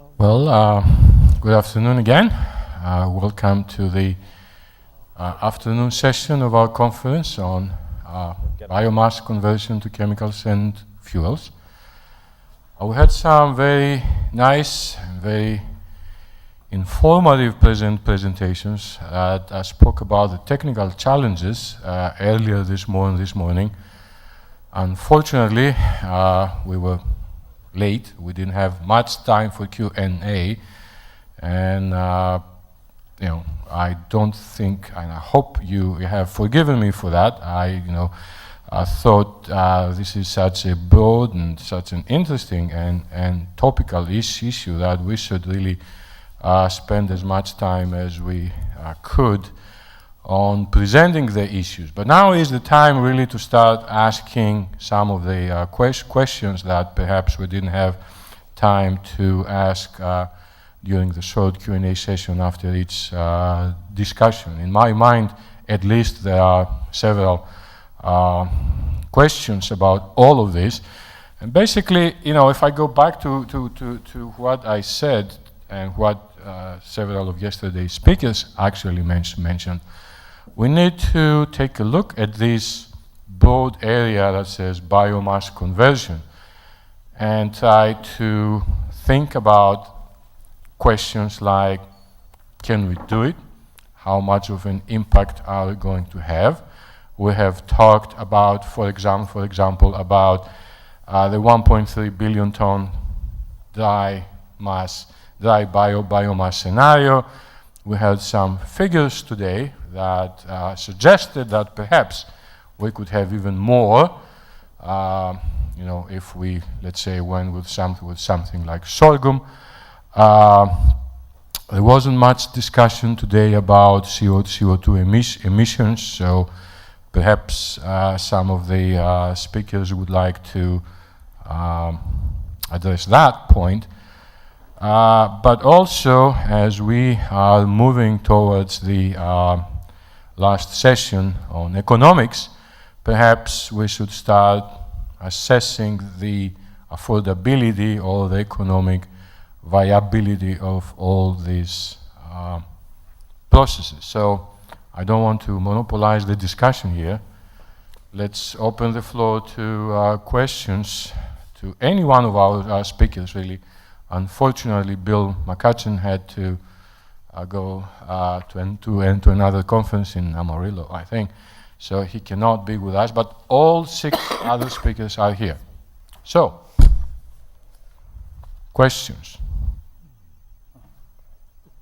Well, good afternoon again. Welcome to the afternoon session of our conference on biomass conversion to chemicals and fuels. We had some very nice and very informative presentations that spoke about the technical challenges earlier this morning. Unfortunately, we were late. We didn't have much time for Q&A, and I don't think, and I hope you have forgiven me for that. I thought this is such a broad and such an interesting and topical issue that we should really spend as much time as we could on presenting the issues. But now is the time really to start asking some of the questions that perhaps we didn't have time to ask during the short Q&A session after each discussion. In my mind, at least, there are several questions about all of this. And basically, if I go back to what I said and what several of yesterday's speakers actually mentioned, we need to take a look at this broad area that says biomass conversion and try to think about questions like, can we do it? How much of an impact are we going to have? We have talked about, for example, about the 1.3 billion ton dry biomass scenario. We had some figures today that suggested that perhaps we could have even more, if we, let's say, went with something like sorghum. There wasn't much discussion today about CO2 emissions, so perhaps some of the speakers would like to address that point. But also, as we are moving towards the last session on economics, perhaps we should start assessing the affordability or the economic viability of all these processes. So I don't want to monopolize the discussion here. Let's open the floor to questions to any one of our speakers, really. Unfortunately, Bill McCutcheon had to go to another conference in Amarillo, I think, so he cannot be with us, but all 6 other speakers are here. So, questions?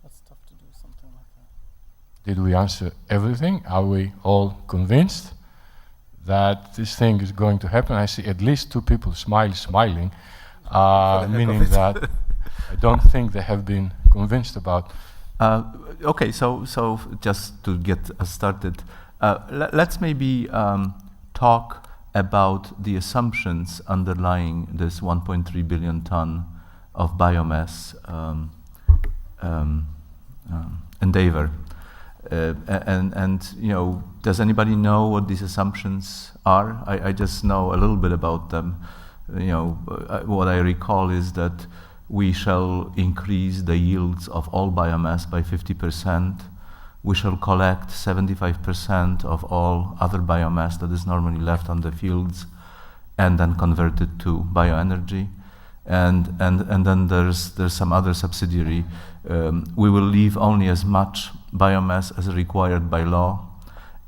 That's tough to do something like that. Did we answer everything? Are we all convinced that this thing is going to happen? I see at least 2 people smiling. Meaning that I don't think they have been convinced about. Okay, so just to get us started, let's maybe talk about the assumptions underlying this 1.3 billion ton of biomass endeavor. And does anybody know what these assumptions are? I just know a little bit about them. What I recall is that we shall increase the yields of all biomass by 50%. We shall collect 75% of all other biomass that is normally left on the fields and then convert it to bioenergy. And then there's some other subsidiary. We will leave only as much biomass as required by law,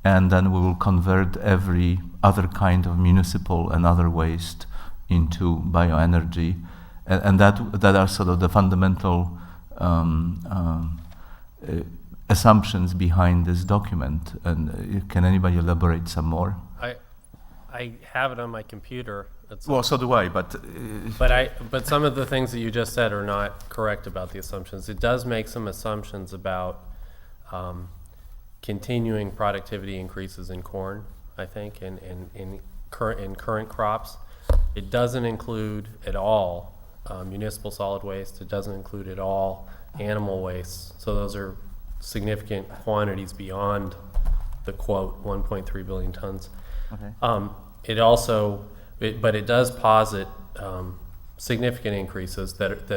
and then we will convert every other kind of municipal and other waste into bioenergy, and that are sort of the fundamental assumptions behind this document. And can anybody elaborate some more? I have it on my computer. Well, so do I, but some of the things that you just said are not correct about the assumptions. It does make some assumptions about continuing productivity increases in corn, I think, in current crops. It doesn't include at all municipal solid waste. It doesn't include at all animal waste. So those are significant quantities beyond the quote 1.3 billion tons. okay. But it does posit significant increases that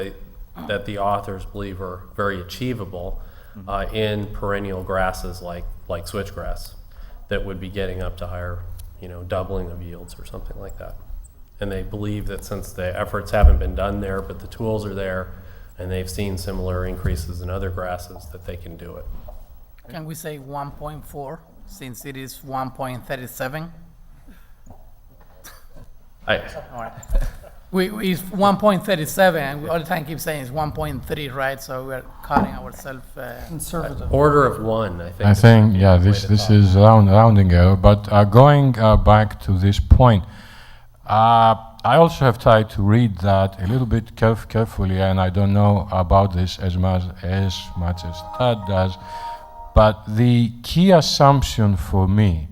that the authors believe are very achievable in perennial grasses like switchgrass that would be getting up to higher, doubling of yields or something like that. And they believe that since the efforts haven't been done there, but the tools are there, and they've seen similar increases in other grasses, that they can do it. Can we say 1.4 since it is 1.37? All right. It's 1.37, and we all the time keep saying it's 1.3, right? So we're cutting ourselves. Conservative. Order of one, I think. I is think, the yeah, way this to this talk. is rounding error. But going back to this point, I also have tried to read that a little bit carefully, and I don't know about this as much as Tad does. But the key assumption for me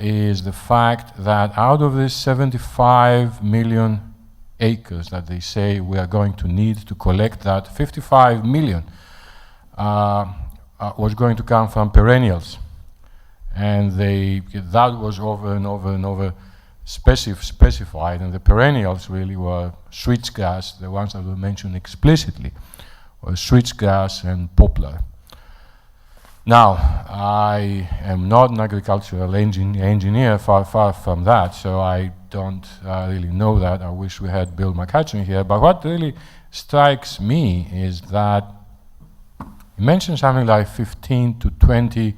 is the fact that out of this 75 million acres that they say we are going to need to collect, that 55 million was going to come from perennials. And that was over and over and over specified, and the perennials really were switchgrass, the ones that were mentioned explicitly, were switchgrass and poplar. Now, I am not an agricultural engineer, far from that, so I don't really know that. I wish we had Bill McCutcheon here, but what really strikes me is that he mentioned something like 15 to 20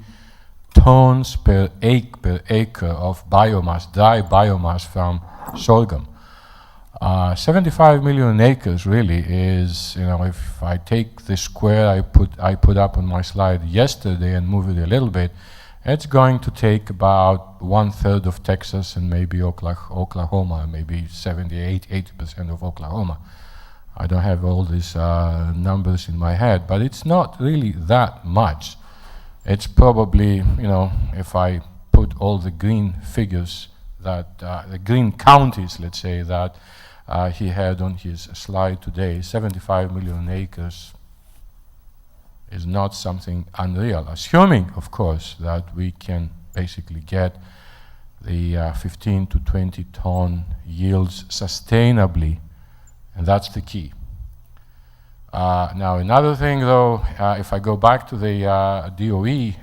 tons per acre of biomass, dry biomass from sorghum. 75 million acres really is, if I take the square I put up on my slide yesterday and move it a little bit, it's going to take about 1/3 of Texas and maybe Oklahoma, maybe 80% of Oklahoma. I don't have all these numbers in my head, but it's not really that much. It's probably, if I put all the green figures that, the green counties, let's say, that he had on his slide today, 75 million acres is not something unreal, assuming, of course, that we can basically get the 15 to 20 ton yields sustainably, and that's the key. Now, another thing, though, if I go back to the DOE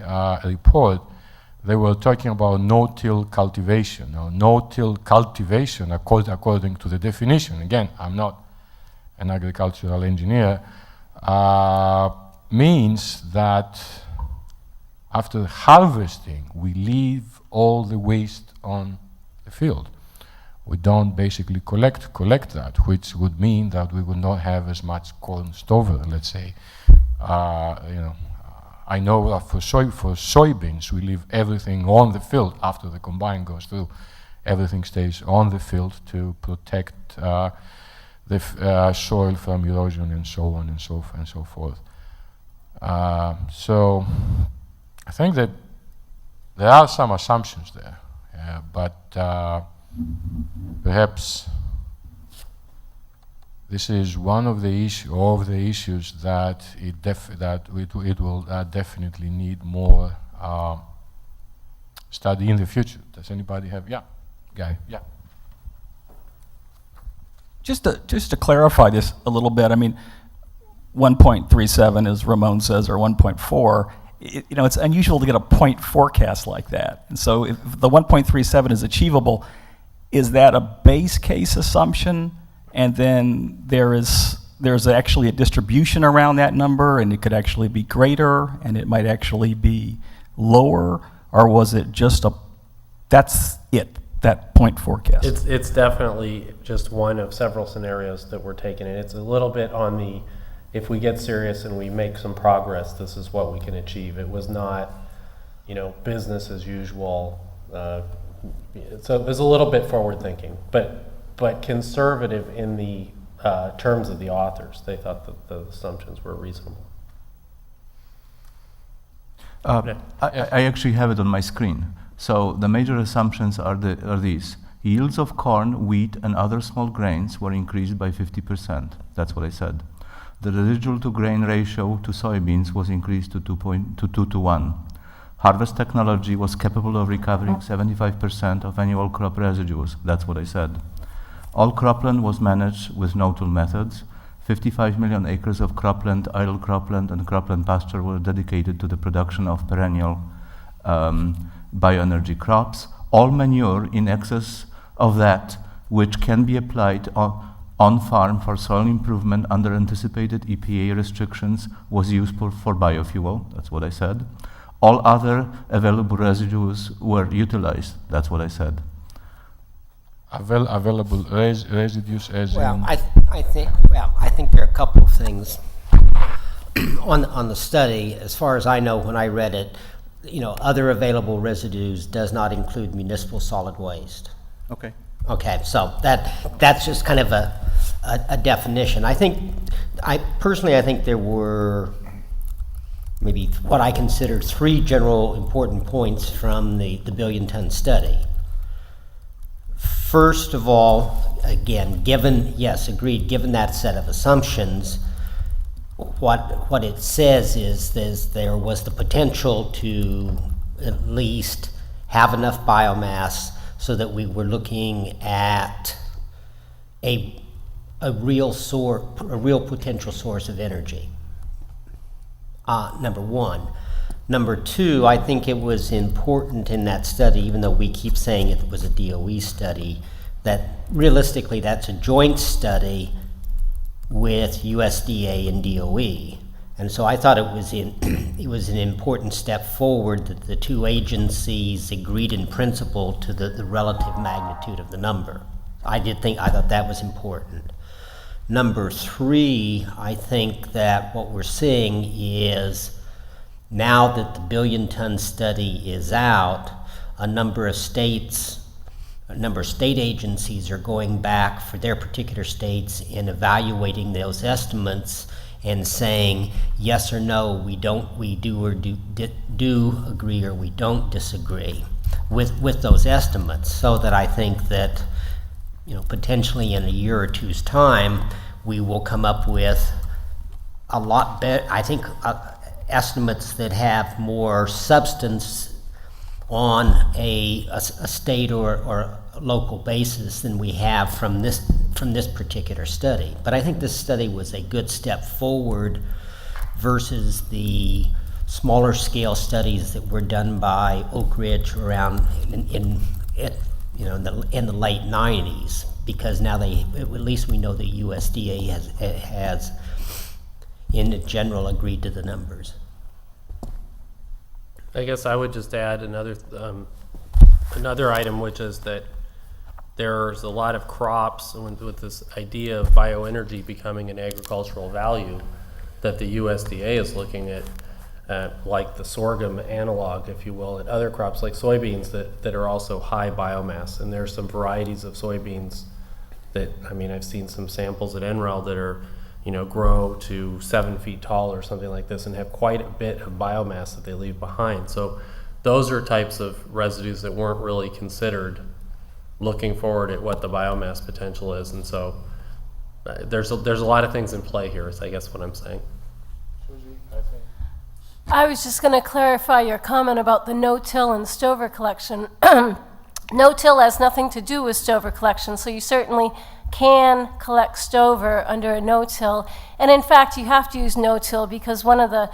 report, they were talking about no-till cultivation. Now, no-till cultivation, according to the definition, again, I'm not an agricultural engineer, means that after harvesting, we leave all the waste on the field. We don't basically collect that, which would mean that we would not have as much corn stover, let's say. I know that for soybeans, we leave everything on the field after the combine goes through. Everything stays on the field to protect the soil from erosion and so on and so forth. So I think that there are some assumptions there, but perhaps this is one of the issues that it will definitely need more study in the future. Does anybody have? Yeah, Guy. Yeah. Just to clarify this a little bit, I mean, 1.37, as Ramon says, or 1.4. It's unusual to get a point forecast like that. And so, if the 1.37 is achievable, is that a base case assumption? And then there's actually a distribution around that number, and it could actually be greater, and it might actually be lower, or was it just that point forecast? It's definitely just one of several scenarios that we're taking, and it's a little bit on the, if we get serious and we make some progress, this is what we can achieve. It was not, business as usual. So it was a little bit forward thinking, but conservative in the terms of the authors. They thought that the assumptions were reasonable. I actually have it on my screen. So the major assumptions are these. Yields of corn, wheat, and other small grains were increased by 50%. That's what I said. The residual to grain ratio to soybeans was increased to 2 to 1. Harvest technology was capable of recovering 75% of annual crop residues. That's what I said. All cropland was managed with no-till methods. 55 million acres of cropland, idle cropland, and cropland pasture were dedicated to the production of perennial bioenergy crops. All manure in excess of that which can be applied on farm for soil improvement under anticipated EPA restrictions was useful for biofuel. That's what I said. All other available residues were utilized. That's what I said. Available residues as Well, in... I think there are a couple of things on the study. As far as I know, when I read it, other available residues does not include municipal solid waste. Okay. Okay, so that's just kind of a definition. I personally think there were maybe what I consider three general important points from the billion-ton study. First of all, again, given that set of assumptions, what it says is there was the potential to at least have enough biomass so that we were looking at a real potential source of energy. Number one. Number two, I think it was important in that study, even though we keep saying it was a DOE study, that realistically that's a joint study with USDA and DOE. And so I thought it was an important step forward that the two agencies agreed in principle to the relative magnitude of the number. I thought that was important. Number three, I think that what we're seeing is now that the billion-ton study is out, a number of state agencies are going back for their particular states and evaluating those estimates and saying yes or no, we do agree or we don't disagree with those estimates, so that I think that potentially in a year or two's time we will come up with a lot better, I think, estimates that have more substance on a state or local basis than we have from this particular study. But I think this study was a good step forward versus the smaller scale studies that were done by Oak Ridge around in the late 90s, because now at least we know the USDA has in general agreed to the numbers. I guess I would just add another item, which is that there's a lot of crops with this idea of bioenergy becoming an agricultural value that the USDA is looking at, like the sorghum analog, if you will, and other crops like soybeans that are also high biomass. And there's some varieties of soybeans that, I've seen some samples at NREL that are, grow to 7 feet tall or something like this and have quite a bit of biomass that they leave behind. So those are types of residues that weren't really considered looking forward at what the biomass potential is. And so there's a lot of things in play here, is I guess what I'm saying. I was just going to clarify your comment about the no-till and stover collection. No-till has nothing to do with stover collection, so you certainly can collect stover under a no-till. And in fact, you have to use no-till because one of the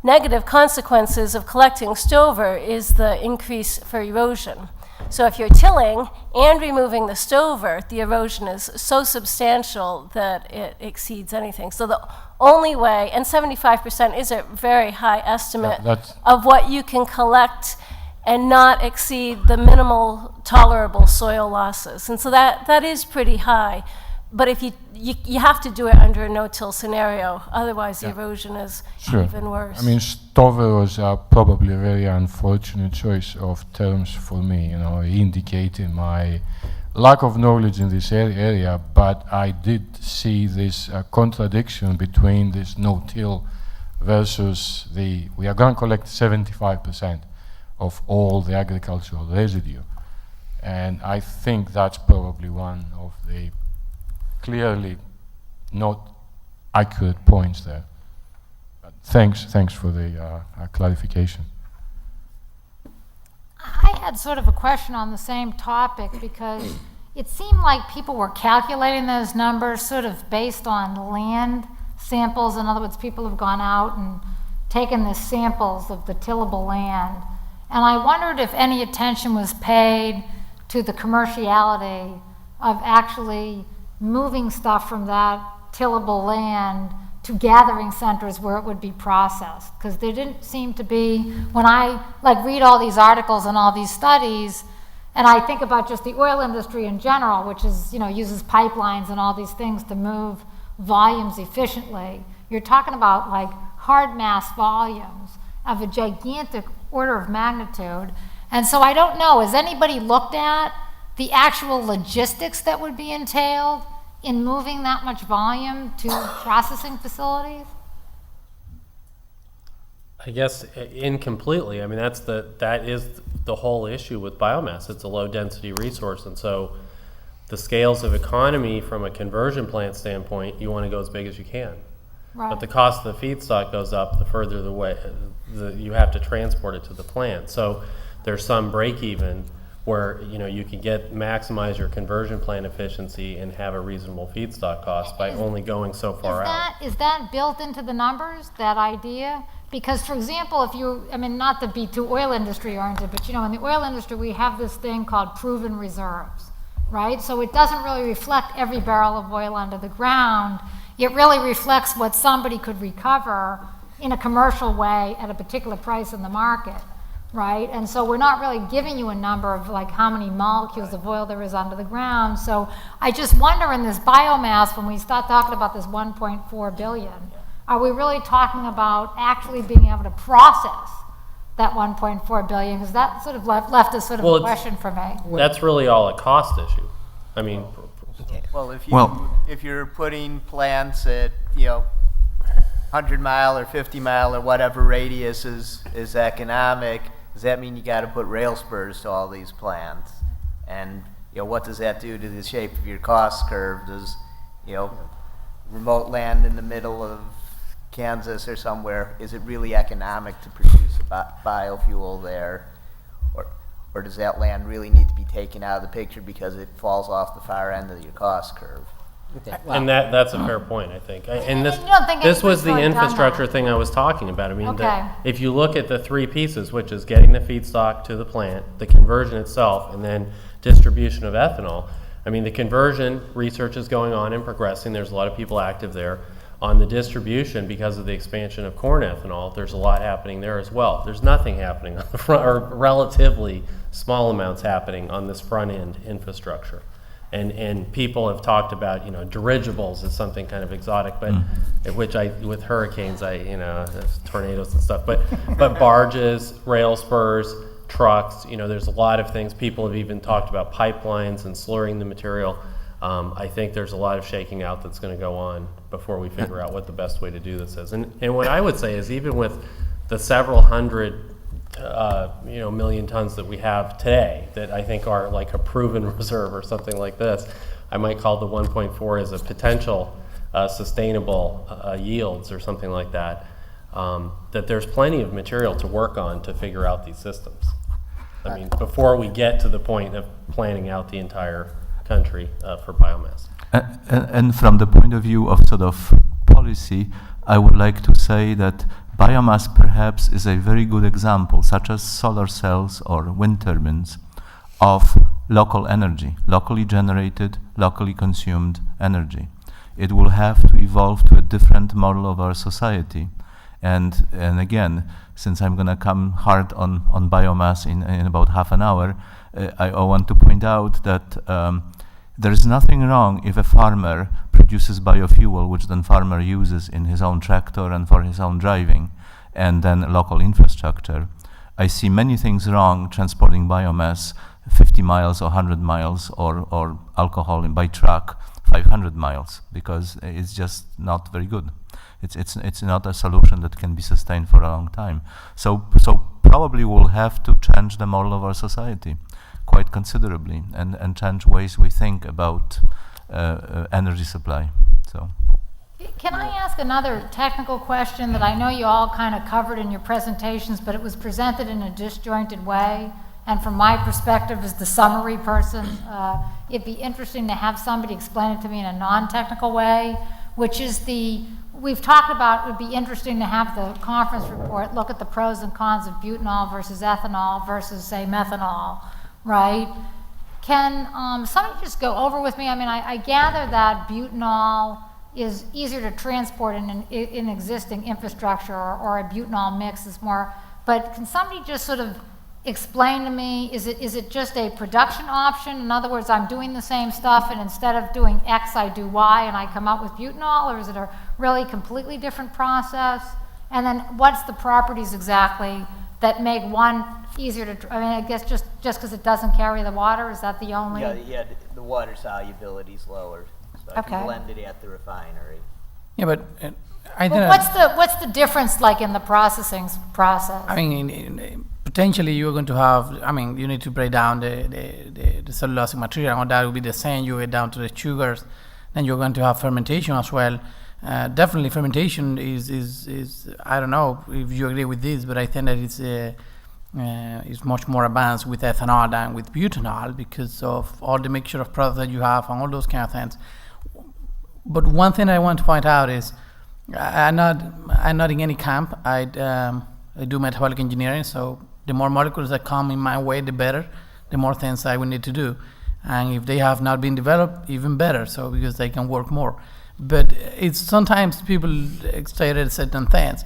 negative consequences of collecting stover is the increase for erosion. So if you're tilling and removing the stover, the erosion is so substantial that it exceeds anything. So the only way, and 75% is a very high estimate of what you can collect and not exceed the minimal tolerable soil losses. And so that is pretty high. But if you have to do it under a no-till scenario, otherwise the erosion is even worse. Stover was probably a very unfortunate choice of terms for me, indicating my lack of knowledge in this area, but I did see this contradiction between this no-till versus we are going to collect 75% of all the agricultural residue. And I think that's probably one of the clearly not accurate points there. But thanks for the clarification. I had sort of a question on the same topic, because it seemed like people were calculating those numbers sort of based on land samples. In other words, people have gone out and taken the samples of the tillable land. And I wondered if any attention was paid to the commerciality of actually moving stuff from that tillable land to gathering centers where it would be processed. Because there didn't seem to be, when I read all these articles and all these studies, and I think about just the oil industry in general, which is, uses pipelines and all these things to move volumes efficiently. You're talking about hard mass volumes of a gigantic order of magnitude. And so I don't know, has anybody looked at the actual logistics that would be entailed in moving that much volume to processing facilities? I guess incompletely. I mean, that is the whole issue with biomass. It's a low density resource, and so the scales of economy from a conversion plant standpoint, you want to go as big as you can. Right. But the cost of the feedstock goes up the further the way you have to transport it to the plant. So there's some break even where you can maximize your conversion plant efficiency and have a reasonable feedstock cost by only going so far out. Is that built into the numbers, that idea? Because, for example, not to be too oil industry oriented, but in the oil industry we have this thing called proven reserves, right? So it doesn't really reflect every barrel of oil under the ground. It really reflects what somebody could recover in a commercial way at a particular price in the market, right? And so we're not really giving you a number of how many molecules of oil there is under the ground. So I just wonder, in this biomass, when we start talking about this 1.4 billion, are we really talking about actually being able to process that 1.4 billion? Because that sort of left as sort of a question for me. That's really all a cost issue. I mean, Well, if you're putting plants at 100-mile or 50-mile or whatever radius is economic, does that mean you got to put rail spurs to all these plants? And what does that do to the shape of your cost curve? Does remote land in the middle of Kansas or somewhere, is it really economic to produce a biofuel there? Or does that land really need to be taken out of the picture because it falls off the far end of your cost curve? and that's a fair point, I think. And you don't think this was anybody's the really done infrastructure that? thing I was talking about. I mean, Okay. if you look at the three pieces, which is getting the feedstock to the plant, the conversion itself, and then distribution of ethanol. I mean, the conversion research is going on and progressing. There's a lot of people active there. On the distribution, because of the expansion of corn ethanol, there's a lot happening there as well. There's nothing happening on the front, or relatively small amounts happening on this front end infrastructure. And people have talked about, dirigibles as something kind of exotic, but with hurricanes, there's tornadoes and stuff, but barges, rail spurs, trucks, there's a lot of things. People have even talked about pipelines and slurring the material. I think there's a lot of shaking out that's going to go on before we figure out what the best way to do this is. And what I would say is, even with the several hundred million tons that we have today that I think are like a proven reserve or something like this, I might call the 1.4 as a potential sustainable yields or something like that, that there's plenty of material to work on to figure out these systems. I mean, before we get to the point of planning out the entire country for biomass. And from the point of view of sort of policy, I would like to say that biomass perhaps is a very good example, such as solar cells or wind turbines, of local energy, locally generated, locally consumed energy. It will have to evolve to a different model of our society. And again, since I'm going to come hard on biomass in about half an hour, I want to point out that there is nothing wrong if a farmer produces biofuel, which then farmer uses in his own tractor and for his own driving, and then local infrastructure. I see many things wrong transporting biomass 50 miles or 100 miles or alcohol by truck 500 miles, because it's just not very good. It's not a solution that can be sustained for a long time. So probably we'll have to change the model of our society quite considerably and change ways we think about energy supply. So. Can I ask another technical question that I know you all kind of covered in your presentations, but it was presented in a disjointed way? And from my perspective as the summary person, it'd be interesting to have somebody explain it to me in a non-technical way, which is we've talked about, it would be interesting to have the conference report look at the pros and cons of butanol versus ethanol versus, say, methanol, right? Can somebody just go over with me? I mean, I gather that butanol is easier to transport in existing infrastructure, or a butanol mix is more, but can somebody just sort of explain to me, is it just a production option? In other words, I'm doing the same stuff, and instead of doing X, I do Y, and I come out with butanol, or is it a really completely different process? And then what's the properties exactly that make one easier to, I mean, I guess just because it doesn't carry the water, is that the only? Yeah, the water solubility is lower, so I can Okay. blend it at the refinery. Yeah, but I think. Well, what's the difference like in the processing process? I mean, potentially you're going to have, I mean, you need to break down the cellulosic material, and that will be the same. You get down to the sugars, then you're going to have fermentation as well. Definitely fermentation is I don't know if you agree with this, but I think that it's much more advanced with ethanol than with butanol because of all the mixture of products that you have and all those kind of things. But one thing I want to point out is I'm not in any camp. I do metabolic engineering, so the more molecules that come in my way, the better. The more things I will need to do, and if they have not been developed, even better. So because they can work more. But it's sometimes people exaggerate certain things.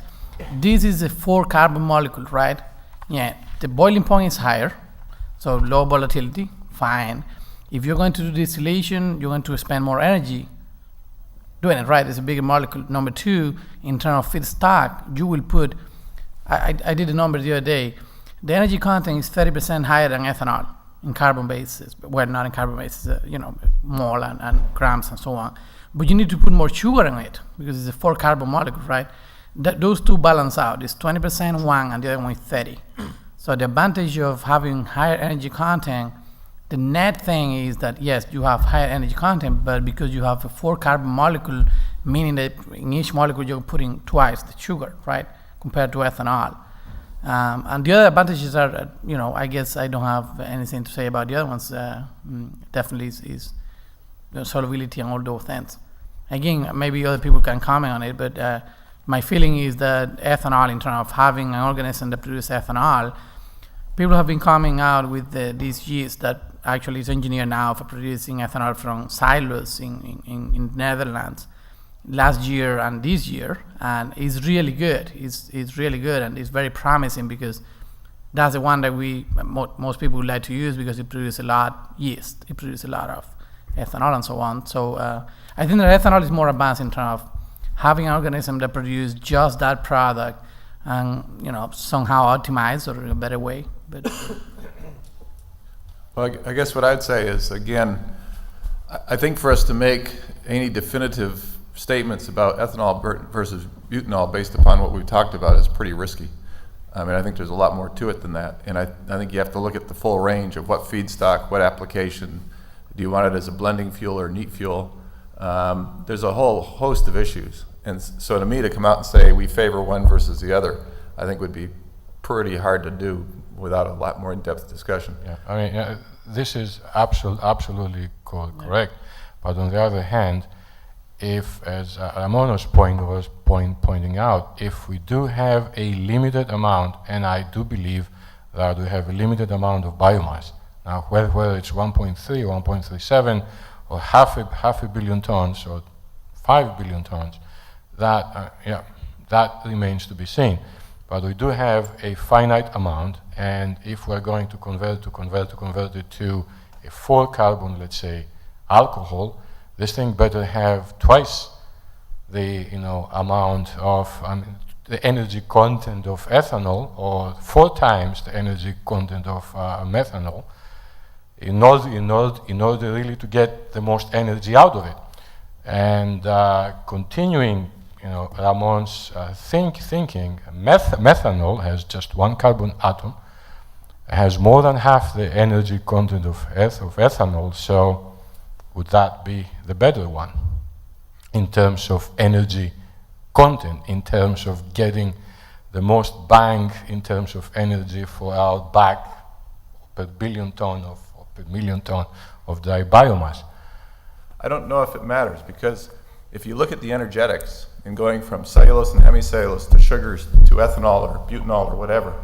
This is a 4-carbon molecule, right? Yeah, the boiling point is higher, so low volatility, fine. If you're going to do distillation, you're going to spend more energy doing it, right? It's a bigger molecule. Number 2, in terms of feedstock, you will put, I did the number the other day, the energy content is 30% higher than ethanol in carbon basis, well, not in carbon basis, mole and grams and so on. But you need to put more sugar in it because it's a 4-carbon molecule, right? Those two balance out. It's 20% one and the other one is 30. So the advantage of having higher energy content, the net thing is that yes, you have higher energy content, but because you have a 4-carbon molecule, meaning that in each molecule you're putting twice the sugar, right, compared to ethanol. And the other advantages are, I guess I don't have anything to say about the other ones. Definitely is the solubility and all those things. Again, maybe other people can comment on it, but my feeling is that ethanol, in terms of having an organism that produces ethanol, people have been coming out with these yeast that actually is engineered now for producing ethanol from silos in Netherlands last year and this year, and it's really good. It's really good, and it's very promising because that's the one that most people would like to use because it produces a lot yeast. It produces a lot of ethanol and so on. So I think that ethanol is more advanced in terms of having an organism that produces just that product and somehow optimized or in a better way. But Well, I guess what I'd say is, again, I think for us to make any definitive statements about ethanol versus butanol based upon what we've talked about is pretty risky. I mean, I think there's a lot more to it than that. And I think you have to look at the full range of what feedstock, what application. Do you want it as a blending fuel or neat fuel? There's a whole host of issues. And so to me, to come out and say we favor one versus the other, I think would be pretty hard to do without a lot more in-depth discussion. Yeah, I mean, this is absolutely correct. But on the other hand, if, as Ramona's point was pointing out, if we do have a limited amount, and I do believe that we have a limited amount of biomass, now whether it's 1.3, 1.37, or half a billion tons, or 5 billion tons, that remains to be seen. But we do have a finite amount, and if we're going to convert it to a 4-carbon, let's say, alcohol, this thing better have twice the amount of the energy content of ethanol, or 4 times the energy content of methanol, in order really to get the most energy out of it. And continuing, Ramon's thinking, methanol has just 1 carbon atom, has more than half the energy content of ethanol. So would that be the better one in terms of energy content, in terms of getting the most bang in terms of energy for our buck per billion ton or per million ton of dry biomass. I don't know if it matters, because if you look at the energetics in going from cellulose and hemicellulose to sugars to ethanol or butanol or whatever,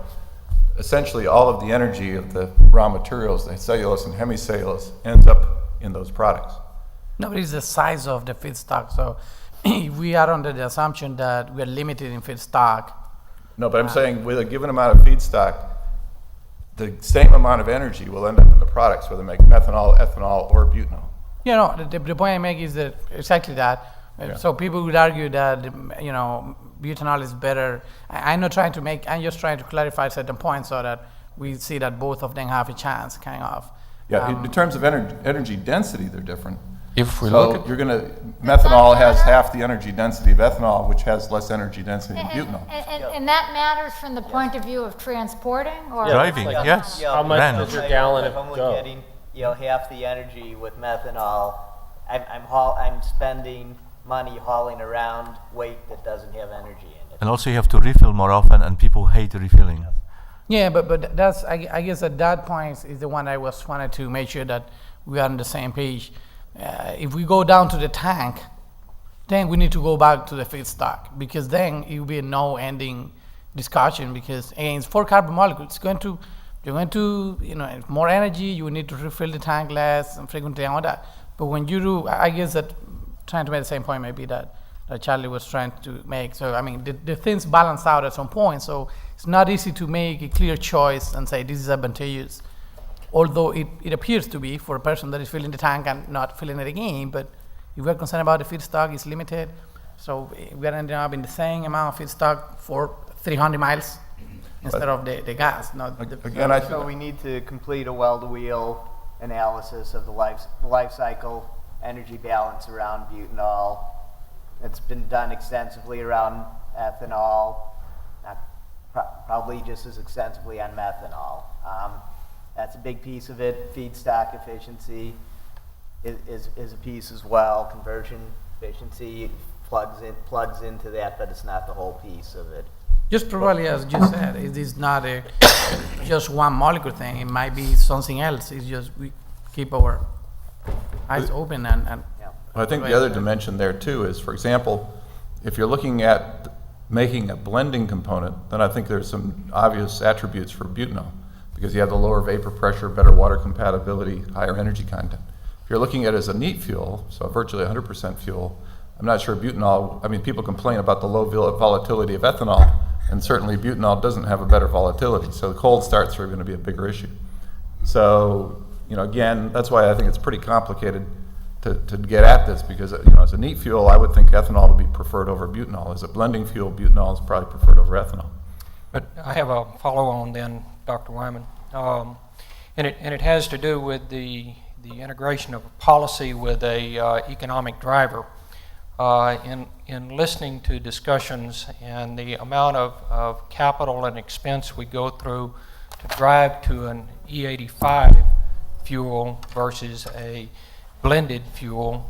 essentially all of the energy of the raw materials, the cellulose and hemicellulose, ends up in those products. No, but it's the size of the feedstock. So if we are under the assumption that we are limited in feedstock, No, but I'm saying with a given amount of feedstock, the same amount of energy will end up in the products, whether they make methanol, ethanol, or butanol. you know, the point I make is that exactly that. Yeah. So people would argue that, you know, butanol is better. I'm not trying to make, I'm just trying to clarify certain points so that we see that both of them have a chance, kind of. Yeah, in terms of energy density, they're different. If we So look at you're gonna, methanol has half the energy density of ethanol, which has less energy density than butanol. And that matters from the point of view of transporting or? Driving, Yeah. yes. Yeah. How much Ran. does your gallon If I'm of only go? getting, half the energy with methanol, I'm spending money hauling around weight that doesn't have energy in it. And also you have to refill more often, and people hate refilling. Yeah, but that's, I guess at that point is the one I was wanted to make sure that we are on the same page. If we go down to the tank, then we need to go back to the feedstock, because then it will be a no ending discussion, because again, it's 4 carbon molecules. You're going to, you know, more energy, you will need to refill the tank less and frequently and all that. But when you do, I guess that trying to make the same point maybe that Charlie was trying to make. So, I mean, the things balance out at some point. So it's not easy to make a clear choice and say this is advantageous, although it appears to be for a person that is filling the tank and not filling it again. But if we're concerned about the feedstock, it's limited. So we are ending up in the same amount of feedstock for 300 miles instead of the gas. Not the, Again, I So we need to complete a well-to-wheel analysis of the life cycle energy balance around butanol. It's been done extensively around ethanol, probably just as extensively on methanol. That's a big piece of it. Feedstock efficiency is a piece as well. Conversion efficiency plugs into that, but it's not the whole piece of it. just probably as you said, it is not a just one molecule thing. It might be something else. It's just we keep our eyes open and Yeah. I think the other dimension there too is, for example, if you're looking at making a blending component, then I think there's some obvious attributes for butanol, because you have the lower vapor pressure, better water compatibility, higher energy content. If you're looking at it as a neat fuel, so virtually 100% fuel, I'm not sure butanol, I mean, people complain about the low volatility of ethanol, and certainly butanol doesn't have a better volatility, so the cold starts are going to be a bigger issue. So, you know, again, that's why I think it's pretty complicated to get at this, because, you know, as a neat fuel, I would think ethanol would be preferred over butanol. As a blending fuel, butanol is probably preferred over ethanol. But I have a follow-on then, Dr. Wyman, and it has to do with the integration of policy with a economic driver. In listening to discussions and the amount of capital and expense we go through to drive to an E85 fuel versus a blended fuel,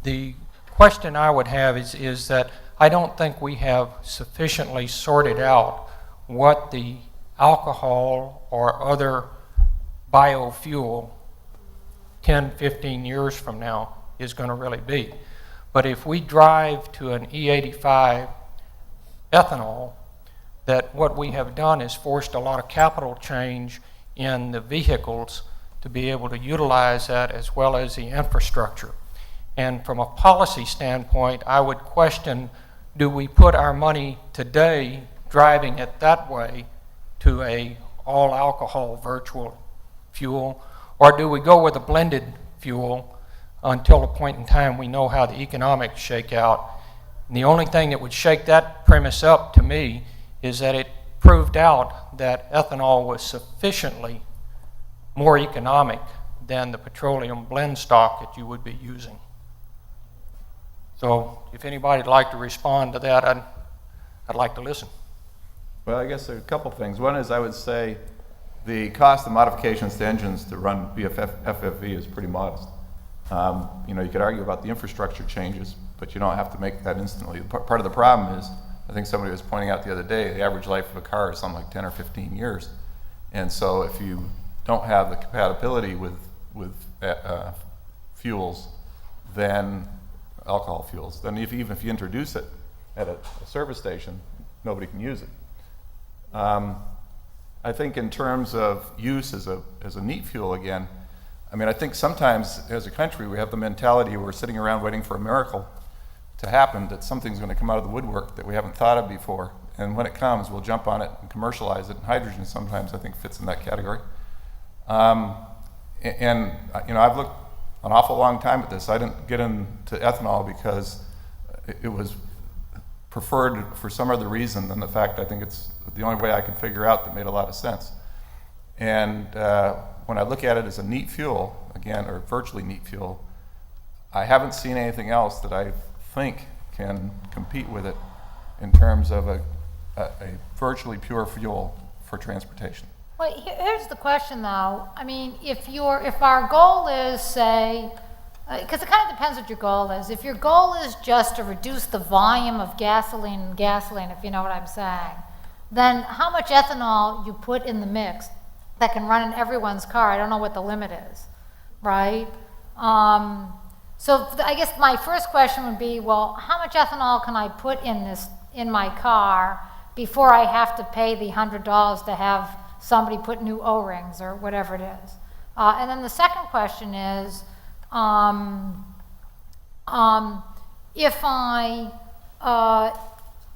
the question I would have is that I don't think we have sufficiently sorted out what the alcohol or other biofuel 10, 15 years from now is going to really be. But if we drive to an E85 ethanol, that what we have done is forced a lot of capital change in the vehicles to be able to utilize that, as well as the infrastructure. And from a policy standpoint, I would question, do we put our money today driving it that way to a all alcohol virtual fuel, or do we go with a blended fuel until a point in time we know how the economics shake out? And the only thing that would shake that premise up to me is that it proved out that ethanol was sufficiently more economic than the petroleum blend stock that you would be using. So if anybody'd like to respond to that, I'd like to listen. Well, I guess there are a couple things. One is I would say the cost of modifications to engines to run FFV is pretty modest. You know, you could argue about the infrastructure changes, but you don't have to make that instantly. Part of the problem is, I think somebody was pointing out the other day, the average life of a car is something like 10 or 15 years. And so if you don't have the compatibility with fuels, then alcohol fuels, then even if you introduce it at a service station, nobody can use it. I think in terms of use as a neat fuel again, I mean, I think sometimes as a country we have the mentality we're sitting around waiting for a miracle to happen, that something's going to come out of the woodwork that we haven't thought of before. And when it comes, we'll jump on it and commercialize it. And hydrogen sometimes I think fits in that category. And you know, I've looked an awful long time at this. I didn't get into ethanol because it was preferred for some other reason than the fact I think it's the only way I could figure out that made a lot of sense. And when I look at it as a neat fuel, again, or virtually neat fuel, I haven't seen anything else that I think can compete with it in terms of a virtually pure fuel for transportation. Well, here's the question, though. I mean, if our goal is, say, because it kind of depends what your goal is. If your goal is just to reduce the volume of gasoline, if you know what I'm saying, then how much ethanol you put in the mix that can run in everyone's car, I don't know what the limit is, right? So I guess my first question would be, well, how much ethanol can I put in my car before I have to pay the $100 to have somebody put new O-rings or whatever it is? And then the second question is, if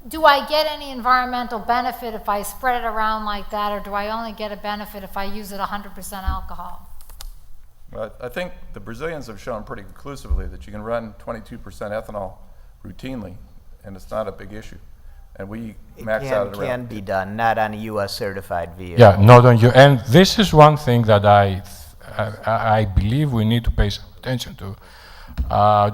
do I get any environmental benefit if I spread it around like that, or do I only get a benefit if I use it 100% alcohol? Well, I think the Brazilians have shown pretty conclusively that you can run 22% ethanol routinely, and it's not a big issue. And we max out at around. It can be done, not on a U.S. certified vehicle. Yeah, not on you. And this is one thing that I believe we need to pay some attention to.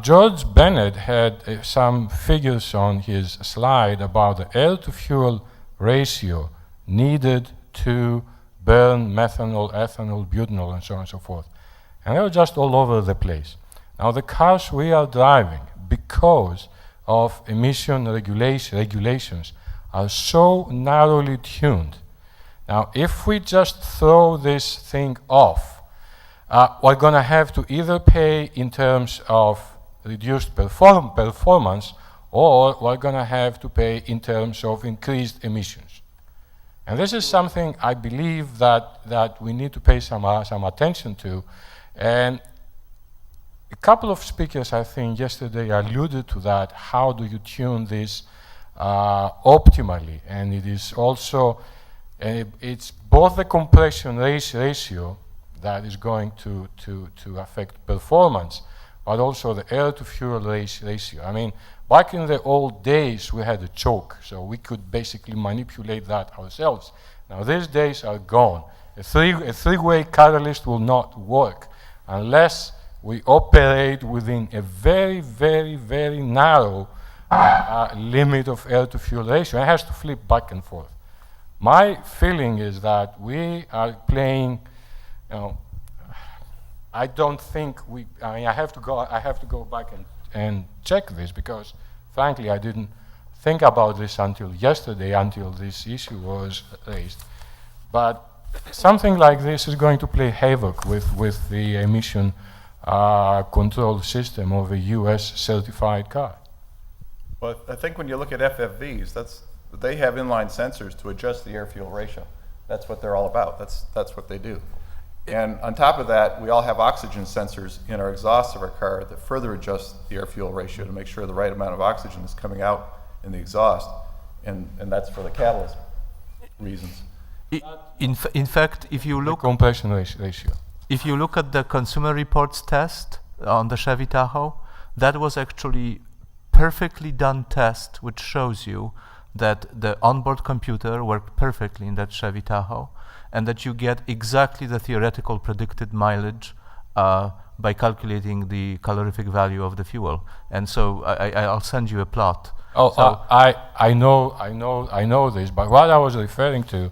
George Bennett had some figures on his slide about the air-to-fuel ratio needed to burn methanol, ethanol, butanol, and so on and so forth. And they were just all over the place. Now, the cars we are driving, because of emission regulations, are so narrowly tuned. Now, if we just throw this thing off, we're going to have to either pay in terms of reduced performance, or we're going to have to pay in terms of increased emissions. And this is something I believe that we need to pay some attention to. And a couple of speakers, I think, yesterday alluded to that. How do you tune this optimally? And it is also, it's both the compression ratio that is going to affect performance, but also the air-to-fuel ratio. I mean, back in the old days, we had a choke, so we could basically manipulate that ourselves. Now, these days are gone. A three-way catalyst will not work unless we operate within a very, very, very narrow limit of air-to-fuel ratio. It has to flip back and forth. My feeling is that we are playing. You know, I don't think I mean, I have to go back and check this, because, frankly, I didn't think about this until yesterday, until this issue was raised. But something like this is going to play havoc with the emission control system of a U.S. certified car. Well, I think when you look at FFVs, they have inline sensors to adjust the air-fuel ratio. That's what they're all about. That's what they do. And on top of that, we all have oxygen sensors in our exhaust of our car that further adjust the air-fuel ratio to make sure the right amount of oxygen is coming out in the exhaust, and that's for the catalyst reasons. In fact, if you look Compression ratio. If you look at the Consumer Reports test on the Chevy Tahoe, that was actually perfectly done test, which shows you that the onboard computer worked perfectly in that Chevy Tahoe, and that you get exactly the theoretical predicted mileage by calculating the calorific value of the fuel. And so I'll send you a plot. Oh, so I know this, but what I was referring to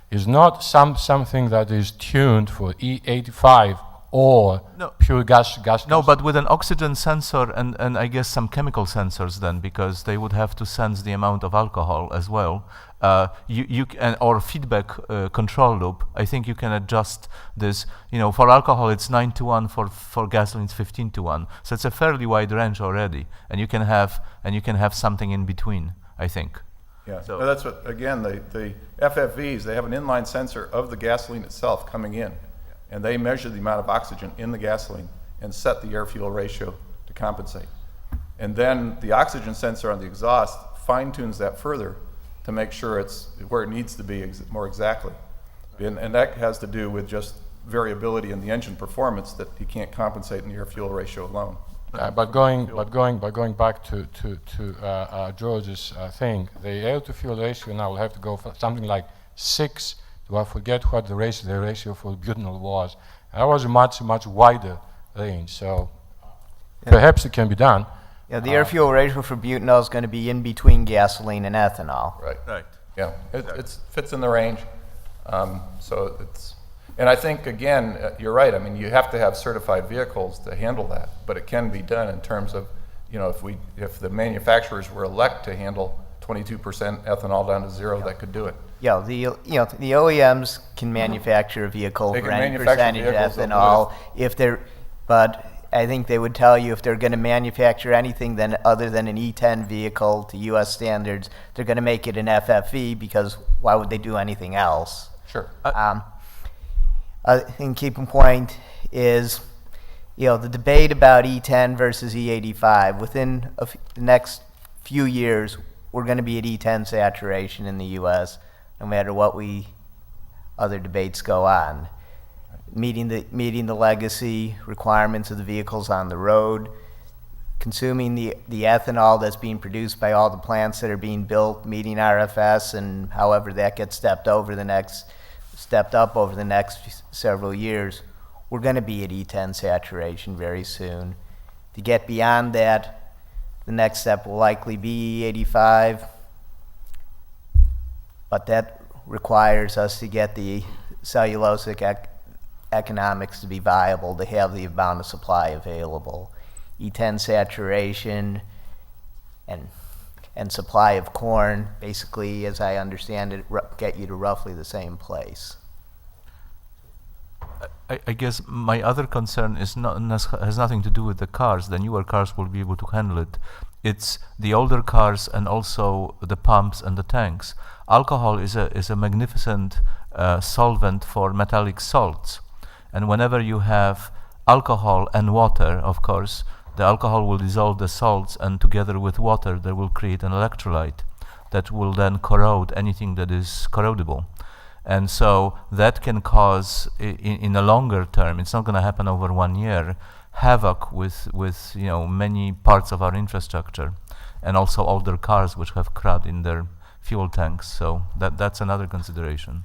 is not something that is tuned for E85 or No. pure gas. No, but with an oxygen sensor and I guess some chemical sensors then, because they would have to sense the amount of alcohol as well. Or feedback control loop. I think you can adjust this. You know, for alcohol it's 9-1, for gasoline it's 15-1. So it's a fairly wide range already, and you can have something in between, I think. Yeah, So- no, that's what, again, the FFVs, they have an inline sensor of the gasoline itself coming in, and they measure the amount of oxygen in the gasoline and set the air-fuel ratio to compensate. And then the oxygen sensor on the exhaust fine-tunes that further to make sure it's where it needs to be more exactly. And that has to do with just variability in the engine performance that you can't compensate in the air-fuel ratio alone. But going back to George's thing, the air-to-fuel ratio now will have to go for something like 6. Do I forget what the ratio for butanol was? And that was a much wider range. So perhaps it can be done. Yeah, the air-fuel ratio for butanol is going to be in between gasoline and ethanol. Right. Yeah, it fits in the range. So it's, and I think, again, you're right. I mean, you have to have certified vehicles to handle that, but it can be done in terms of, you know, if the manufacturers were elect to handle 22% ethanol down to 0, that could do it. Yeah, the OEMs can manufacture a vehicle They for can any manufacture percentage vehicles that ethanol if they're, but I think they would tell you if they're going to manufacture anything other than an E10 vehicle to U.S. standards, they're going to make it an FFE, because why would they do anything else? Sure. I think keeping point is, you know, the debate about E10 versus E85. Within the next few years, we're going to be at E10 saturation in the U.S. no matter what other debates go on. Meeting the legacy requirements of the vehicles on the road, consuming the ethanol that's being produced by all the plants that are being built, meeting RFS, and however that gets stepped up over the next several years, we're going to be at E10 saturation very soon. To get beyond that, the next step will likely be E85, but that requires us to get the cellulosic economics to be viable, to have the amount of supply available. E10 saturation and supply of corn, basically, as I understand it, get you to roughly the same place. I guess my other concern is has nothing to do with the cars. The newer cars will be able to handle it. It's the older cars and also the pumps and the tanks. Alcohol is a magnificent solvent for metallic salts. And whenever you have alcohol and water, of course, the alcohol will dissolve the salts, and together with water they will create an electrolyte that will then corrode anything that is corrodable. And so that can cause, in a longer term, it's not going to happen over 1 year, havoc with you know, many parts of our infrastructure, and also older cars which have crud in their fuel tanks. So that's another consideration.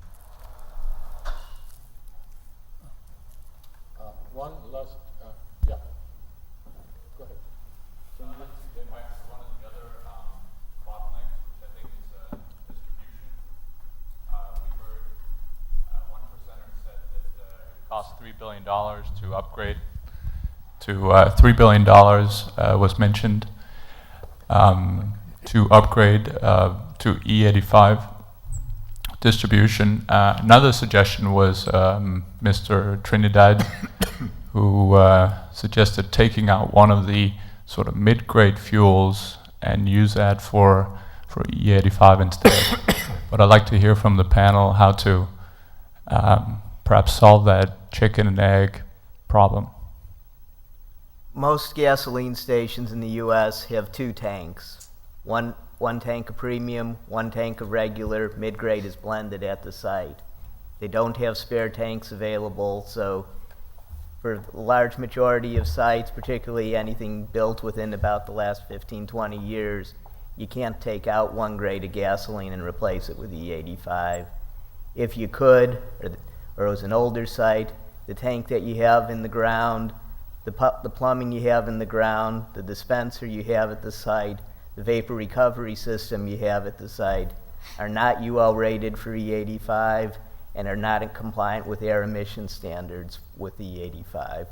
One last, yeah. Go ahead. One of the other bottlenecks, which I think is distribution. We heard one presenter said that it costs $3 billion to upgrade. $3 billion was mentioned to upgrade to E85 distribution. Another suggestion was Mr. Trinidad, who suggested taking out one of the sort of mid-grade fuels and use that for E85 instead. But I'd like to hear from the panel how to perhaps solve that chicken and egg problem. Most gasoline stations in the U.S. have 2 tanks. One tank of premium, 1 tank of regular. Mid-grade is blended at the site. They don't have spare tanks available, so for the large majority of sites, particularly anything built within about the last 15, 20 years, you can't take out 1 grade of gasoline and replace it with E85. If you could, or it was an older site, the tank that you have in the ground, the plumbing you have in the ground, the dispenser you have at the site, the vapor recovery system you have at the site are not UL rated for E85, and are not in compliant with air emission standards with E85.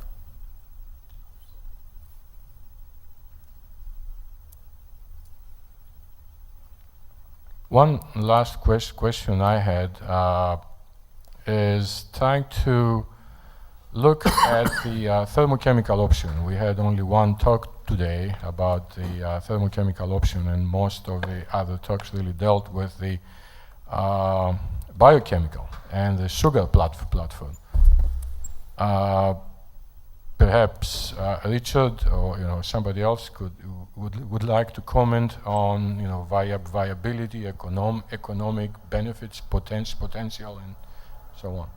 One last question I had is trying to look at the thermochemical option. We had only one talk today about the thermochemical option, and most of the other talks really dealt with the biochemical and the sugar platform. Perhaps Richard or somebody else would like to comment on viability, economic benefits, potential, and so on.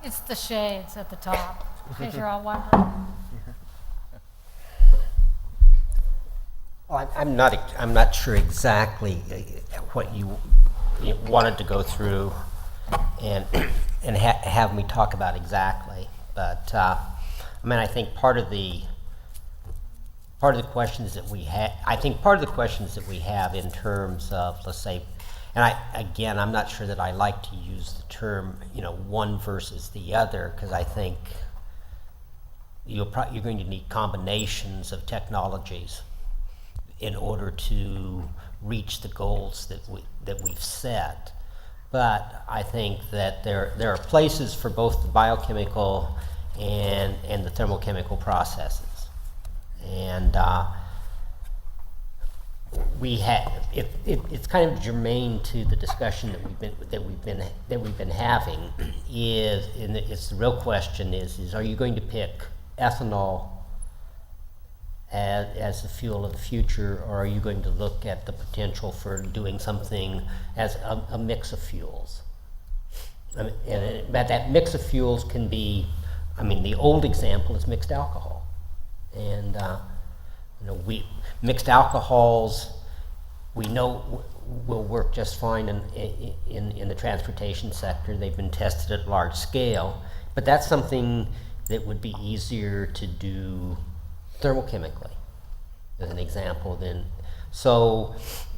It's the shades at the top, in case you're all wondering. Well, I'm not sure exactly what you wanted to go through and have me talk about exactly, but I mean, I think part of the questions that we have, in terms of, let's say, and I'm not sure that I like to use the term, one versus the other, because I think you're going to need combinations of technologies in order to reach the goals that we've set. But I think that there are places for both the biochemical and the thermochemical processes, and it's kind of germane to the discussion that we've been having. It's the real question is are you going to pick ethanol as the fuel of the future, or are you going to look at the potential for doing something as a mix of fuels? But that mix of fuels can be, the old example is mixed alcohol, and mixed alcohols we know will work just fine in the transportation sector. They've been tested at large scale, but that's something that would be easier to do thermochemically, as an example.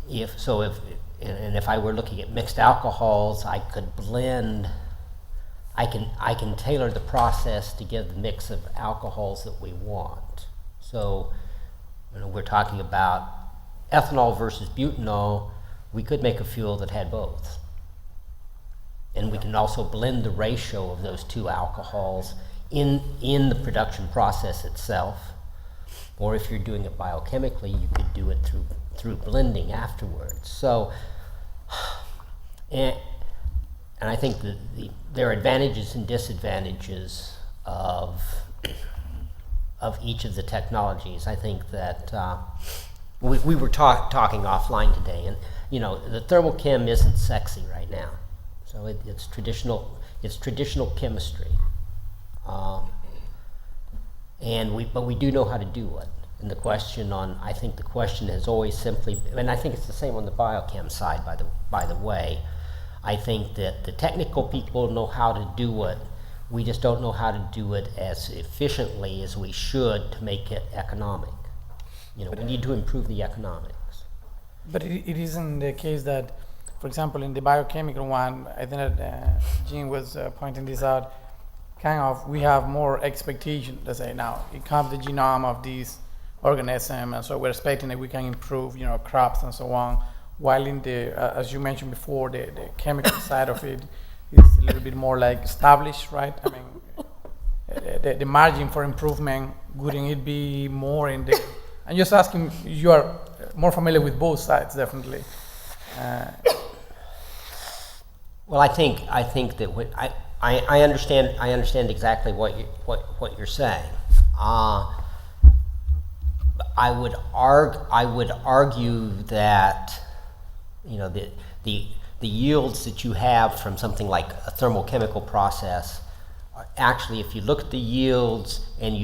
If I were looking at mixed alcohols, I could blend. I can tailor the process to give the mix of alcohols that we want. So, we're talking about ethanol versus butanol. We could make a fuel that had both, and we can also blend the ratio of those two alcohols in the production process itself. Or if you're doing it biochemically, you could do it through blending afterwards. So, and I think that there are advantages and disadvantages of each of the technologies. I think that we were talking offline today, and the thermochem isn't sexy right now. So it's traditional chemistry. But we do know how to do it. And I think the question has always simply, and I think it's the same on the biochem side, by the way. I think that the technical people know how to do it. We just don't know how to do it as efficiently as we should to make it economic. We need to improve the economics. But it isn't the case that, for example, in the biochemical one, I think that Jean was pointing this out, we have more expectation, let's say now, it comes the genome of these organisms, and so we're expecting that we can improve, crops and so on, while in the, as you mentioned before, the chemical side of it is a little bit more like established, right? The margin for improvement, wouldn't it be more in the, I'm just asking, you are more familiar with both sides, definitely. Well, I think that I understand exactly what you're saying. I would argue that the yields that you have from something like a thermochemical process are actually, if you look at the yields and if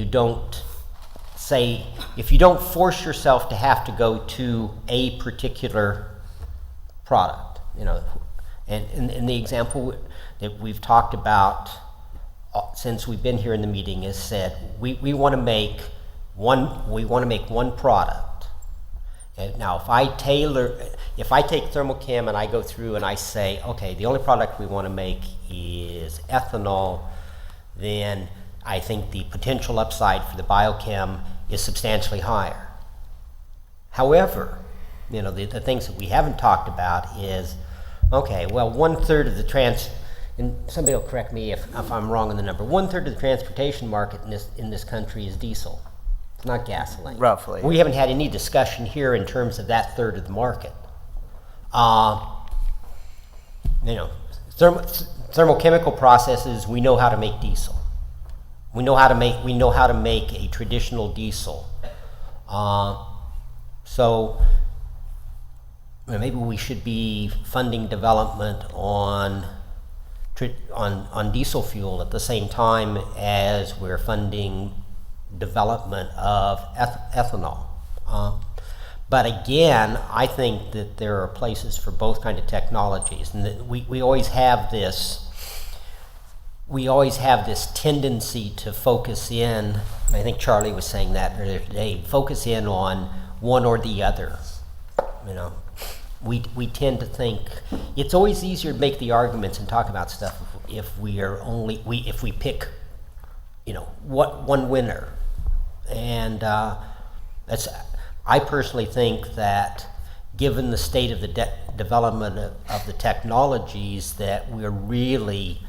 you don't force yourself to have to go to a particular product, and in the example that we've talked about since we've been here in the meeting is said we want to make one product, Now, if I take thermochem and I go through and I say, okay, the only product we want to make is ethanol, then I think the potential upside for the biochem is substantially higher. However, the things that we haven't talked about is, okay, well, 1/3 of the and somebody will correct me if I'm wrong on the number, 1/3 of the transportation market in this country is diesel. It's not gasoline. Roughly. We haven't had any discussion here in terms of that third of the market. Thermochemical processes, we know how to make diesel. We know how to make a traditional diesel. So maybe we should be funding development on diesel fuel at the same time as we're funding development of ethanol. But again, I think that there are places for both kind of technologies, and that we always have this tendency to focus in, and I think Charlie was saying that earlier today, focus in on one or the other. We tend to think it's always easier to make the arguments and talk about stuff if we pick one winner. And I personally think that given the state of the development of the technologies, that we're really,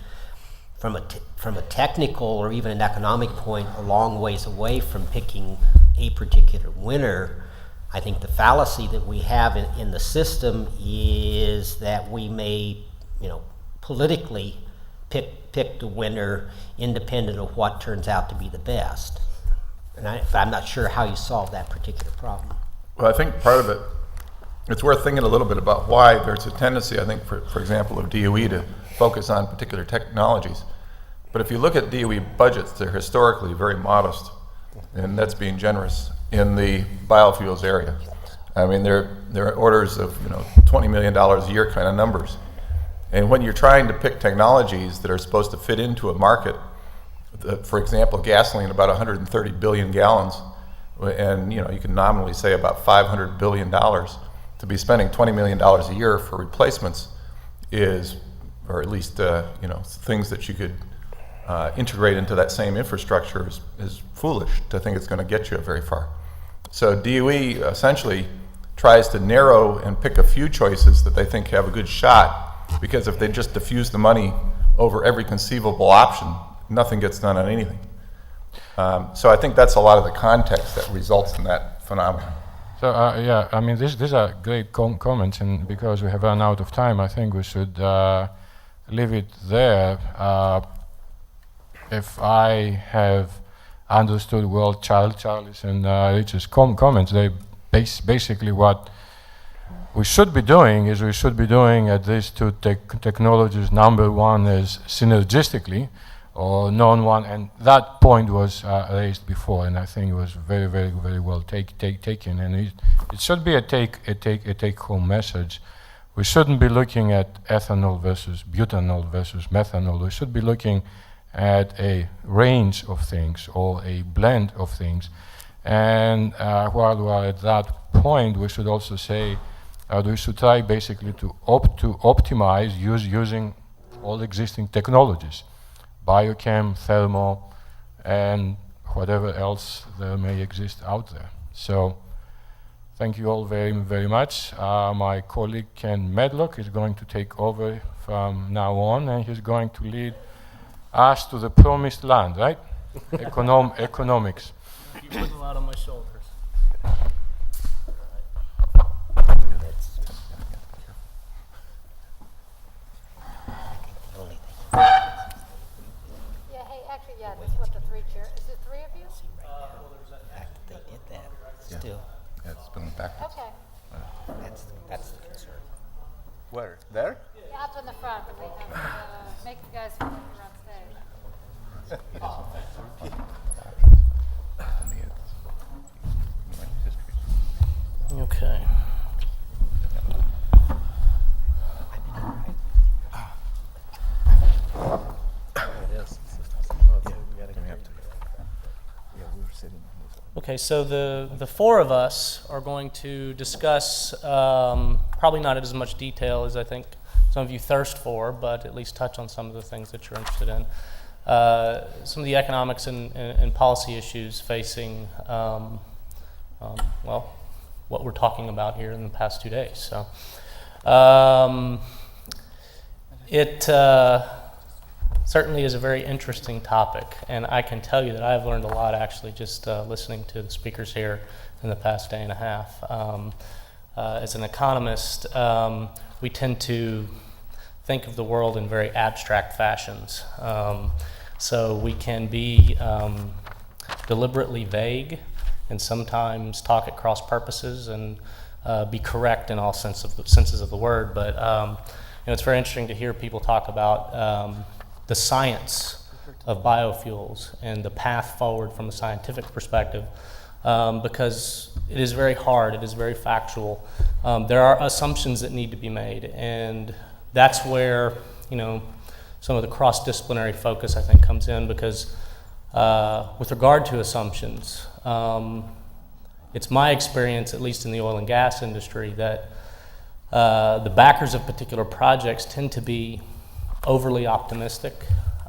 from a technical or even an economic point, a long ways away from picking a particular winner. I think the fallacy that we have in the system is that we may, politically pick the winner independent of what turns out to be the best. And I'm not sure how you solve that particular problem. Well, I think part of it, it's worth thinking a little bit about why there's a tendency, I think, for example, of DOE to focus on particular technologies. But if you look at DOE budgets, they're historically very modest, and that's being generous in the biofuels area. I mean, they're orders of $20 million a year kind of numbers. And when you're trying to pick technologies that are supposed to fit into a market, for example, gasoline, about 130 billion gallons, and you can nominally say about $500 billion, to be spending $20 million a year for replacements is, or at least things that you could integrate into that same infrastructure is foolish to think it's going to get you very far. So DOE essentially tries to narrow and pick a few choices that they think have a good shot, because if they just diffuse the money over every conceivable option, nothing gets done on anything. So I think that's a lot of the context that results in that phenomenon. So yeah, I mean, these are great comments, and because we have run out of time, I think we should leave it there. If I have understood well Charlie's and Rich's comments, they basically what we should be doing is we should be doing at these two technologies. Number one is synergistically, or non-one, and that point was raised before, and I think it was very, very, very well taken, and it should be a take-home message. We shouldn't be looking at ethanol versus butanol versus methanol. We should be looking at a range of things or a blend of things, and while we are at that point, we should also say we should try basically to optimize using all existing technologies. Biochem, thermal, and whatever else there may exist out there. So thank you all very, very much. My colleague Ken Medlock is going to take over from now on, and he's going to lead us to the promised land, right? Economics. You put a lot on my shoulders. Yeah, that's what the three chairs. Is it three of you? They did that. Still. Yeah, it's been backwards. Okay. That's the concern. Where? There? Yeah, up in the front. We have, make you guys feel like you're on stage. Okay. Okay, Okay, so the four of us are going to discuss, probably not in as much detail as I think some of you thirst for, but at least touch on some of the things that you're interested in. Some of the economics and policy issues facing, well, what we're talking about here in the past 2 days. So, it certainly is a very interesting topic, and I can tell you that I've learned a lot actually just listening to the speakers here in the past day and a half. As an economist, we tend to think of the world in very abstract fashions. So we can be deliberately vague and sometimes talk at cross purposes and be correct in all senses of the word. But it's very interesting to hear people talk about the science of biofuels and the path forward from a scientific perspective, because it is very hard, it is very factual. There are assumptions that need to be made, and that's where some of the cross-disciplinary focus I think comes in, because with regard to assumptions, it's my experience, at least in the oil and gas industry, that the backers of particular projects tend to be overly optimistic.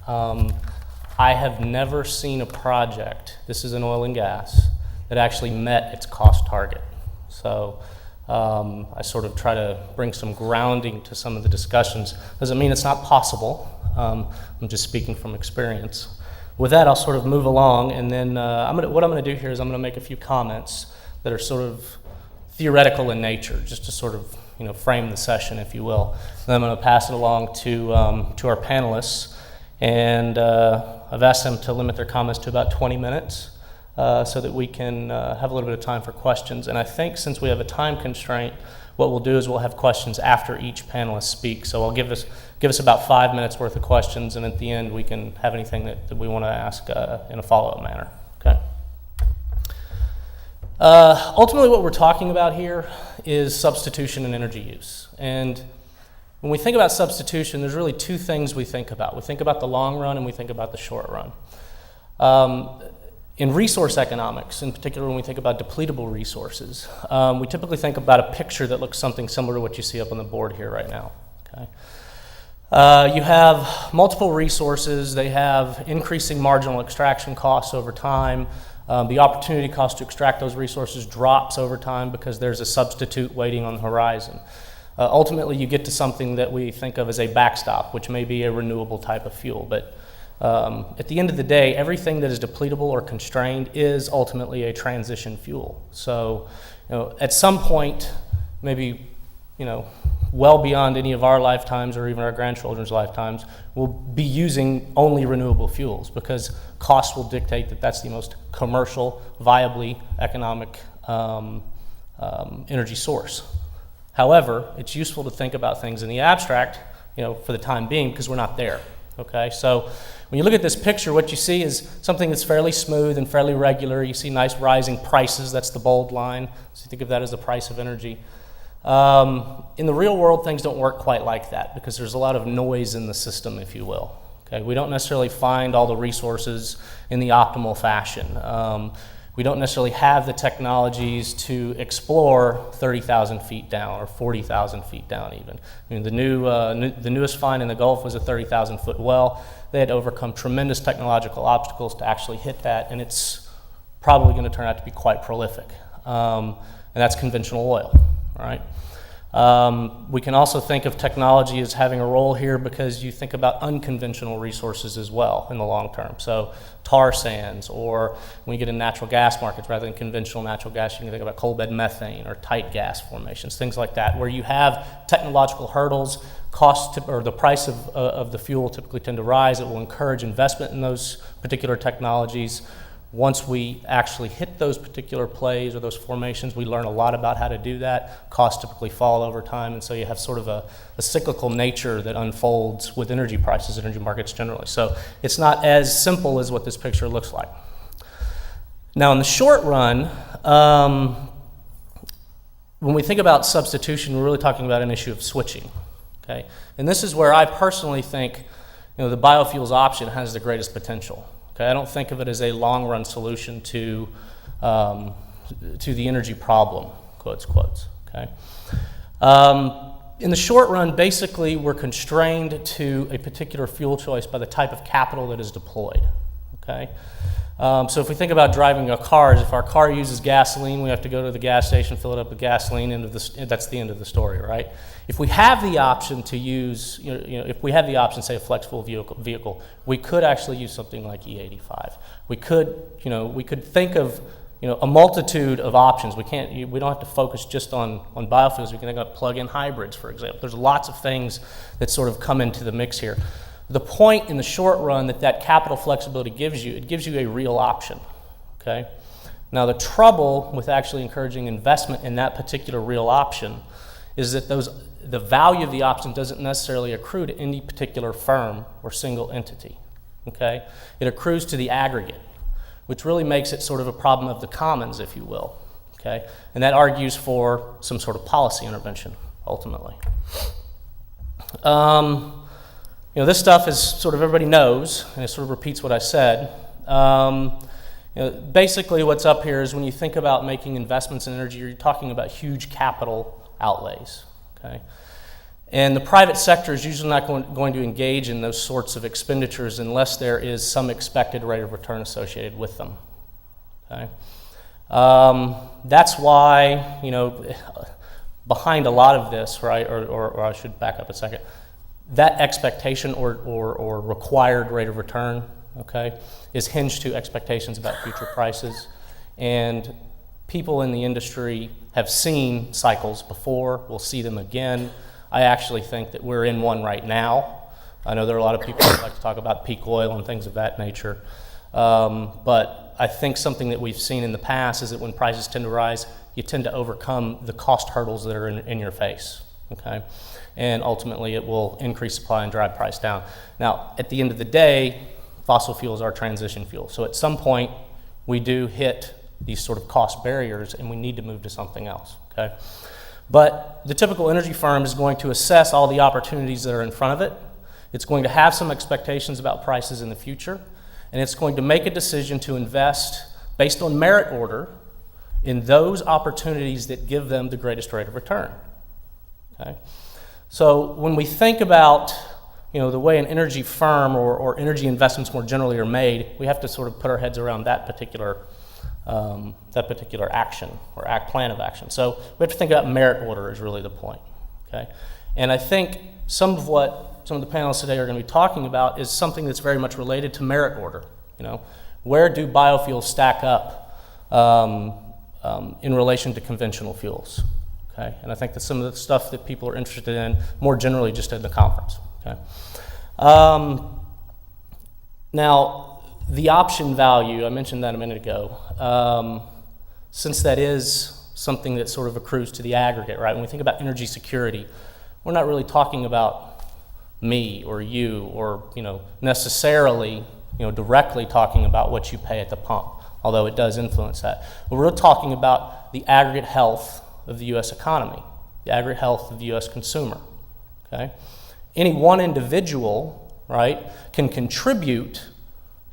I have never seen a project, this is in oil and gas, that actually met its cost target. So I sort of try to bring some grounding to some of the discussions. Doesn't mean it's not possible. I'm just speaking from experience. With that, I'll sort of move along, and then what I'm going to do here is I'm going to make a few comments that are sort of theoretical in nature, just to sort of frame the session, if you will. And then I'm going to pass it along to our panelists, and I've asked them to limit their comments to about 20 minutes so that we can have a little bit of time for questions. And I think since we have a time constraint, what we'll do is we'll have questions after each panelist speaks. So I'll give us about 5 minutes worth of questions, and at the end we can have anything that we want to ask in a follow-up manner. Okay. Ultimately, what we're talking about here is substitution and energy use. And when we think about substitution, there's really two things we think about. We think about the long run and we think about the short run. In resource economics, in particular when we think about depletable resources, we typically think about a picture that looks something similar to what you see up on the board here right now. Okay? You have multiple resources. They have increasing marginal extraction costs over time. The opportunity cost to extract those resources drops over time because there's a substitute waiting on the horizon. Ultimately, you get to something that we think of as a backstop, which may be a renewable type of fuel. But at the end of the day, everything that is depletable or constrained is ultimately a transition fuel. So, at some point, maybe, well beyond any of our lifetimes or even our grandchildren's lifetimes, we'll be using only renewable fuels because costs will dictate that that's the most commercial, viably economic energy source. However, it's useful to think about things in the abstract, for the time being, because we're not there. Okay, so when you look at this picture, what you see is something that's fairly smooth and fairly regular. You see nice rising prices. That's the bold line. So you think of that as the price of energy. In the real world, things don't work quite like that because there's a lot of noise in the system, if you will. Okay, we don't necessarily find all the resources in the optimal fashion. We don't necessarily have the technologies to explore 30,000 feet down or 40,000 feet down even. I mean, the newest find in the Gulf was a 30,000-foot well. They had to overcome tremendous technological obstacles to actually hit that, and it's probably going to turn out to be quite prolific. And that's conventional oil, right? We can also think of technology as having a role here because you think about unconventional resources as well in the long term. So tar sands, or when you get in natural gas markets, rather than conventional natural gas, you can think about coal bed methane or tight gas formations, things like that, where you have technological hurdles, or the price of the fuel typically tend to rise. It will encourage investment in those particular technologies. Once we actually hit those particular plays or those formations, we learn a lot about how to do that. Costs typically fall over time, and so you have sort of a cyclical nature that unfolds with energy prices, energy markets generally. So it's not as simple as what this picture looks like. Now, in the short run, when we think about substitution, we're really talking about an issue of switching. Okay? And this is where I personally think the biofuels option has the greatest potential. Okay, I don't think of it as a long-run solution to to the energy problem, quotes, okay? In the short run, basically, we're constrained to a particular fuel choice by the type of capital that is deployed, okay? So if we think about driving a car, if our car uses gasoline, we have to go to the gas station, fill it up with gasoline, and that's the end of the story, right? If we have the option to use, if we have the option, say, a flexible vehicle, we could actually use something like E85. We could think of, a multitude of options. We don't have to focus just on biofuels. We can think about plug-in hybrids, for example. There's lots of things that sort of come into the mix here. The point in the short run that capital flexibility gives you, it gives you a real option, okay? Now the trouble with actually encouraging investment in that particular real option is that the value of the option doesn't necessarily accrue to any particular firm or single entity, okay? It accrues to the aggregate, which really makes it sort of a problem of the commons, if you will, okay? And that argues for some sort of policy intervention, ultimately. This stuff is sort of everybody knows, and it sort of repeats what I said. Basically what's up here is when you think about making investments in energy, you're talking about huge capital outlays, okay? And the private sector is usually not going to engage in those sorts of expenditures unless there is some expected rate of return associated with them, okay? That's why, behind a lot of this, right, or I should back up a second, that expectation or required rate of return, okay, is hinged to expectations about future prices. And people in the industry have seen cycles before, we'll see them again. I actually think that we're in one right now. I know there are a lot of people who like to talk about peak oil and things of that nature. But I think something that we've seen in the past is that when prices tend to rise, you tend to overcome the cost hurdles that are in your face, okay? And ultimately it will increase supply and drive price down. Now, at the end of the day, fossil fuels are transition fuels. So at some point, we do hit these sort of cost barriers and we need to move to something else, okay? But the typical energy firm is going to assess all the opportunities that are in front of it. It's going to have some expectations about prices in the future, and it's going to make a decision to invest based on merit order in those opportunities that give them the greatest rate of return, okay? So when we think about the way an energy firm or energy investments more generally are made, we have to sort of put our heads around that particular action or plan of action. So we have to think about merit order is really the point, okay? And I think some of the panelists today are going to be talking about is something that's very much related to merit order. Where do biofuels stack up in relation to conventional fuels? Okay, and I think that's some of the stuff that people are interested in more generally just at the conference, okay? Now, the option value, I mentioned that a minute ago, since that is something that sort of accrues to the aggregate, right? When we think about energy security, we're not really talking about me or you or, necessarily, directly talking about what you pay at the pump, although it does influence that. But we're talking about the aggregate health of the U.S. economy, the aggregate health of the U.S. consumer, okay? Any one individual, right, can contribute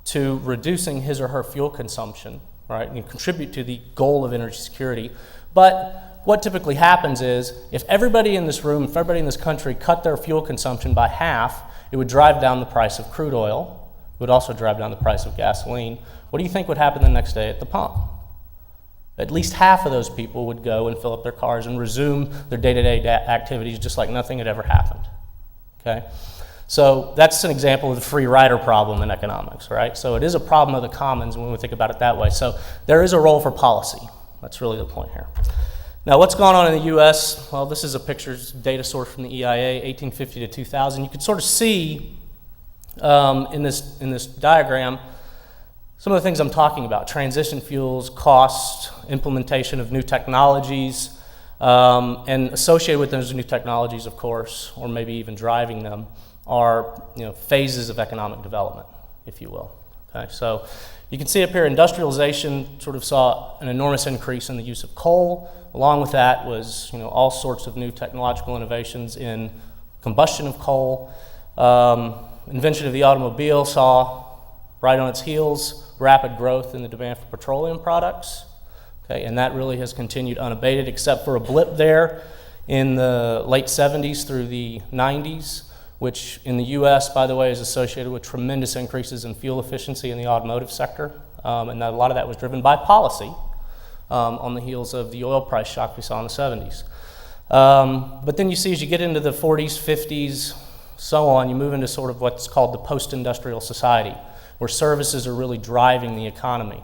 to reducing his or her fuel consumption, right, and contribute to the goal of energy security. But what typically happens is if everybody in this room, if everybody in this country cut their fuel consumption by half, it would drive down the price of crude oil. It would also drive down the price of gasoline. What do you think would happen the next day at the pump? At least half of those people would go and fill up their cars and resume their day-to-day activities just like nothing had ever happened, okay? So that's an example of the free rider problem in economics, right? So it is a problem of the commons when we think about it that way. So there is a role for policy. That's really the point here. Now, what's going on in the U.S.? Well, this is a data source from the EIA, 1850 to 2000. You can sort of see in this diagram some of the things I'm talking about: transition fuels, cost, implementation of new technologies, and associated with those new technologies, of course, or maybe even driving them, are phases of economic development, if you will. Okay, so you can see up here, industrialization sort of saw an enormous increase in the use of coal. Along with that was all sorts of new technological innovations in combustion of coal. Invention of the automobile saw, right on its heels, rapid growth in the demand for petroleum products. Okay, and that really has continued unabated, except for a blip there in the late 70s through the 90s, which in the US, by the way, is associated with tremendous increases in fuel efficiency in the automotive sector. And a lot of that was driven by policy on the heels of the oil price shock we saw in the 70s. But then you see, as you get into the 40s, 50s, so on, you move into sort of what's called the post-industrial society, where services are really driving the economy.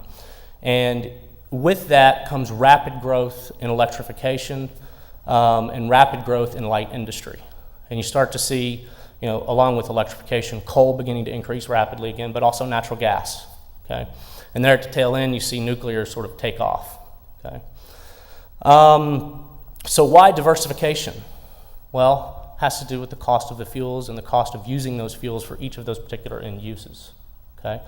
And with that comes rapid growth in electrification and rapid growth in light industry. And you start to see, along with electrification, coal beginning to increase rapidly again, but also natural gas, okay? And there at the tail end, you see nuclear sort of take off, okay? So why diversification? Well, has to do with the cost of the fuels and the cost of using those fuels for each of those particular end uses, okay?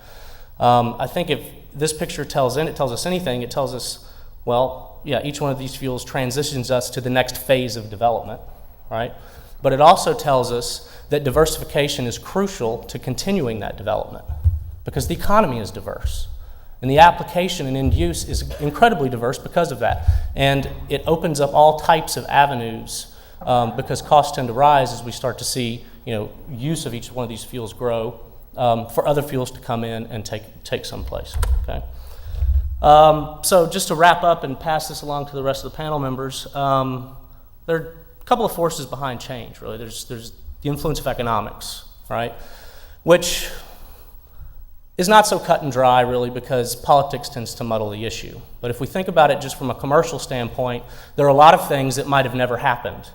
I think if this picture tells us anything, it tells us, well, yeah, each one of these fuels transitions us to the next phase of development, right? But it also tells us that diversification is crucial to continuing that development because the economy is diverse. And the application and end use is incredibly diverse because of that. And it opens up all types of avenues because costs tend to rise as we start to see use of each one of these fuels grow for other fuels to come in and take some place. Okay? So just to wrap up and pass this along to the rest of the panel members, there are a couple of forces behind change, really. There's the influence of economics, right? Which is not so cut and dry, really, because politics tends to muddle the issue. But if we think about it just from a commercial standpoint, there are a lot of things that might have never happened,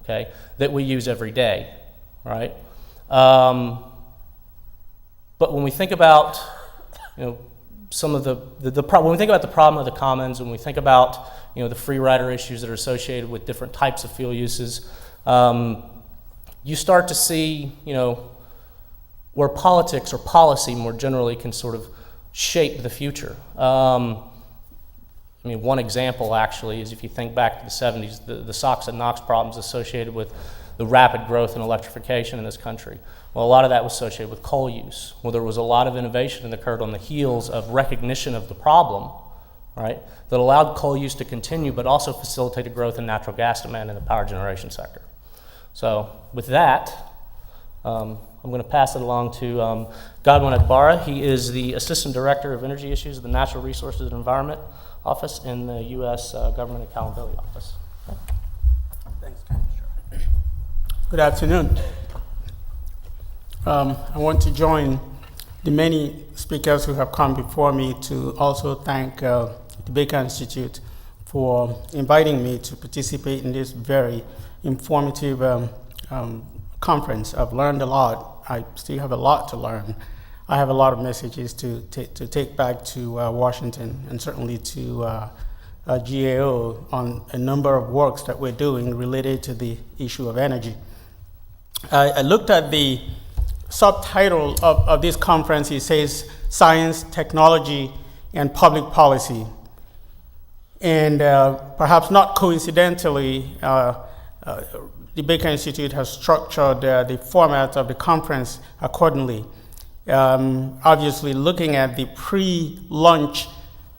okay, that we use every day, right? But when we think about, some of when we think about the problem of the commons, when we think about, the free rider issues that are associated with different types of fuel uses, you start to see, where politics or policy more generally can sort of shape the future. One example actually is if you think back to the 70s, the SOx and NOx problems associated with the rapid growth in electrification in this country. Well, a lot of that was associated with coal use. Well, there was a lot of innovation that occurred on the heels of recognition of the problem, right, that allowed coal use to continue, but also facilitated growth in natural gas demand in the power generation sector. So with that, I'm going to pass it along to Godwin Akbara. He is the Assistant Director of Energy Issues of the Natural Resources and Environment Office in the U.S. Government Accountability Office. Thanks, good afternoon. I want to join the many speakers who have come before me to also thank the Baker Institute for inviting me to participate in this very informative conference. I've learned a lot. I still have a lot to learn. I have a lot of messages to take back to Washington and certainly to GAO on a number of works that we're doing related to the issue of energy. I looked at the subtitle of this conference. It says Science, Technology, and Public Policy. And perhaps not coincidentally, the Baker Institute has structured the format of the conference accordingly. Obviously, looking at the pre-launch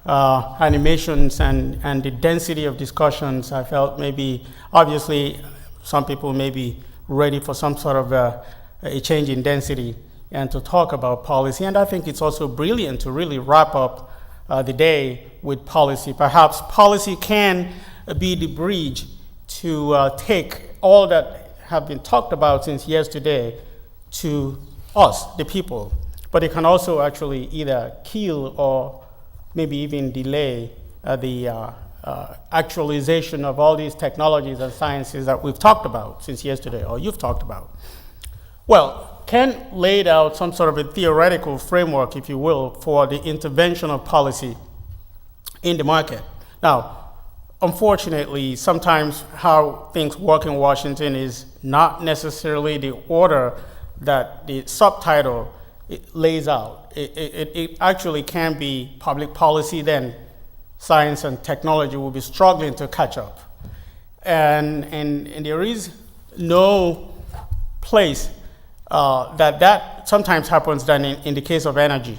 animations and the density of discussions, I felt maybe, obviously, some people may be ready for some sort of a change in density and to talk about policy. And I think it's also brilliant to really wrap up the day with policy. Perhaps policy can be the bridge to take all that have been talked about since yesterday to us, the people. But it can also actually either kill or maybe even delay the actualization of all these technologies and sciences that we've talked about since yesterday, or you've talked about. Well, Ken laid out some sort of a theoretical framework, if you will, for the intervention of policy in the market. Now, unfortunately, sometimes how things work in Washington is not necessarily the order that the subtitle lays out. It actually can be public policy, then science and technology will be struggling to catch up. And there is no place that sometimes happens than in the case of energy.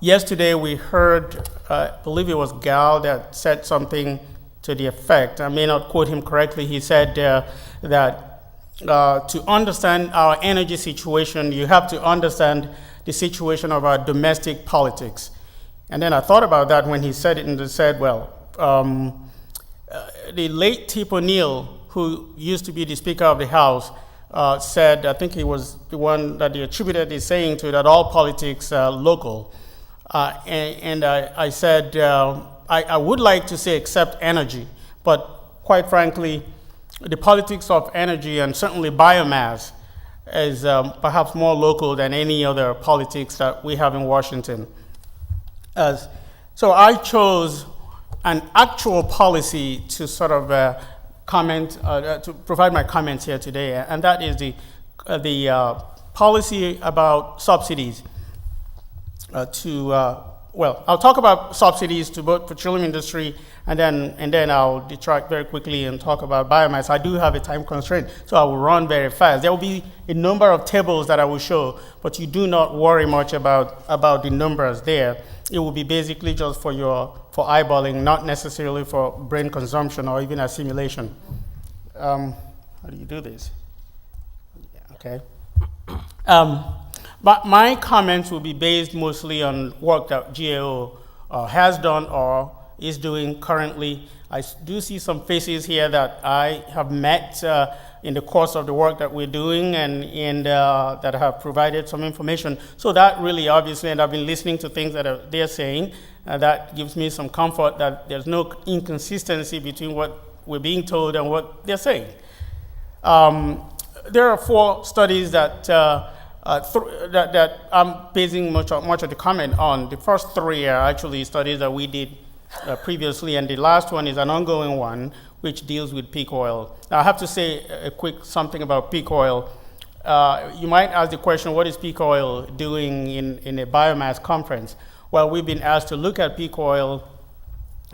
Yesterday we heard, I believe it was Gal that said something to the effect, I may not quote him correctly, he said that to understand our energy situation, you have to understand the situation of our domestic politics. And then I thought about that when he said it, and said, well, the late Tip O'Neill, who used to be the Speaker of the House, said, I think he was the one that he attributed his saying to, that all politics are local. And I said, I would like to say except energy, but quite frankly, the politics of energy and certainly biomass is perhaps more local than any other politics that we have in Washington. So I chose an actual policy to sort of comment, to provide my comments here today, and that is the policy about subsidies well, I'll talk about subsidies to both petroleum industry, and then I'll detract very quickly and talk about biomass. I do have a time constraint, so I will run very fast. There will be a number of tables that I will show, but you do not worry much about the numbers there. It will be basically just for eyeballing, not necessarily for brain consumption or even assimilation. How do you do this? Yeah, okay. But my comments will be based mostly on work that GAO has done or is doing currently. I do see some faces here that I have met in the course of the work that we're doing and that have provided some information. So that really obviously, and I've been listening to things that they're saying, that gives me some comfort that there's no inconsistency between what we're being told and what they're saying. There are 4 studies that I'm basing much of the comment on. The first 3 are actually studies that we did previously, and the last one is an ongoing one which deals with peak oil. Now, I have to say a quick something about peak oil. You might ask the question, what is peak oil doing in a biomass conference? Well, we've been asked to look at peak oil.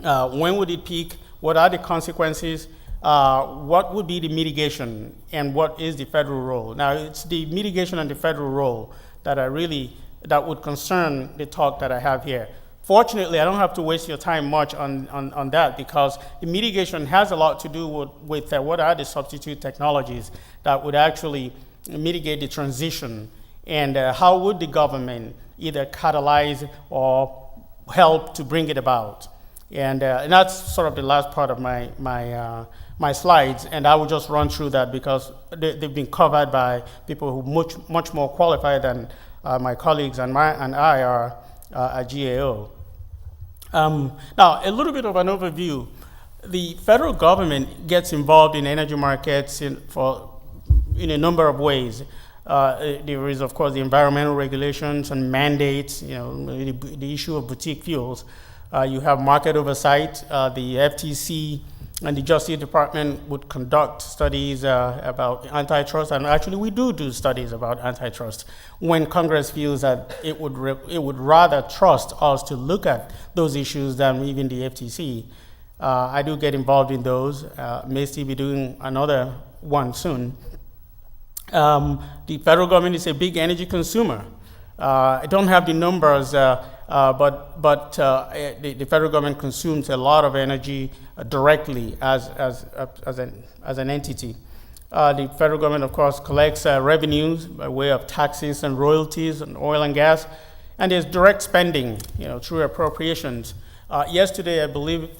When would it peak? What are the consequences? What would be the mitigation, and what is the federal role? Now, it's the mitigation and the federal role that would concern the talk that I have here. Fortunately, I don't have to waste your time much on that, because the mitigation has a lot to do with what are the substitute technologies that would actually mitigate the transition, and how would the government either catalyze or help to bring it about. And that's sort of the last part of my slides, and I will just run through that because they've been covered by people who much more qualified than my colleagues and I are at GAO. Now, a little bit of an overview. The federal government gets involved in energy markets in a number of ways. There is, of course, the environmental regulations and mandates, the issue of boutique fuels. You have market oversight. The FTC and the Justice Department would conduct studies about antitrust, and actually we do studies about antitrust when Congress feels that it would rather trust us to look at those issues than even the FTC. I do get involved in those. May still be doing another one soon. The federal government is a big energy consumer. I don't have the numbers, but the federal government consumes a lot of energy directly as an entity. The federal government, of course, collects revenues by way of taxes and royalties on oil and gas, and there's direct spending, through appropriations. Yesterday, I believe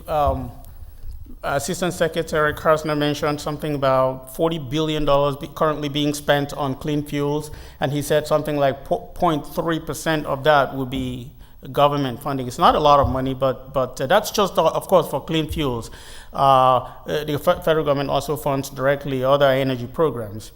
Assistant Secretary Karsner mentioned something about $40 billion currently being spent on clean fuels, and he said something like 0.3% of that would be government funding. It's not a lot of money, but that's just, of course, for clean fuels. The federal government also funds directly other energy programs.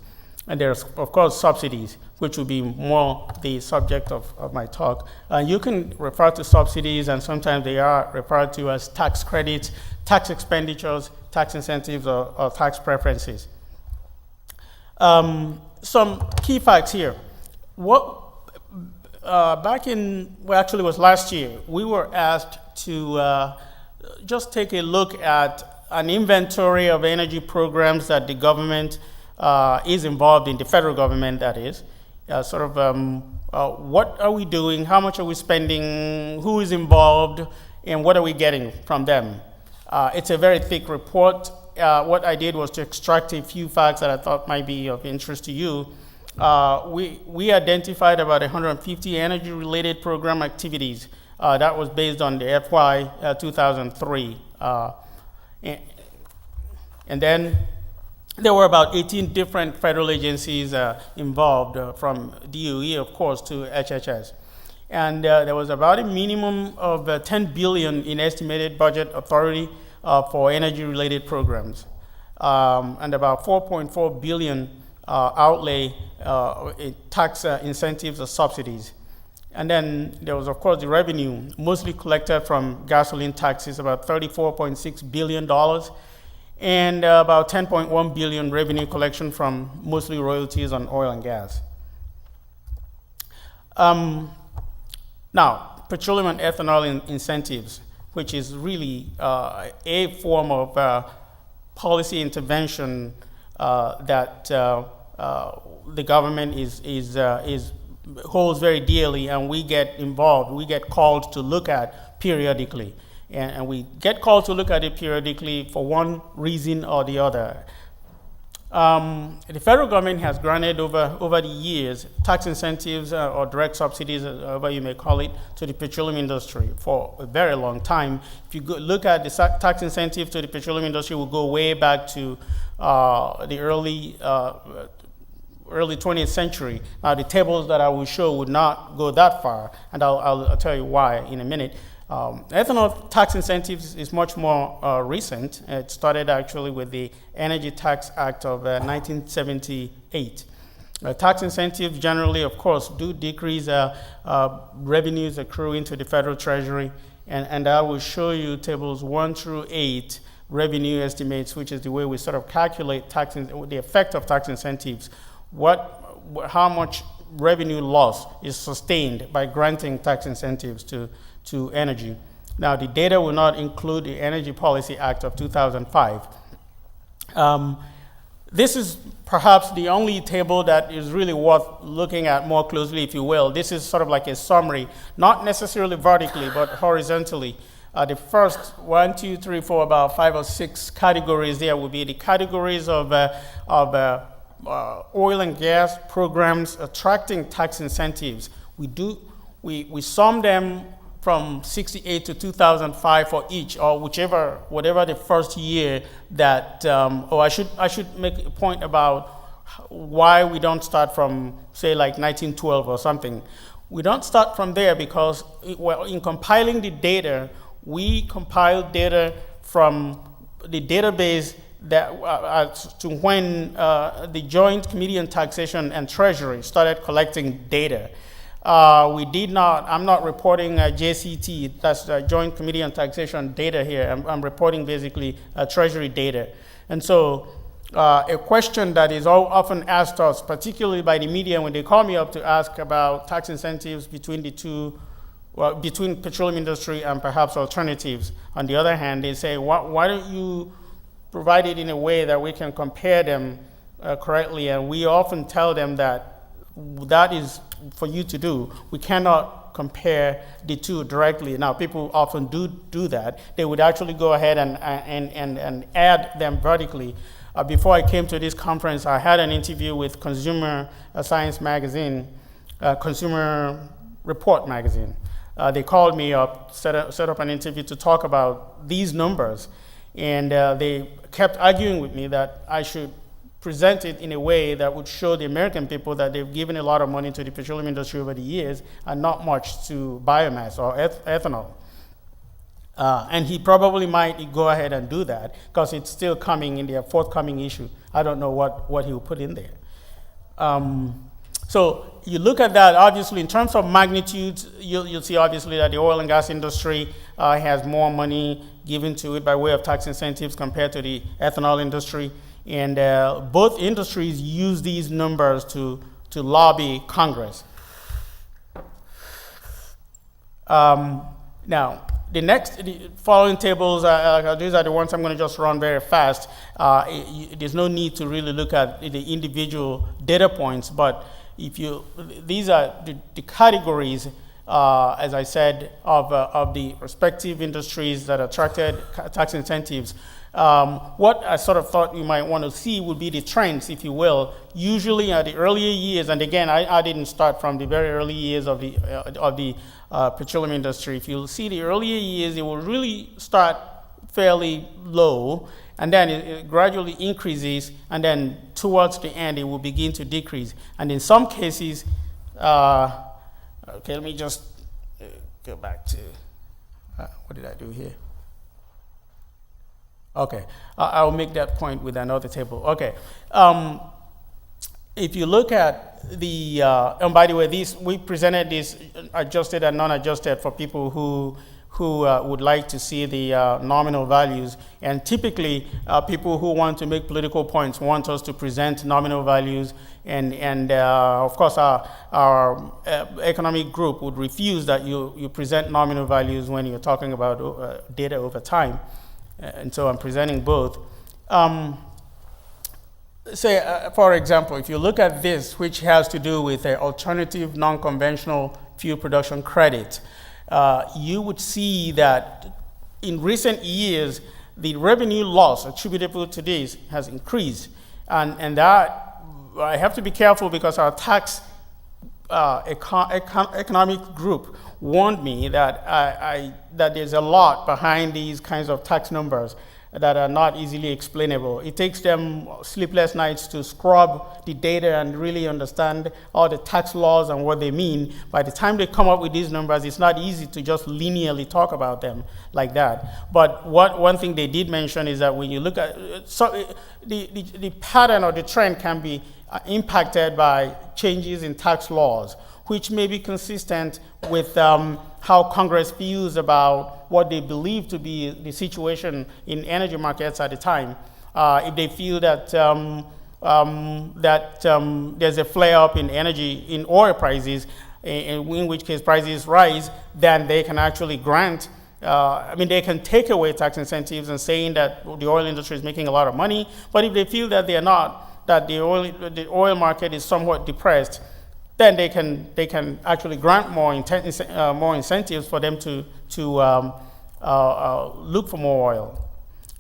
And there's, of course, subsidies, which will be more the subject of my talk. You can refer to subsidies, and sometimes they are referred to as tax credits, tax expenditures, tax incentives, or tax preferences. Some key facts here. Back in, well, actually it was last year, we were asked to just take a look at an inventory of energy programs that the government is involved in, the federal government that is, what are we doing, how much are we spending, who is involved, and what are we getting from them. It's a very thick report. What I did was to extract a few facts that I thought might be of interest to you. We identified about 150 energy-related program activities. That was based on the FY 2003. And then there were about 18 different federal agencies involved, from DOE, of course, to HHS. And there was about a minimum of 10 billion in estimated budget authority for energy-related programs, and about 4.4 billion outlay in tax incentives or subsidies. And then there was, of course, the revenue, mostly collected from gasoline taxes, about $34.6 billion, and about 10.1 billion revenue collection from mostly royalties on oil and gas. Now, petroleum and ethanol incentives, which is really a form of policy intervention that the government holds very dearly, and we get involved. We get called to look at periodically, and we get called to look at it periodically for one reason or the other. The federal government has granted over the years tax incentives or direct subsidies, however you may call it, to the petroleum industry for a very long time. If you look at the tax incentive to the petroleum industry, we'll go way back to the early 20th century. Now, the tables that I will show would not go that far, and I'll tell you why in a minute. Ethanol tax incentives is much more recent. It started actually with the Energy Tax Act of 1978. Tax incentives generally, of course, do decrease revenues accruing to the federal treasury, and I will show you tables 1 through 8 revenue estimates, which is the way we sort of calculate the effect of tax incentives. How much revenue loss is sustained by granting tax incentives to energy. Now, the data will not include the Energy Policy Act of 2005. This is perhaps the only table that is really worth looking at more closely, if you will. This is sort of like a summary, not necessarily vertically, but horizontally. The first 1, 2, 3, 4, about 5 or 6 categories there will be the categories of oil and gas programs attracting tax incentives. We sum them from 68 to 2005 for each, or whatever the first year that. I should make a point about why we don't start from, say, like 1912 or something. We don't start from there because in compiling the data, we compile data from the database that to when the Joint Committee on Taxation and Treasury started collecting data. I'm not reporting JCT, that's the Joint Committee on Taxation data here. I'm reporting basically Treasury data. And so a question that is often asked us, particularly by the media when they call me up to ask about tax incentives between the two, between petroleum industry and perhaps alternatives. On the other hand, they say, why don't you provide it in a way that we can compare them correctly? And we often tell them that is for you to do. We cannot compare the two directly. Now, people often do that. They would actually go ahead and add them vertically. Before I came to this conference, I had an interview with Consumer Science Magazine, Consumer Report Magazine. They called me up, set up an interview to talk about these numbers, and they kept arguing with me that I should present it in a way that would show the American people that they've given a lot of money to the petroleum industry over the years and not much to biomass or ethanol. And he probably might go ahead and do that because it's still coming in their forthcoming issue. I don't know what he will put in there. So you look at that, obviously, in terms of magnitude, you'll see obviously that the oil and gas industry has more money given to it by way of tax incentives compared to the ethanol industry. And both industries use these numbers to lobby Congress. Now, the following tables, these are the ones I'm going to just run very fast. There's no need to really look at the individual data points, but these are the categories, as I said, of the respective industries that attracted tax incentives. What I sort of thought you might want to see would be the trends, if you will. Usually at the earlier years, and again, I didn't start from the very early years of the petroleum industry. If you see the earlier years, it will really start fairly low, and then it gradually increases, and then towards the end, it will begin to decrease. And in some cases, okay, let me just go back to, what did I do here? Okay, I'll make that point with another table. Okay, if you look at the, and by the way, we presented this adjusted and non-adjusted for people who would like to see the nominal values. And typically, people who want to make political points want us to present nominal values. And of course, our economic group would refuse that you present nominal values when you're talking about data over time. And so I'm presenting both. Say, for example, if you look at this, which has to do with an alternative non-conventional fuel production credit, you would see that in recent years, the revenue loss attributable to this has increased. And that, I have to be careful because our tax economic group warned me that that there's a lot behind these kinds of tax numbers that are not easily explainable. It takes them sleepless nights to scrub the data and really understand all the tax laws and what they mean. By the time they come up with these numbers, it's not easy to just linearly talk about them like that. But one thing they did mention is that when you look at, the pattern or the trend can be impacted by changes in tax laws, which may be consistent with how Congress feels about what they believe to be the situation in energy markets at the time. If they feel that there's a flare-up in oil prices, in which case prices rise, then they can actually grant, they can take away tax incentives and saying that the oil industry is making a lot of money. But if they feel that they're not, that the oil market is somewhat depressed, then they can actually grant more incentives for them to look for more oil.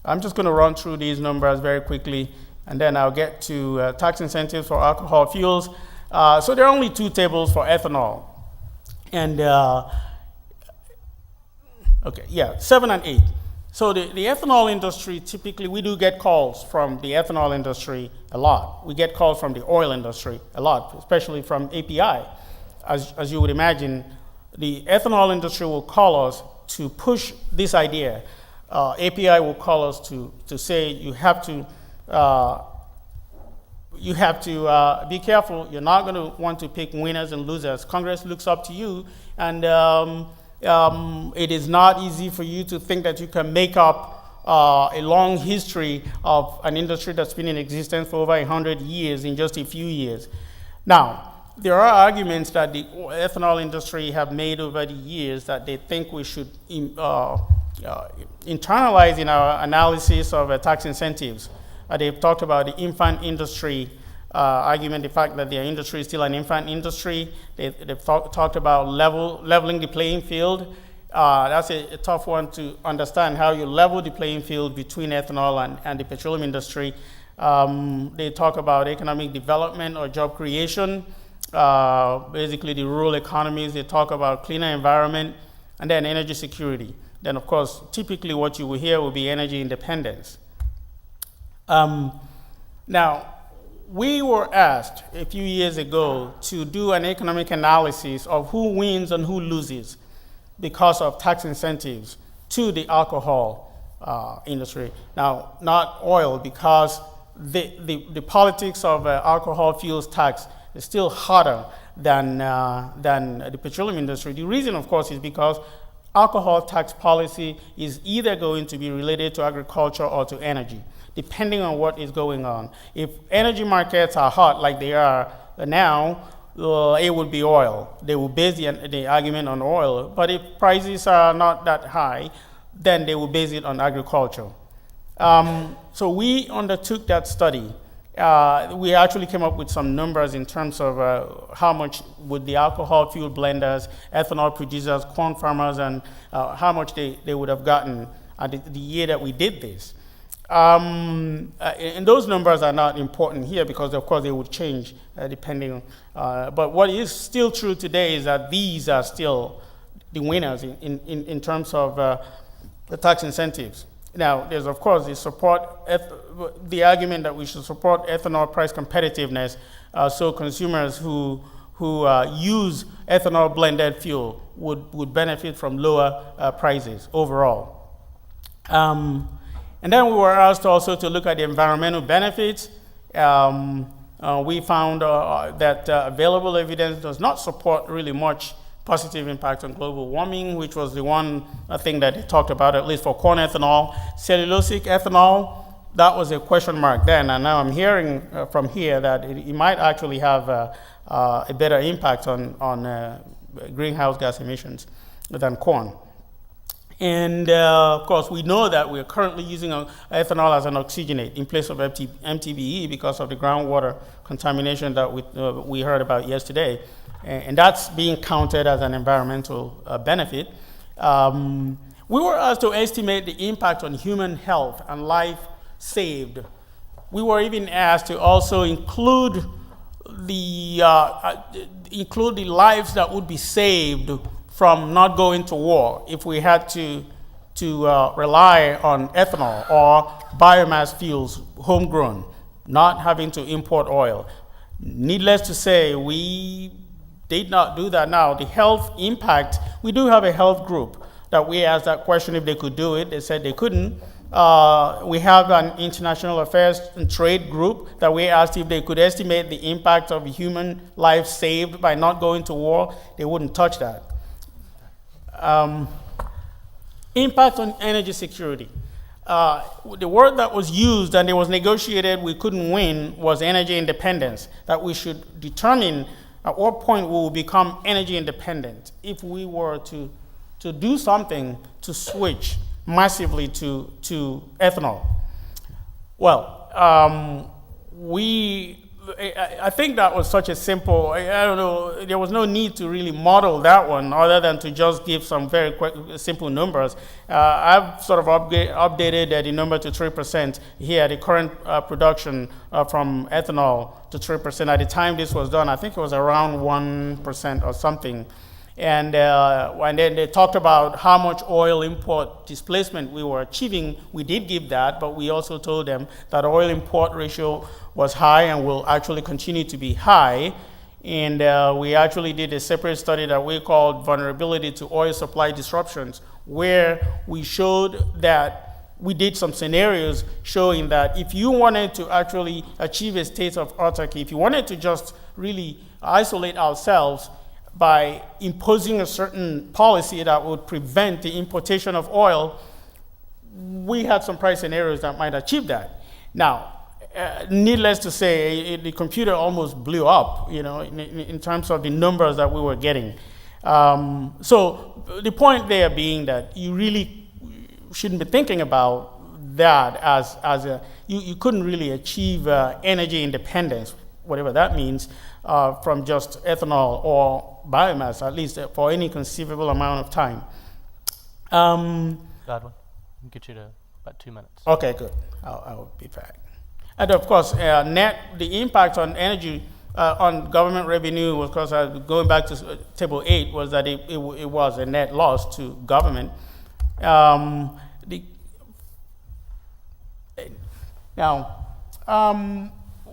I'm just going to run through these numbers very quickly, and then I'll get to tax incentives for alcohol fuels. So there are only two tables for ethanol, and 7 and 8. So the ethanol industry, typically we do get calls from the ethanol industry a lot. We get calls from the oil industry a lot, especially from API. As you would imagine, the ethanol industry will call us to push this idea. API will call us to say you have to be careful. You're not going to want to pick winners and losers. Congress looks up to you, and it is not easy for you to think that you can make up a long history of an industry that's been in existence for over 100 years in just a few years. Now, there are arguments that the ethanol industry have made over the years that they think we should internalize in our analysis of tax incentives. They've talked about the infant industry argument, the fact that their industry is still an infant industry. They've talked about leveling the playing field. That's a tough one to understand, how you level the playing field between ethanol and the petroleum industry. They talk about economic development or job creation, basically the rural economies. They talk about cleaner environment, and then energy security. Then, of course, typically what you will hear will be energy independence. Now, we were asked a few years ago to do an economic analysis of who wins and who loses because of tax incentives to the alcohol industry. Now, not oil, because the politics of alcohol fuels tax is still harder than the petroleum industry. The reason, of course, is because alcohol tax policy is either going to be related to agriculture or to energy, depending on what is going on. If energy markets are hot like they are now, it would be oil. They will base the argument on oil. But if prices are not that high, then they will base it on agriculture. So we undertook that study, we actually came up with some numbers in terms of how much would the alcohol fuel blenders, ethanol producers, corn farmers, and how much they would have gotten the year that we did this. And those numbers are not important here because, of course, they would change depending on. But what is still true today is that these are still the winners in terms of the tax incentives. Now, there's, of course, the argument that we should support ethanol price competitiveness so consumers who use ethanol blended fuel would benefit from lower prices overall. And then we were asked also to look at the environmental benefits. We found that available evidence does not support really much positive impact on global warming, which was the one thing that they talked about, at least for corn ethanol. Cellulosic ethanol, that was a question mark then, and now I'm hearing from here that it might actually have a better impact on greenhouse gas emissions than corn. And of course, we know that we're currently using ethanol as an oxygenate in place of MTBE because of the groundwater contamination that we heard about yesterday. And that's being counted as an environmental benefit. We were asked to estimate the impact on human health and life saved. We were even asked to also include the lives that would be saved from not going to war if we had to rely on ethanol or biomass fuels, homegrown, not having to import oil. Needless to say, we did not do that now. The health impact, we do have a health group that we asked that question if they could do it. They said they couldn't. We have an international affairs and trade group that we asked if they could estimate the impact of human life saved by not going to war. They wouldn't touch that. Impact on energy security. The word that was used and it was negotiated, we couldn't win, was energy independence, that we should determine at what point we will become energy independent if we were to do something to switch massively to ethanol. Well, I think that was such a simple, I don't know, there was no need to really model that one other than to just give some very quick, simple numbers. I've sort of updated the number to 3% here, the current production from ethanol to 3%. At the time this was done, I think it was around 1% or something. And then they talked about how much oil import displacement we were achieving. We did give that, but we also told them that oil import ratio was high and will actually continue to be high. And we actually did a separate study that we called Vulnerability to Oil Supply Disruptions, where we showed that we did some scenarios showing that if you wanted to actually achieve a state of autarky, if you wanted to just really isolate ourselves by imposing a certain policy that would prevent the importation of oil, we had some price scenarios that might achieve that. Now, needless to say, the computer almost blew up, in terms of the numbers that we were getting. So the point there being that you really shouldn't be thinking about that as you couldn't really achieve energy independence, whatever that means, from just ethanol or biomass, at least for any conceivable amount of time. Godwin, I'll get you to about 2 minutes. Okay, good. I'll be back. And of course, the impact on energy, on government revenue, of course, going back to table 8, was that it was a net loss to government.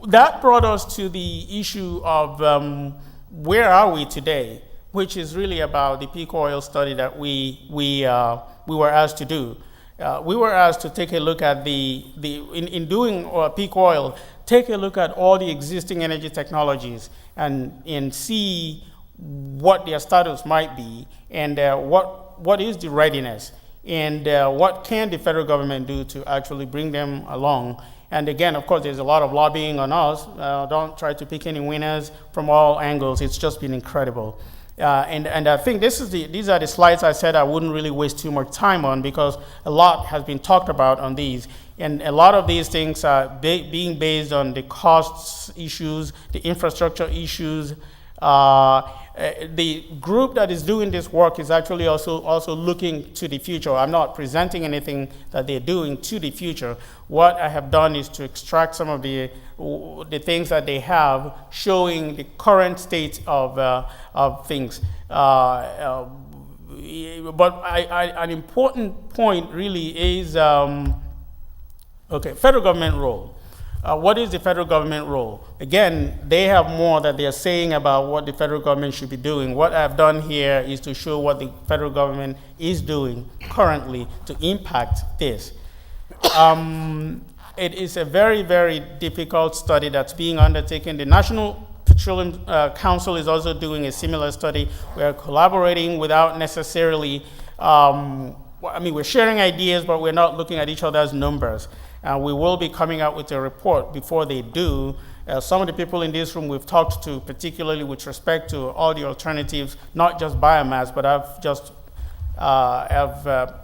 That brought us to the issue of where are we today, which is really about the peak oil study that we were asked to do. We were asked to take a look at in doing peak oil, take a look at all the existing energy technologies and see what their status might be and what is the readiness and what can the federal government do to actually bring them along. And again, of course, there's a lot of lobbying on us. Don't try to pick any winners from all angles. It's just been incredible. And I think these are the slides I said I wouldn't really waste too much time on because a lot has been talked about on these. And a lot of these things are being based on the costs issues, the infrastructure issues. The group that is doing this work is actually also looking to the future. I'm not presenting anything that they're doing to the future. What I have done is to extract some of the things that they have, showing the current state of things. But an important point really is, federal government role. What is the federal government role? Again, they have more that they are saying about what the federal government should be doing. What I've done here is to show what the federal government is doing currently to impact this. It is a very, very difficult study that's being undertaken. The National Petroleum Council is also doing a similar study. We're collaborating without necessarily, we're sharing ideas, but we're not looking at each other's numbers. We will be coming out with a report before they do. Some of the people in this room we've talked to, particularly with respect to all the alternatives, not just biomass, but I've just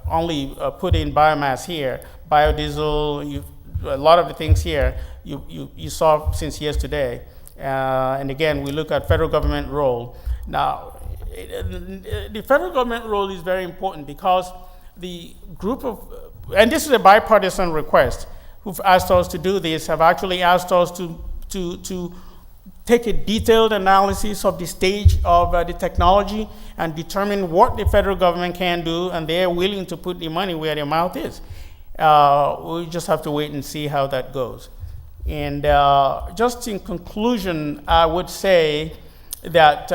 only put in biomass here, biodiesel, a lot of the things here you saw since yesterday. And again, we look at federal government role. Now, the federal government role is very important because the group of, and this is a bipartisan request, who've asked us to do this, have actually asked us to take a detailed analysis of the stage of the technology and determine what the federal government can do, and they're willing to put the money where their mouth is. We just have to wait and see how that goes. And just in conclusion, I would say that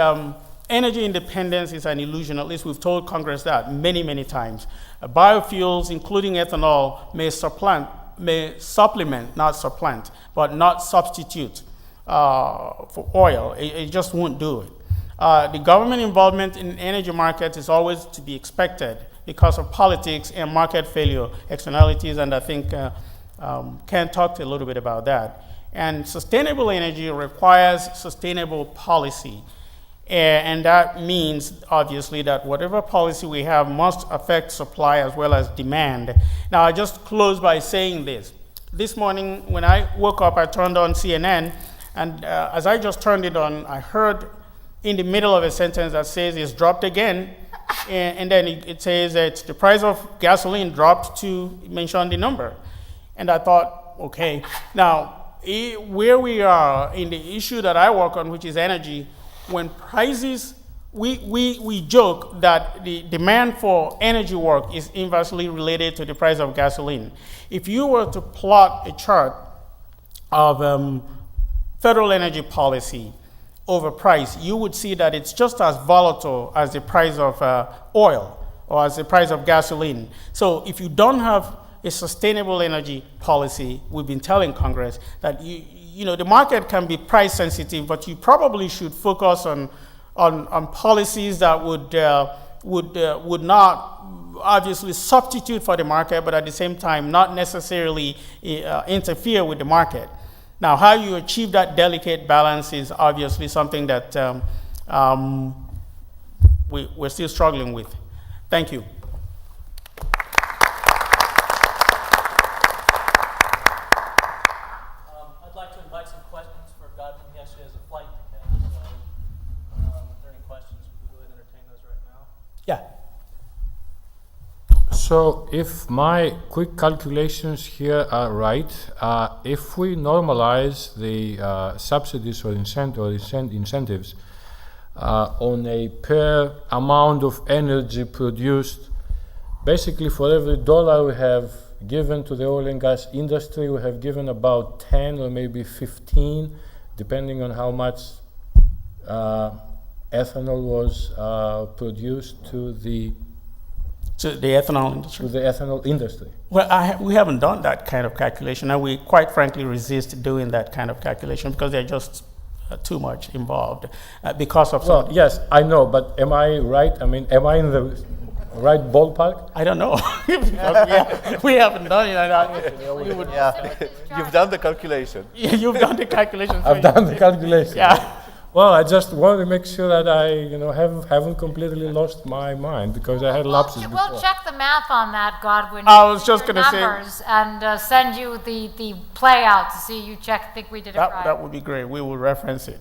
energy independence is an illusion. At least we've told Congress that many, many times. Biofuels, including ethanol, may supplement, not supplant, but not substitute for oil. It just won't do it. The government involvement in energy markets is always to be expected because of politics and market failure externalities, and I think Ken talked a little bit about that. And sustainable energy requires sustainable policy. And that means, obviously, that whatever policy we have must affect supply as well as demand. Now, I just close by saying this. This morning, when I woke up, I turned on CNN, and as I just turned it on, I heard in the middle of a sentence that says it's dropped again, and then it says that the price of gasoline dropped to mention the number. And I thought, okay. Now, where we are in the issue that I work on, which is energy, when prices, we joke that the demand for energy work is inversely related to the price of gasoline. If you were to plot a chart of federal energy policy over price, you would see that it's just as volatile as the price of oil or as the price of gasoline. So if you don't have a sustainable energy policy, we've been telling Congress that the market can be price sensitive, but you probably should focus on policies that would not obviously substitute for the market, but at the same time not necessarily interfere with the market. Now, how you achieve that delicate balance is obviously something that we're still struggling with. Thank you. I'd like to invite some questions for Godwin. He actually has a flight to catch, so if there are any questions, we can go ahead and entertain those right now. Yeah. So if my quick calculations here are right, if we normalize the subsidies or incentives on a per amount of energy produced, basically for every dollar we have given to the oil and gas industry, we have given about 10 or maybe 15, depending on how much ethanol was produced to the ethanol industry. To the ethanol industry. Well, we haven't done that kind of calculation, and we quite frankly resist doing that kind of calculation because they're just too much involved because of. Well, yes, I know, but am I right? I mean, am I in the right ballpark? I don't know. we haven't done it. You've done the calculation. Yeah, you've done the calculation. I've done the calculation. Yeah. Well, I just want to make sure that I, haven't completely lost my mind because I had lapses before. We'll check the math on that, Godwin. I was just Your gonna say- numbers and send you the play out to see you think we did it right. That would be great. We will reference it.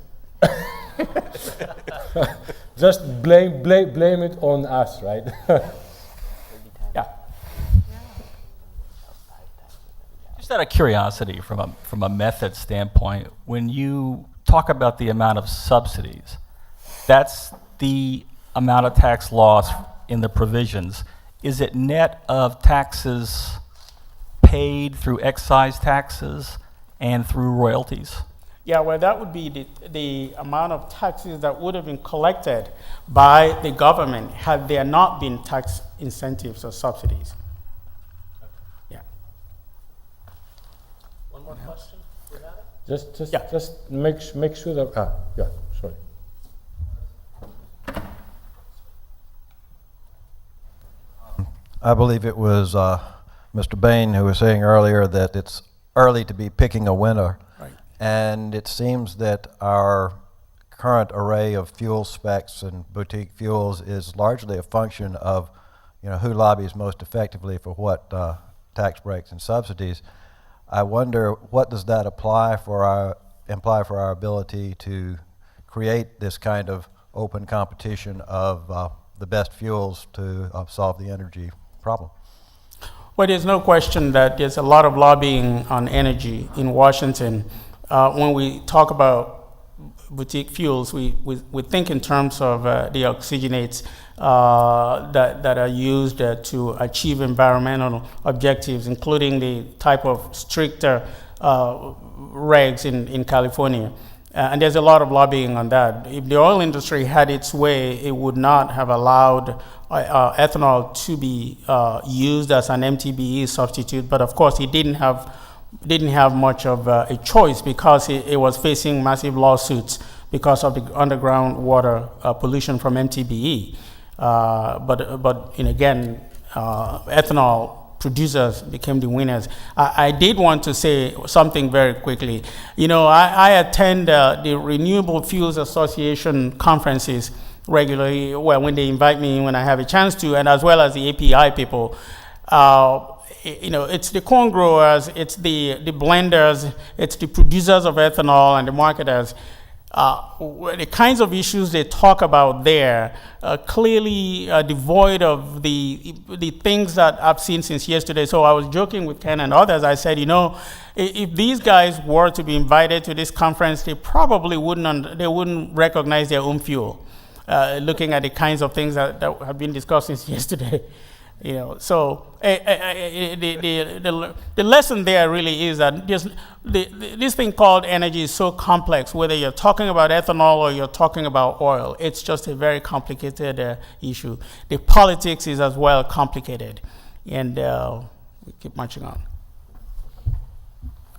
Just blame it on us, right? Yeah. Just out of curiosity, from a method standpoint, when you talk about the amount of subsidies, that's the amount of tax loss in the provisions. Is it net of taxes paid through excise taxes and through royalties? Yeah, well, that would be the amount of taxes that would have been collected by the government had there not been tax incentives or subsidies. Yeah. One more question? We have it? Just make sure that, yeah, sorry. I believe it was Mr. Bain who was saying earlier that it's early to be picking a winner. Right. And it seems that our current array of fuel specs and boutique fuels is largely a function of, who lobbies most effectively for what tax breaks and subsidies. I wonder, what does that imply for our ability to create this kind of open competition of the best fuels to solve the energy problem? Well, there's no question that there's a lot of lobbying on energy in Washington. When we talk about boutique fuels, we think in terms of the oxygenates that are used to achieve environmental objectives, including the type of stricter regs in California. And there's a lot of lobbying on that. If the oil industry had its way, it would not have allowed ethanol to be used as an MTBE substitute. But of course, it didn't have much of a choice because it was facing massive lawsuits because of the underground water pollution from MTBE. But again, ethanol producers became the winners. I did want to say something very quickly. I attend the Renewable Fuels Association conferences regularly, when they invite me, when I have a chance to, and as well as the API people. It's the corn growers, it's the blenders, it's the producers of ethanol and the marketers. The kinds of issues they talk about there are clearly devoid of the things that I've seen since yesterday. So I was joking with Ken and others. I said, if these guys were to be invited to this conference, they probably wouldn't recognize their own fuel, looking at the kinds of things that have been discussed since yesterday. So the lesson there really is that this thing called energy is so complex, whether you're talking about ethanol or you're talking about oil. It's just a very complicated issue. The politics is as well complicated. And we keep marching on.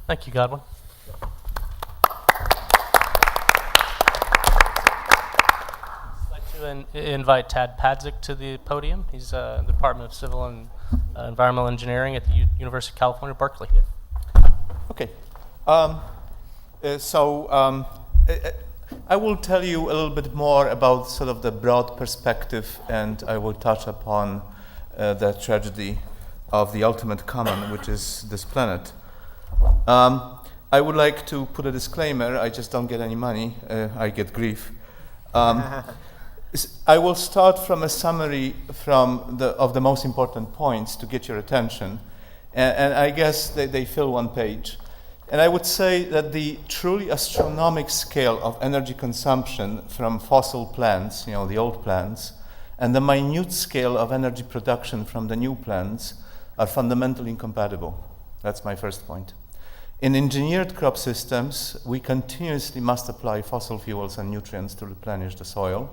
Thank you, Godwin. Invite Tad Padzik to the podium. He's in the Department of Civil and Environmental Engineering at the University of California, Berkeley. Okay. I will tell you a little bit more about sort of the broad perspective, and I will touch upon the tragedy of the ultimate common, which is this planet. I would like to put a disclaimer. I just don't get any money. I get grief. I will start from a summary of the most important points to get your attention, and I guess they fill one page. And I would say that the truly astronomical scale of energy consumption from fossil plants, the old plants, and the minute scale of energy production from the new plants are fundamentally incompatible. That's my first point. In engineered crop systems, we continuously must apply fossil fuels and nutrients to replenish the soil.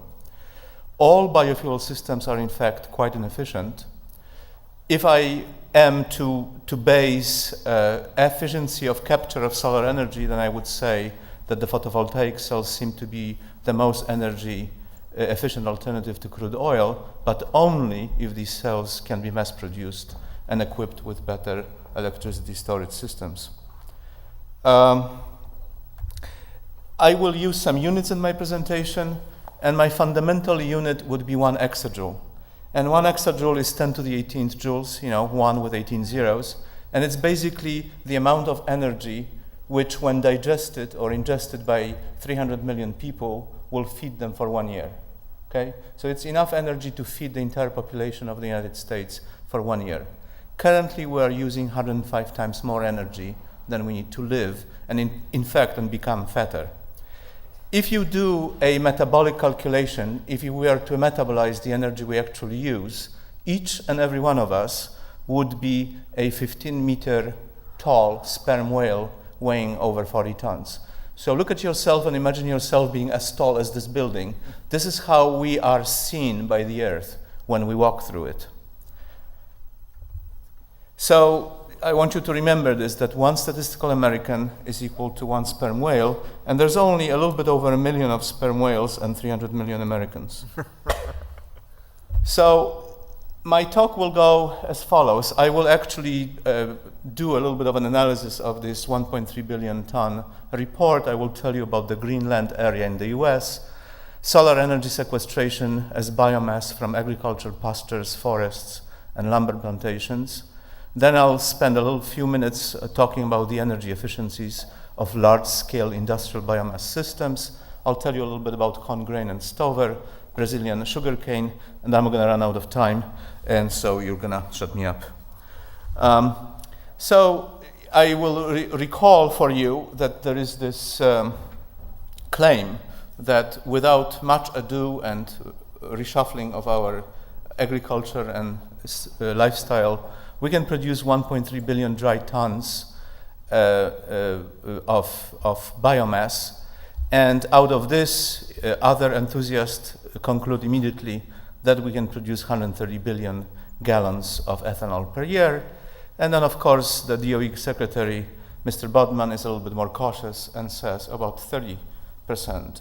All biofuel systems are in fact quite inefficient. If I am to base efficiency of capture of solar energy, then I would say that the photovoltaic cells seem to be the most energy efficient alternative to crude oil, but only if these cells can be mass produced and equipped with better electricity storage systems. I will use some units in my presentation, and my fundamental unit would be 1 exajoule. And 1 exajoule is 10 to the 18th joules, 1 with 18 zeros. And it's basically the amount of energy which, when digested or ingested by 300 million people, will feed them for 1 year. Okay? So it's enough energy to feed the entire population of the United States for 1 year. Currently, we are using 105 times more energy than we need to live, and in fact, and become fatter. If you do a metabolic calculation, if we were to metabolize the energy we actually use, each and every one of us would be a 15-meter tall sperm whale weighing over 40 tons. So look at yourself and imagine yourself being as tall as this building. This is how we are seen by the Earth when we walk through it. So I want you to remember this, that 1 statistical American is equal to 1 sperm whale, and there's only a little bit over 1 million of sperm whales and 300 million Americans. So my talk will go as follows. I will actually do a little bit of an analysis of this 1.3 billion ton report. I will tell you about the Greenland area in the US, solar energy sequestration as biomass from agricultural pastures, forests, and lumber plantations. Then I'll spend a little few minutes talking about the energy efficiencies of large-scale industrial biomass systems. I'll tell you a little bit about corn grain and stover, Brazilian sugarcane, and I'm going to run out of time, and so you're going to shut me up. So I will recall for you that there is this claim that without much ado and reshuffling of our agriculture and lifestyle, we can produce 1.3 billion dry tons of biomass, and out of this, other enthusiasts conclude immediately that we can produce 130 billion gallons of ethanol per year. And then, of course, the DOE Secretary, Mr. Bodman, is a little bit more cautious and says about 30%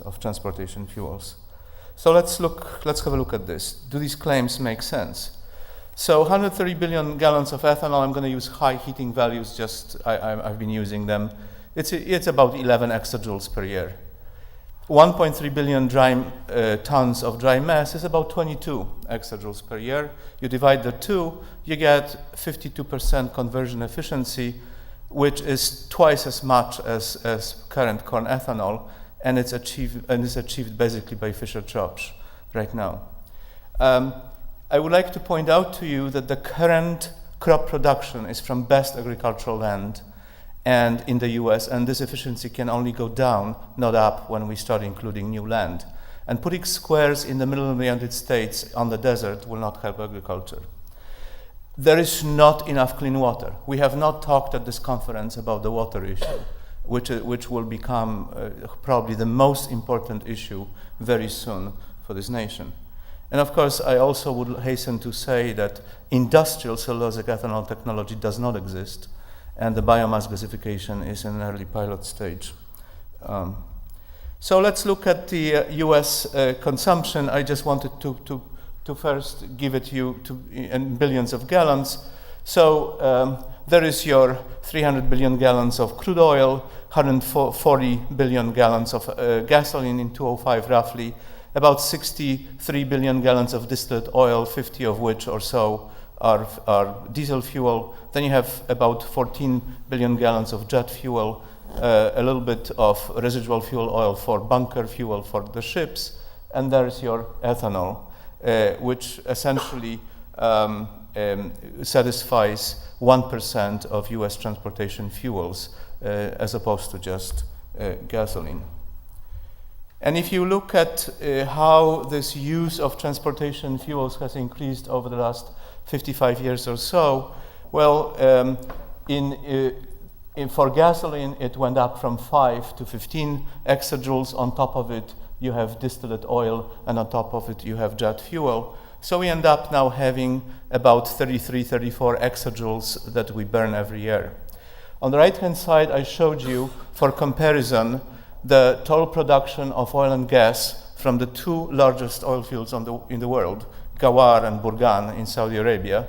of transportation fuels. So let's have a look at this. Do these claims make sense? So 130 billion gallons of ethanol, I'm going to use high heating values, I've been using them. It's about 11 exajoules per year. 1.3 billion tons of dry mass is about 22 exajoules per year. You divide the two, you get 52% conversion efficiency, which is twice as much as current corn ethanol, and it's achieved basically by Fischer-Tropsch right now. I would like to point out to you that the current crop production is from best agricultural land and in the US, and this efficiency can only go down, not up, when we start including new land. And putting squares in the middle of the United States on the desert will not help agriculture. There is not enough clean water. We have not talked at this conference about the water issue, which will become probably the most important issue very soon for this nation. And of course, I also would hasten to say that industrial cellulosic ethanol technology does not exist, and the biomass gasification is in an early pilot stage. So let's look at the US consumption. I just wanted to first give it to you in billions of gallons. So there is your 300 billion gallons of crude oil, 140 billion gallons of gasoline in 2005 roughly, about 63 billion gallons of distillate oil, 50 of which or so are diesel fuel. Then you have about 14 billion gallons of jet fuel, a little bit of residual fuel oil for bunker fuel for the ships, and there's your ethanol, which essentially satisfies 1% of US transportation fuels as opposed to just gasoline. And if you look at how this use of transportation fuels has increased over the last 55 years or so, well, for gasoline, it went up from 5 to 15 exajoules. On top of it, you have distillate oil, and on top of it, you have jet fuel. So we end up now having about 33, 34 exajoules that we burn every year. On the right-hand side, I showed you, for comparison, the total production of oil and gas from the two largest oil fields in the world, Ghawar and Burgan in Saudi Arabia.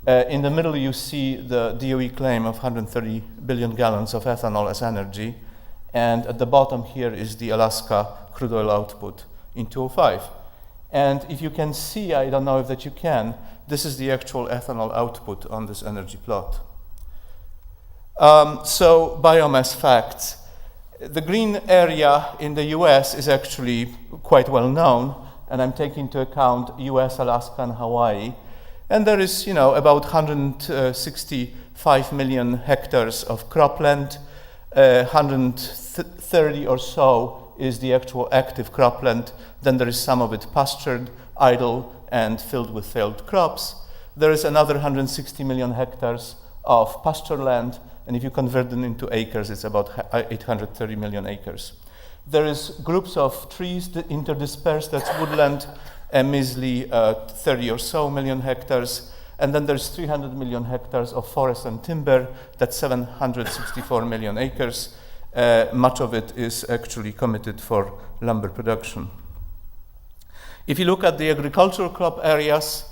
In the middle, you see the DOE claim of 130 billion gallons of ethanol as energy, And at the bottom here is the Alaska crude oil output in 2005. And if you can see, I don't know if that you can, this is the actual ethanol output on this energy plot. So biomass facts. The green area in the US is actually quite well known, and I'm taking into account US, Alaska, and Hawaii. And there is, about 165 million hectares of cropland, 130 or so is the actual active cropland. Then there is some of it pastured, idle, and filled with failed crops. There is another 160 million hectares of pasture land, and if you convert them into acres, it's about 830 million acres. There is groups of trees interdispersed, that's woodland, a measly 30 or so million hectares. And then there's 300 million hectares of forest and timber, that's 764 million acres. Much of it is actually committed for lumber production. If you look at the agricultural crop areas,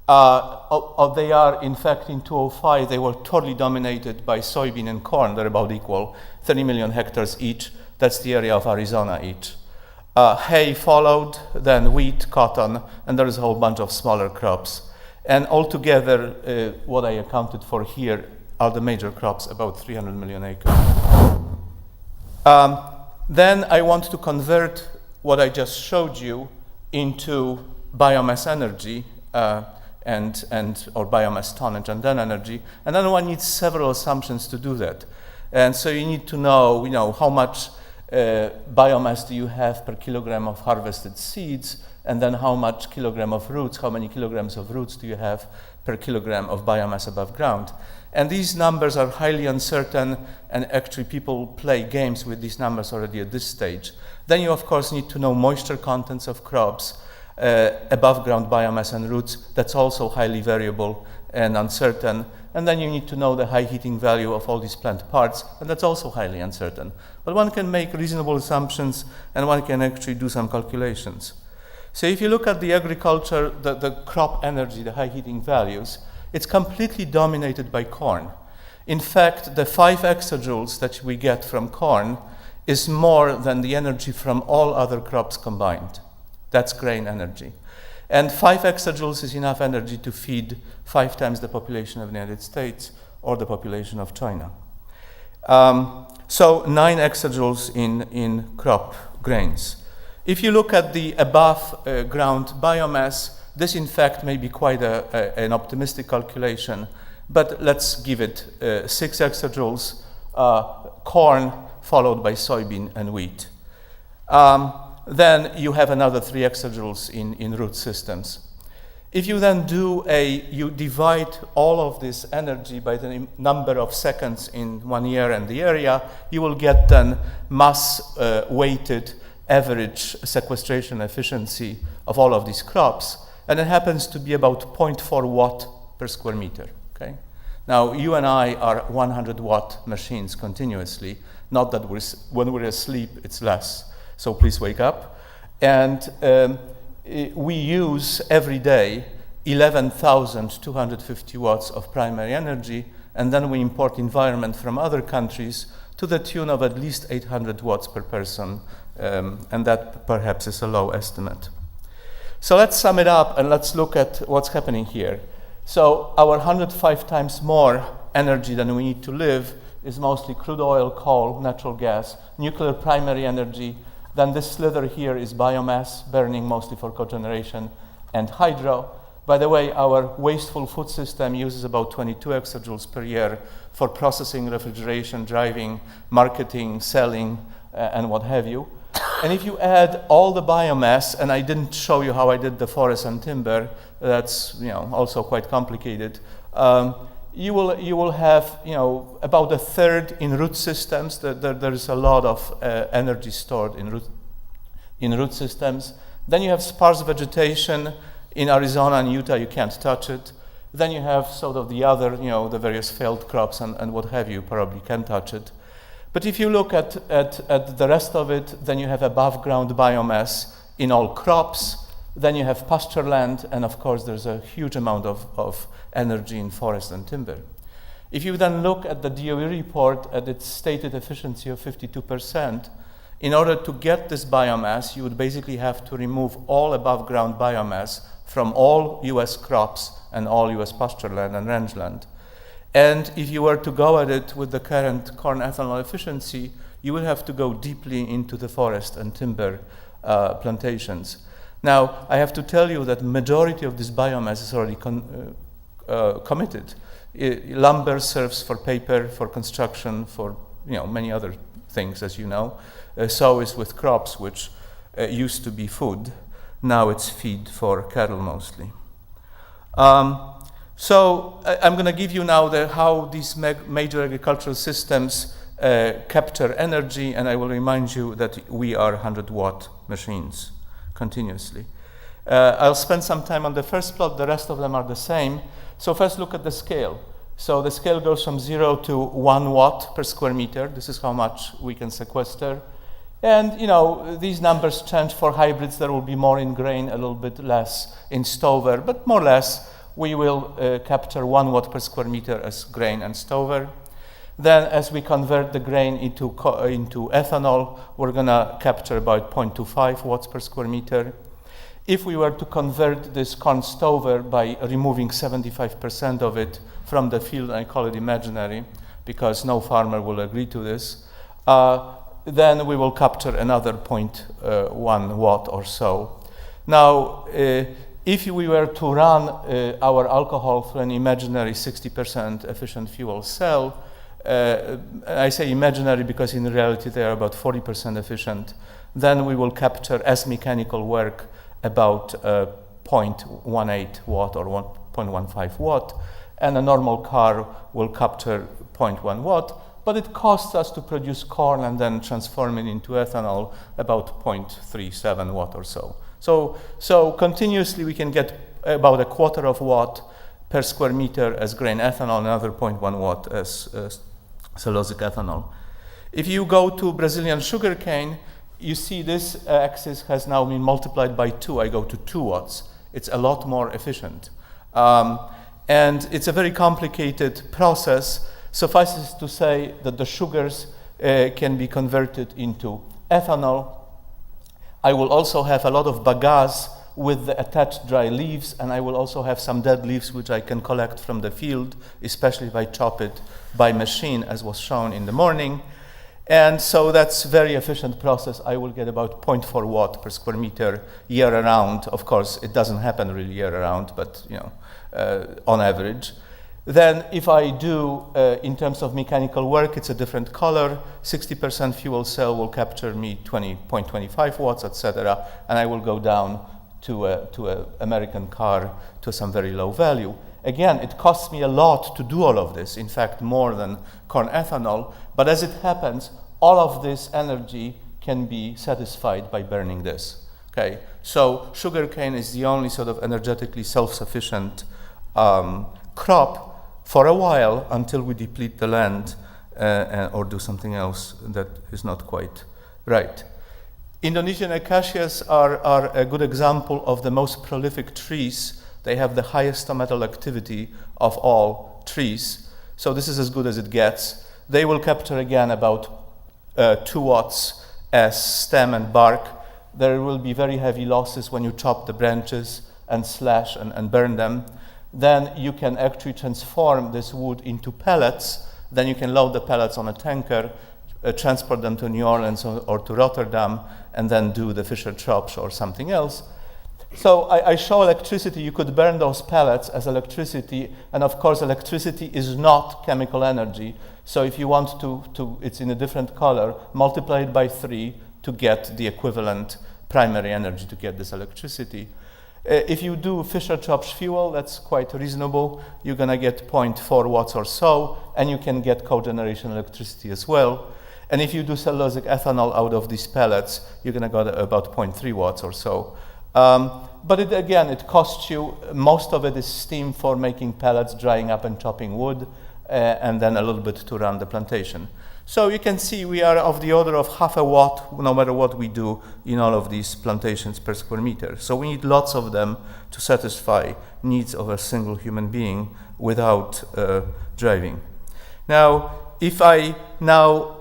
they are, in fact, in 2005, they were totally dominated by soybean and corn. They're about equal, 30 million hectares each. That's the area of Arizona each. Hay followed, then wheat, cotton, and there is a whole bunch of smaller crops. And altogether, what I accounted for here are the major crops, about 300 million acres. Then I want to convert what I just showed you into biomass energy, or biomass tonnage and then energy. And then one needs several assumptions to do that. And so you need to know, how much biomass do you have per kilogram of harvested seeds, and then how much kilogram of roots, how many kilograms of roots do you have per kilogram of biomass above ground. And these numbers are highly uncertain, and actually people play games with these numbers already at this stage. Then you, of course, need to know moisture contents of crops, above ground biomass and roots. That's also highly variable and uncertain. And then you need to know the high heating value of all these plant parts, and that's also highly uncertain. But one can make reasonable assumptions, and one can actually do some calculations. So if you look at the agriculture, the crop energy, the high heating values, it's completely dominated by corn. In fact, the 5 exajoules that we get from corn is more than the energy from all other crops combined. That's grain energy. And 5 exajoules is enough energy to feed 5 times the population of the United States or the population of China. So 9 exajoules in crop grains. If you look at the above ground biomass, this in fact may be quite an optimistic calculation, but let's give it 6 exajoules, corn followed by soybean and wheat. Then you have another 3 exajoules in root systems. If you then you divide all of this energy by the number of seconds in 1 year and the area, you will get then mass weighted average sequestration efficiency of all of these crops, and it happens to be about 0.4 watt per square meter. Okay? Now, you and I are 100 watt machines continuously, not that when we're asleep it's less, so please wake up. And we use every day 11,250 watts of primary energy, and then we import environment from other countries to the tune of at least 800 watts per person, and that perhaps is a low estimate. So let's sum it up and let's look at what's happening here. So our 105 times more energy than we need to live is mostly crude oil, coal, natural gas, nuclear primary energy. Then this slither here is biomass, burning mostly for cogeneration, and hydro. By the way, our wasteful food system uses about 22 exajoules per year for processing, refrigeration, driving, marketing, selling, and what have you. And if you add all the biomass, and I didn't show you how I did the forest and timber, that's also quite complicated. You will have about a third in root systems. There is a lot of energy stored in root systems. Then you have sparse vegetation. In Arizona and Utah, you can't touch it. Then you have sort of the other, the various failed crops and what have you, probably can touch it. But if you look at the rest of it, then you have above ground biomass in all crops. Then you have pasture land, and of course there's a huge amount of energy in forest and timber. If you then look at the DOE report at its stated efficiency of 52%, in order to get this biomass, you would basically have to remove all above ground biomass from all US crops and all US pasture land and rangeland. And if you were to go at it with the current corn ethanol efficiency, you would have to go deeply into the forest and timber plantations. Now, I have to tell you that majority of this biomass is already committed. Lumber serves for paper, for construction, for many other things, as you know. So is with crops, which used to be food. Now it's feed for cattle mostly. So I'm going to give you now how these major agricultural systems capture energy, and I will remind you that we are 100-watt machines continuously. I'll spend some time on the first plot. The rest of them are the same. So first look at the scale. So the scale goes from 0 to 1 watt per square meter. This is how much we can sequester. And these numbers change for hybrids. There will be more in grain, a little bit less in stover, but more or less we will capture 1 watt per square meter as grain and stover. Then as we convert the grain into ethanol, we're going to capture about 0.25 watts per square meter. If we were to convert this corn stover by removing 75% of it from the field, I call it imaginary because no farmer will agree to this, then we will capture another 0.1 watt or so. Now, if we were to run our alcohol through an imaginary 60% efficient fuel cell, I say imaginary because in reality they are about 40% efficient, then we will capture as mechanical work about 0.18 watt or 1.15 watt, and a normal car will capture 0.1 watt, but it costs us to produce corn and then transform it into ethanol about 0.37 watt or so. So continuously we can get about a quarter of watt per square meter as grain ethanol, another 0.1 watt as cellulosic ethanol. If you go to Brazilian sugarcane, you see this axis has now been multiplied by 2. I go to 2 watts. It's a lot more efficient. And it's a very complicated process. Suffices to say that the sugars can be converted into ethanol. I will also have a lot of bagasse with the attached dry leaves, and I will also have some dead leaves which I can collect from the field, especially if I chop it by machine, as was shown in the morning. And so that's a very efficient process. I will get about 0.4 watt per square meter year around. Of course, it doesn't happen really year around, but on average. Then if I do, in terms of mechanical work, it's a different color. 60% fuel cell will capture me 20.25 watts, etc. And I will go down to an American car to some very low value. Again, it costs me a lot to do all of this, in fact, more than corn ethanol. But as it happens, all of this energy can be satisfied by burning this. Okay, so sugarcane is the only sort of energetically self-sufficient crop for a while until we deplete the land or do something else that is not quite right. Indonesian acacias are a good example of the most prolific trees. They have the highest stomatal activity of all trees. So this is as good as it gets. They will capture again about 2 watts as stem and bark. There will be very heavy losses when you chop the branches and slash and burn them. Then you can actually transform this wood into pellets. Then you can load the pellets on a tanker, transport them to New Orleans or to Rotterdam, and then do the Fischer chops or something else. So I show electricity. You could burn those pellets as electricity, and of course electricity is not chemical energy. So if you want to it's in a different color, multiply it by 3 to get the equivalent primary energy to get this electricity. If you do Fischer chops fuel, that's quite reasonable. You're gonna get 0.4 watts or so, and you can get cogeneration electricity as well. And if you do cellulosic ethanol out of these pellets, you're gonna get about 0.3 watts or so. But it costs you, most of it is steam for making pellets, drying up and chopping wood, and then a little bit to run the plantation. So you can see we are of the order of half a watt, no matter what we do in all of these plantations per square meter. So we need lots of them to satisfy needs of a single human being without driving. Now, if I now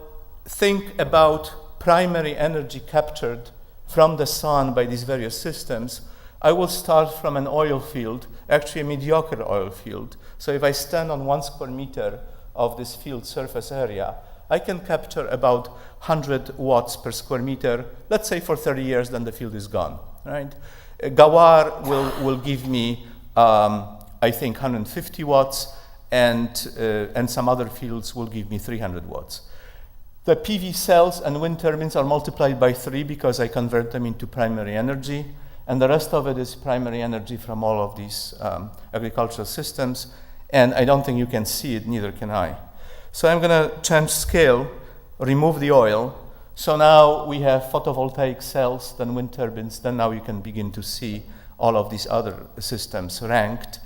think about primary energy captured from the sun by these various systems, I will start from an oil field, actually a mediocre oil field. So if I stand on 1 square meter of this field surface area, I can capture about 100 watts per square meter, let's say for 30 years, then the field is gone, right? Gawar will give me, I think, 150 watts, and some other fields will give me 300 watts. The PV cells and wind turbines are multiplied by 3 because I convert them into primary energy, and the rest of it is primary energy from all of these agricultural systems, and I don't think you can see it, neither can I. So I'm going to change scale, remove the oil. So now we have photovoltaic cells, then wind turbines, then now you can begin to see all of these other systems ranked.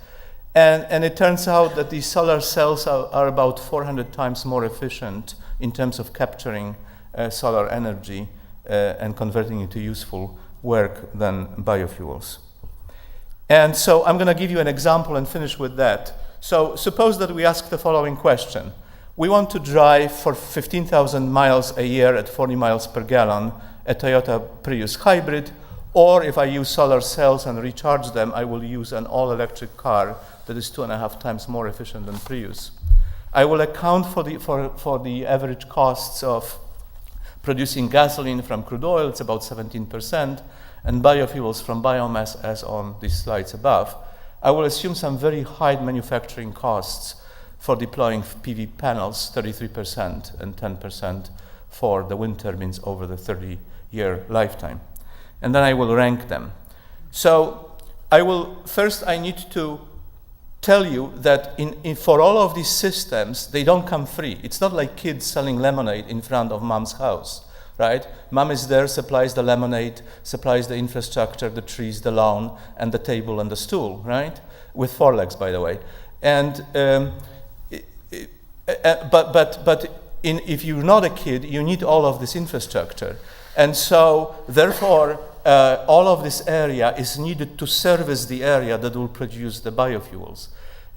And it turns out that these solar cells are about 400 times more efficient in terms of capturing solar energy and converting it to useful work than biofuels. And so I'm going to give you an example and finish with that. So suppose that we ask the following question. We want to drive for 15,000 miles a year at 40 miles per gallon a Toyota Prius hybrid, or if I use solar cells and recharge them, I will use an all-electric car that is 2.5 times more efficient than Prius. I will account for the average costs of producing gasoline from crude oil, it's about 17%, and biofuels from biomass, as on these slides above. I will assume some very high manufacturing costs for deploying PV panels, 33%, and 10% for the wind turbines over the 30-year lifetime. And then I will rank them. So I need to tell you that for all of these systems, they don't come free. It's not like kids selling lemonade in front of mom's house, right? Mom is there, supplies the lemonade, supplies the infrastructure, the trees, the lawn, and the table and the stool, right? With 4 legs, by the way. And if you're not a kid, you need all of this infrastructure. And so, therefore, all of this area is needed to service the area that will produce the biofuels.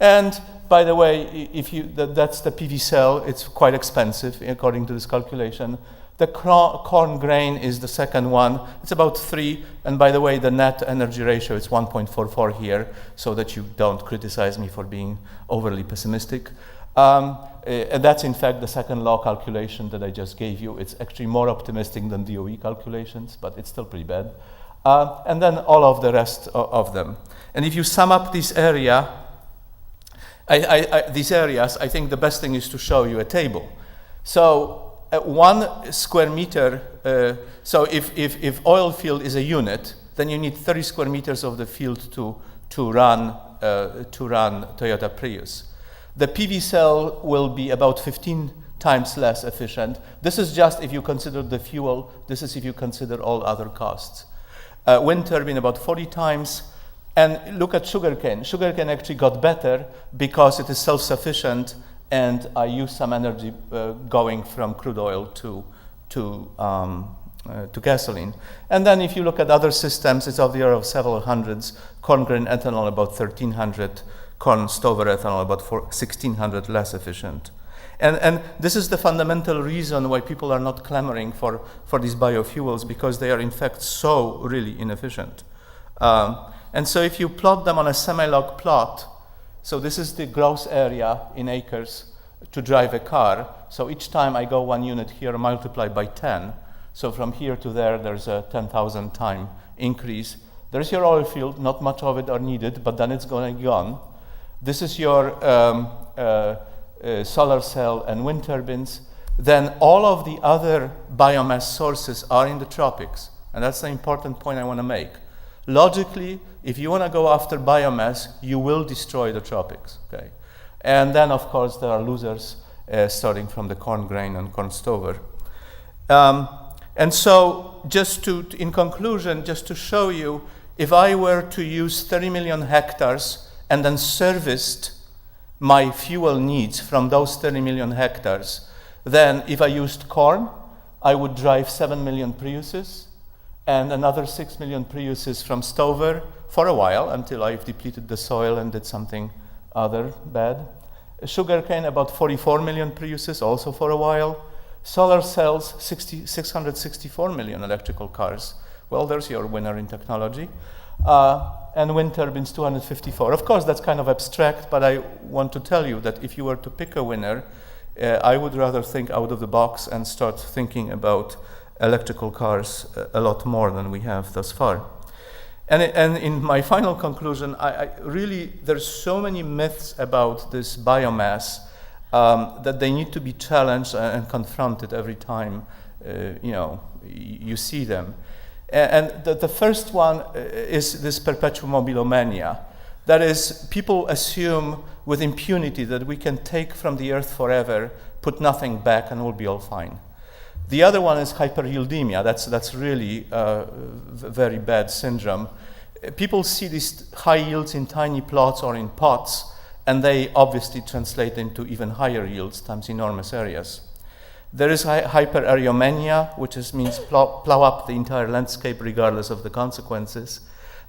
And by the way, that's the PV cell, it's quite expensive according to this calculation. The corn grain is the second one. It's about 3, and by the way, the net energy ratio is 1.44 here, so that you don't criticize me for being overly pessimistic. And that's in fact the second law calculation that I just gave you. It's actually more optimistic than DOE calculations, but it's still pretty bad. And then all of the rest of them. And if you sum up this area, these areas, I think the best thing is to show you a table. So 1 square meter, so if oil field is a unit, then you need 30 square meters of the field to run Toyota Prius. The PV cell will be about 15 times less efficient. This is just if you consider the fuel. This is if you consider all other costs. Wind turbine about 40 times. And look at sugarcane. Sugarcane actually got better because it is self-sufficient, and I use some energy going from crude oil to gasoline. And then if you look at other systems, it's of the order of several hundreds. Corn grain ethanol about 1,300. Corn stover ethanol about 1,600 less efficient. And this is the fundamental reason why people are not clamoring for these biofuels, because they are in fact so really inefficient. And so if you plot them on a semi-log plot, so this is the gross area in acres to drive a car. So each time I go 1 unit here, multiply by 10. So from here to there, there's a 10,000 time increase. There's your oil field, not much of it are needed, but then it's going to be gone. This is your solar cell and wind turbines. Then all of the other biomass sources are in the tropics. And that's the important point I want to make. Logically, if you want to go after biomass, you will destroy the tropics. Okay? And then, of course, there are losers starting from the corn grain and corn stover. And so, in conclusion, just to show you, if I were to use 30 million hectares and then serviced my fuel needs from those 30 million hectares, then if I used corn, I would drive 7 million Priuses and another 6 million Priuses from Stover for a while until I've depleted the soil and did something other bad. Sugarcane, about 44 million pre-uses, also for a while. Solar cells, 664 million electrical cars. Well, there's your winner in technology. And wind turbines, 254. Of course, that's kind of abstract, but I want to tell you that if you were to pick a winner, I would rather think out of the box and start thinking about electrical cars a lot more than we have thus far. And in my final conclusion, I really, there's so many myths about this biomass that they need to be challenged and confronted every time you see them. And the first one is this perpetuum mobile mania. That is, people assume with impunity that we can take from the earth forever, put nothing back, and we'll be all fine. The other one is hyperyieldemia. That's really a very bad syndrome. People see these high yields in tiny plots or in pots, and they obviously translate into even higher yields times enormous areas. There is hyperareomania, which means plow up the entire landscape regardless of the consequences.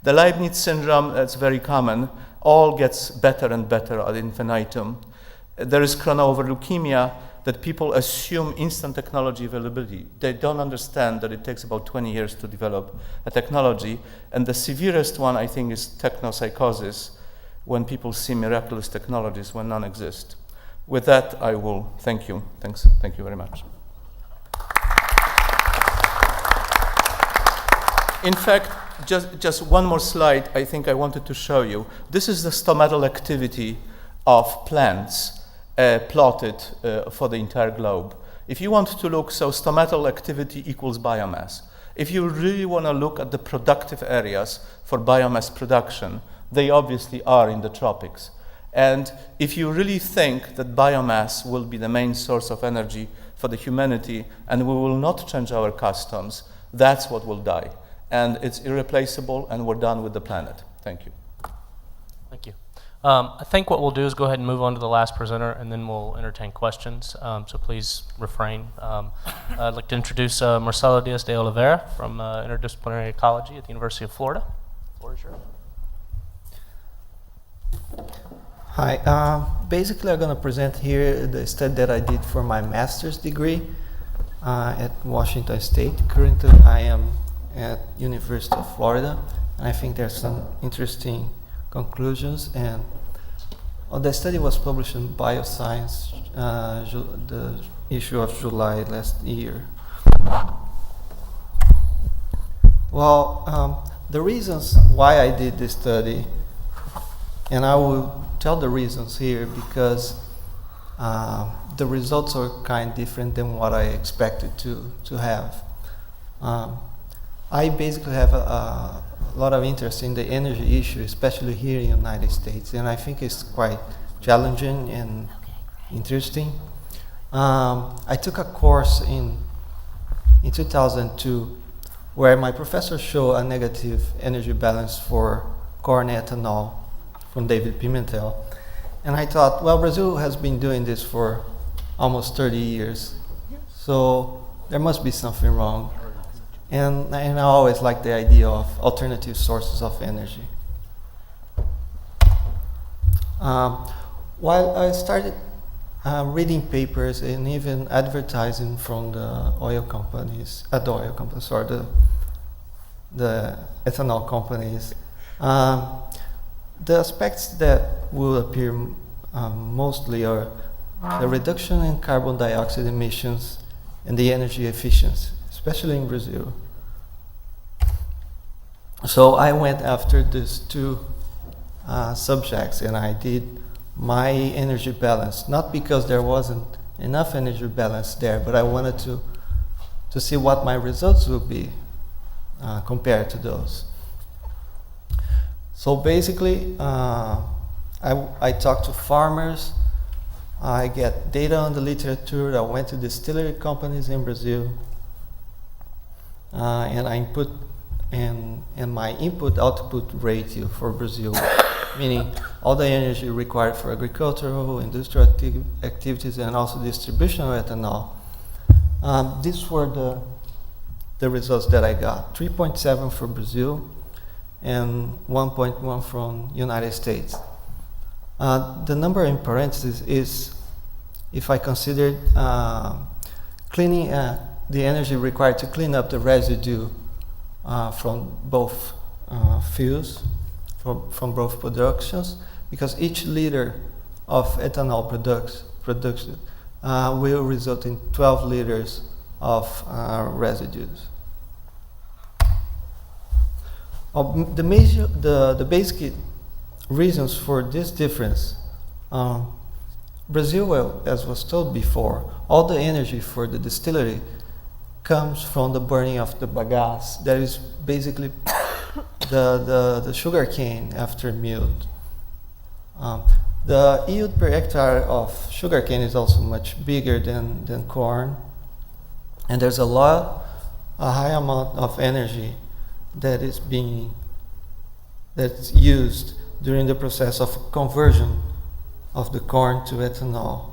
The Leibniz syndrome, that's very common, all gets better and better ad infinitum. There is chrono-overleukemia, that people assume instant technology availability. They don't understand that it takes about 20 years to develop a technology. And the severest one, I think, is technopsychosis, when people see miraculous technologies when none exist. With that, I will thank you. Thank you very much. In fact, just one more slide I think I wanted to show you. This is the stomatal activity of plants plotted for the entire globe. If you want to look, so stomatal activity equals biomass. If you really want to look at the productive areas for biomass production, they obviously are in the tropics. And if you really think that biomass will be the main source of energy for the humanity and we will not change our customs, that's what will die. And it's irreplaceable, and we're done with the planet. Thank you. Thank you. I think what we'll do is go ahead and move on to the last presenter, and then we'll entertain questions. So please refrain. I'd like to introduce Marcelo Diaz de Oliveira from Interdisciplinary Ecology at the University of Florida. The floor is yours. Hi. Basically, I'm going to present here the study that I did for my master's degree at Washington State. Currently, I am at University of Florida, and I think there's some interesting conclusions. And the study was published in Bioscience, the issue of July last year. Well, the reasons why I did this study, and I will tell the reasons here because the results are kind of different than what I expected to have. I basically have a lot of interest in the energy issue, especially here in the United States, and I think it's quite challenging and interesting. I took a course in 2002 where my professor showed a negative energy balance for corn ethanol from David Pimentel. And I thought, well, Brazil has been doing this for almost 30 years, so there must be something wrong. And I always like the idea of alternative sources of energy. While I started reading papers and even advertising from the oil companies, the ethanol companies, the aspects that will appear mostly are the reduction in carbon dioxide emissions and the energy efficiency, especially in Brazil. So I went after these two subjects, and I did my energy balance, not because there wasn't enough energy balance there, but I wanted to see what my results would be compared to those. So basically, I talked to farmers, I get data on the literature, I went to distillery companies in Brazil, and I input and my input-output ratio for Brazil, meaning all the energy required for agricultural, industrial activities, and also distribution of ethanol. These were the results that I got: 3.7 for Brazil and 1.1 from United States. The number in parentheses is if I considered cleaning the energy required to clean up the residue from both fuels, from both productions, because each liter of ethanol production will result in 12 liters of residues. The basic reasons for this difference, Brazil, well, as was told before, all the energy for the distillery comes from the burning of the bagasse. That is basically the sugar cane after milled. The yield per hectare of sugar cane is also much bigger than corn, and there's a high amount of energy that's used during the process of conversion of the corn to ethanol.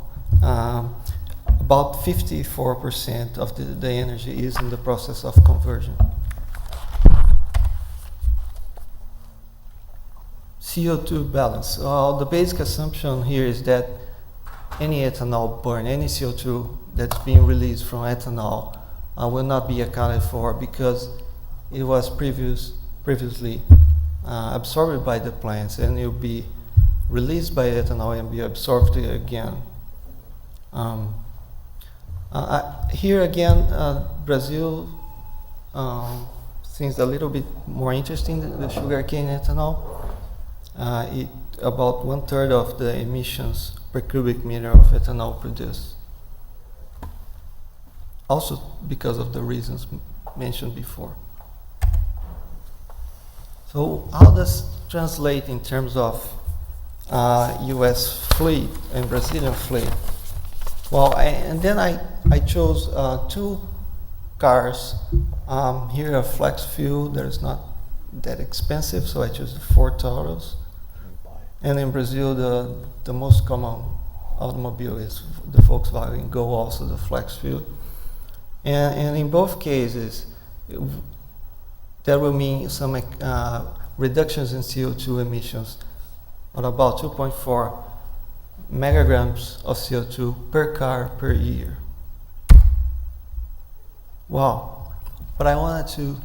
About 54% of the energy is in the process of conversion. CO2 balance. The basic assumption here is that any ethanol burn, any CO2 that's being released from ethanol will not be accounted for because it was previously absorbed by the plants, and it will be released by ethanol and be absorbed again. Here again, Brazil seems a little bit more interesting than the sugarcane ethanol. About 1/3 of the emissions per cubic meter of ethanol produced. Also because of the reasons mentioned before. So how does it translate in terms of US fleet and Brazilian fleet? Well, I chose 2 cars. Here a flex fuel that is not that expensive, so I chose the Ford Tauros. And in Brazil, the most common automobile is the Volkswagen Gol, also the flex fuel. And in both cases, that will mean some reductions in CO2 emissions of about 2.4 megagrams of CO2 per car per year. Wow. But I wanted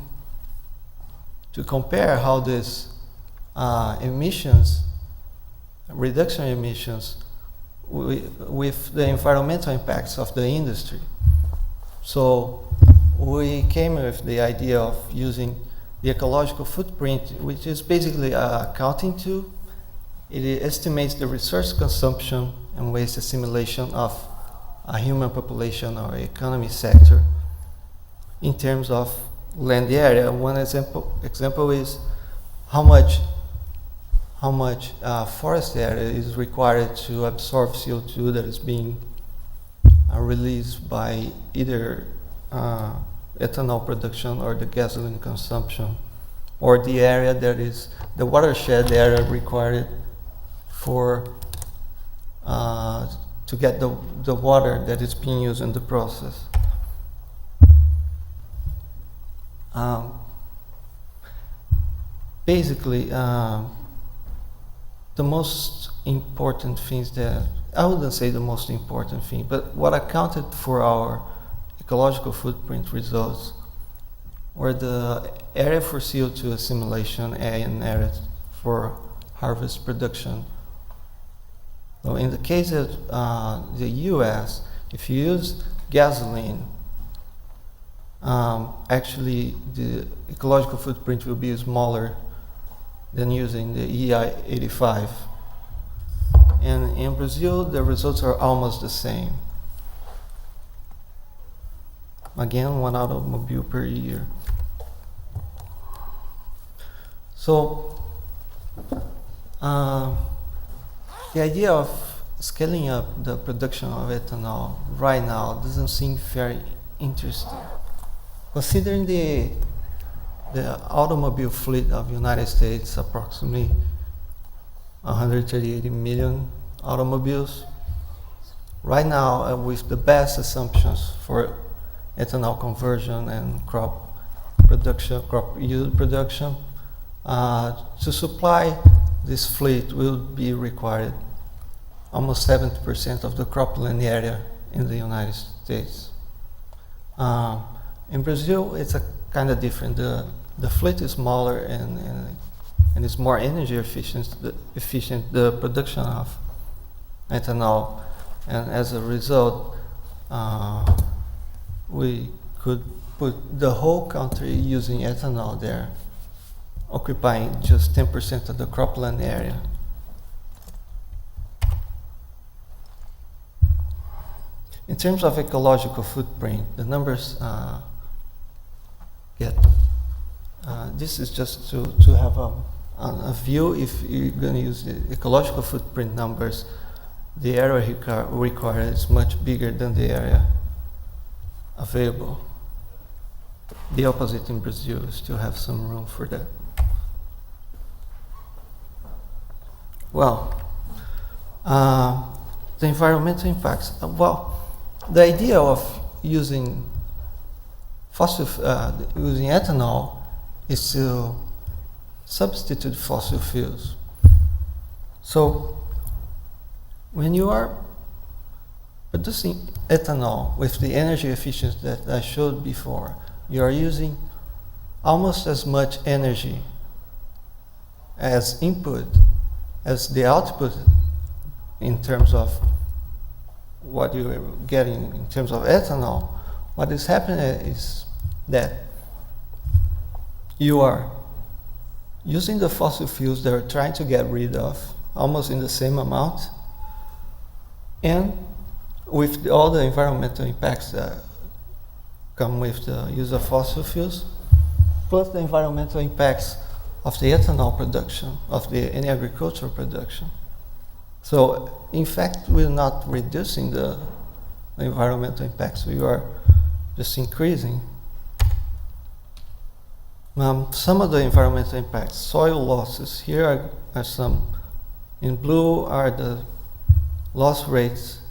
to compare how this reduction emissions with the environmental impacts of the industry. So we came with the idea of using the ecological footprint, which is basically a accounting tool. It estimates the resource consumption and waste assimilation of a human population or economy sector in terms of land area. One example is how much forest area is required to absorb CO2 that is being released by either ethanol production or the gasoline consumption, or the area that is the watershed area required for to get the water that is being used in the process. Basically, the most important things that, I wouldn't say the most important thing, but what accounted for our ecological footprint results were the area for CO2 assimilation and area for harvest production. So in the case of the US, if you use gasoline, actually the ecological footprint will be smaller than using the EI85. And in Brazil, the results are almost the same. Again, 1 automobile per year. So, the idea of scaling up the production of ethanol right now doesn't seem very interesting. Considering the automobile fleet of the United States, approximately 138 million automobiles. Right now, with the best assumptions for ethanol conversion and crop yield production, to supply this fleet will be required almost 70% of the cropland area in the United States. In Brazil, it's a kind of different. The fleet is smaller and it's more energy efficient, the production of ethanol. And as a result, we could put the whole country using ethanol there, occupying just 10% of the cropland area. In terms of ecological footprint, the numbers this is just to have a view. If you're going to use the ecological footprint numbers, the area required is much bigger than the area available. The opposite in Brazil, you still have some room for that. Well, the environmental impacts. The idea of using using ethanol is to substitute fossil fuels. So when you are producing ethanol with the energy efficiency that I showed before, you are using almost as much energy as input as the output in terms of what you are getting in terms of ethanol. What is happening is that you are using the fossil fuels that you're trying to get rid of almost in the same amount, and with all the environmental impacts that come with the use of fossil fuels, plus the environmental impacts of the ethanol production, of the agricultural production. So, in fact, we're not reducing the environmental impacts, we are just increasing. Some of the environmental impacts, soil losses, here are some. In blue are the loss rates,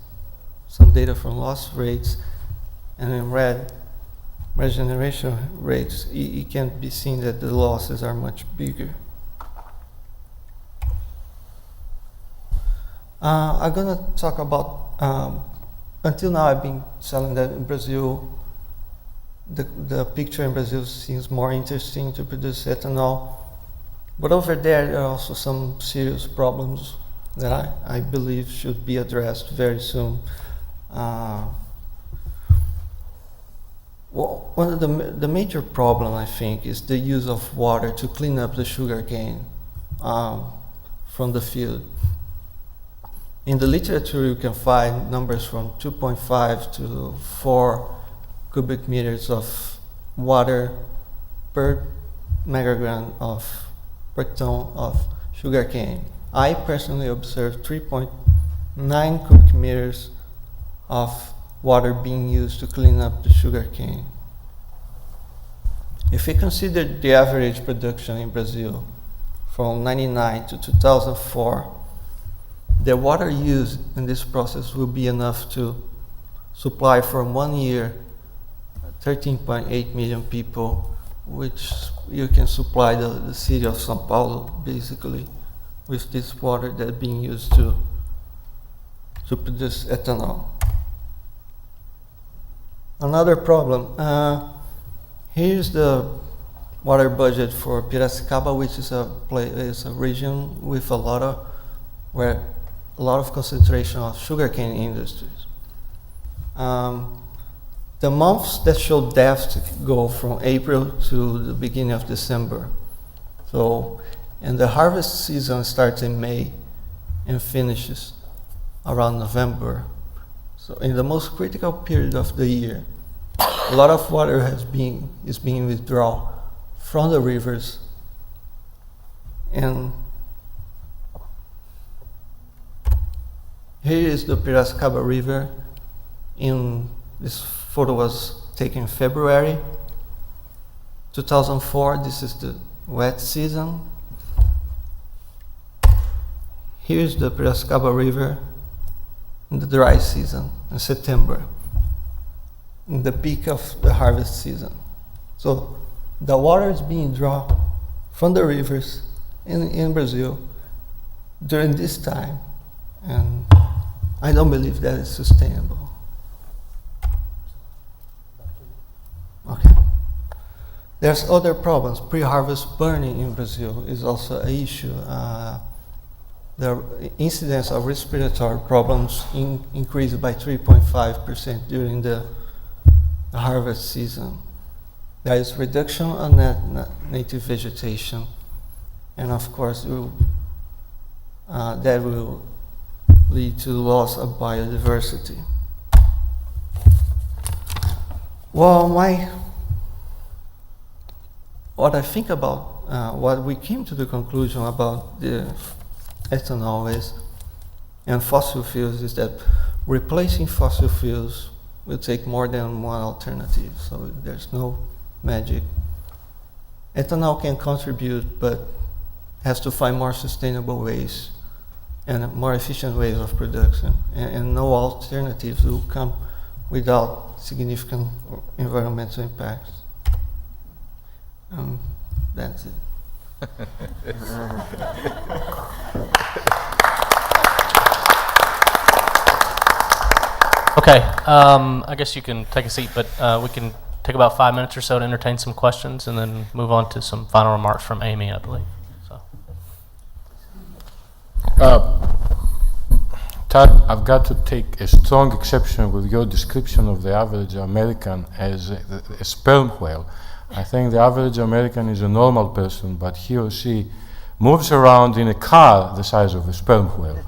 some data from loss rates, and in red, regeneration rates. It can be seen that the losses are much bigger. I'm going to talk about, until now I've been selling that in Brazil. The picture in Brazil seems more interesting to produce ethanol. But over there are also some serious problems that I believe should be addressed very soon. One of the major problem, I think, is the use of water to clean up the sugarcane from the field. In the literature, you can find numbers from 2.5 to 4 cubic meters of water per megagram per ton of sugarcane. I personally observed 3.9 cubic meters of water being used to clean up the sugarcane. If we consider the average production in Brazil from 1999 to 2004, the water used in this process will be enough to supply for 1 year 13.8 million people, which you can supply the city of São Paulo basically with this water that's being used to produce ethanol. Another problem, here's the water budget for Piracicaba, which is a region with a lot of concentration of sugarcane industries. The months that show deaths go from April to the beginning of December. And the harvest season starts in May and finishes around November. So in the most critical period of the year, a lot of water is being withdrawn from the rivers. And here is the Piracicaba River. This photo was taken in February 2004. This is the wet season. Here's the Piracicaba River in the dry season in September, in the peak of the harvest season. So the water is being drawn from the rivers in Brazil during this time, and I don't believe that is sustainable. Okay. There's other problems. Pre-harvest burning in Brazil is also an issue. The incidence of respiratory problems increased by 3.5% during the harvest season. There is reduction on native vegetation, and of course that will lead to loss of biodiversity. Well, what I think about, what we came to the conclusion about the ethanol and fossil fuels is that replacing fossil fuels will take more than one alternative, so there's no magic. Ethanol can contribute, but has to find more sustainable ways and more efficient ways of production, and no alternatives will come without significant environmental impacts. That's it. Okay, I guess you can take a seat, but we can take about 5 minutes or so to entertain some questions and then move on to some final remarks from Amy, I believe. So. Tad, I've got to take a strong exception with your description of the average American as a sperm whale. I think the average American is a normal person, but he or she moves around in a car the size of a sperm whale.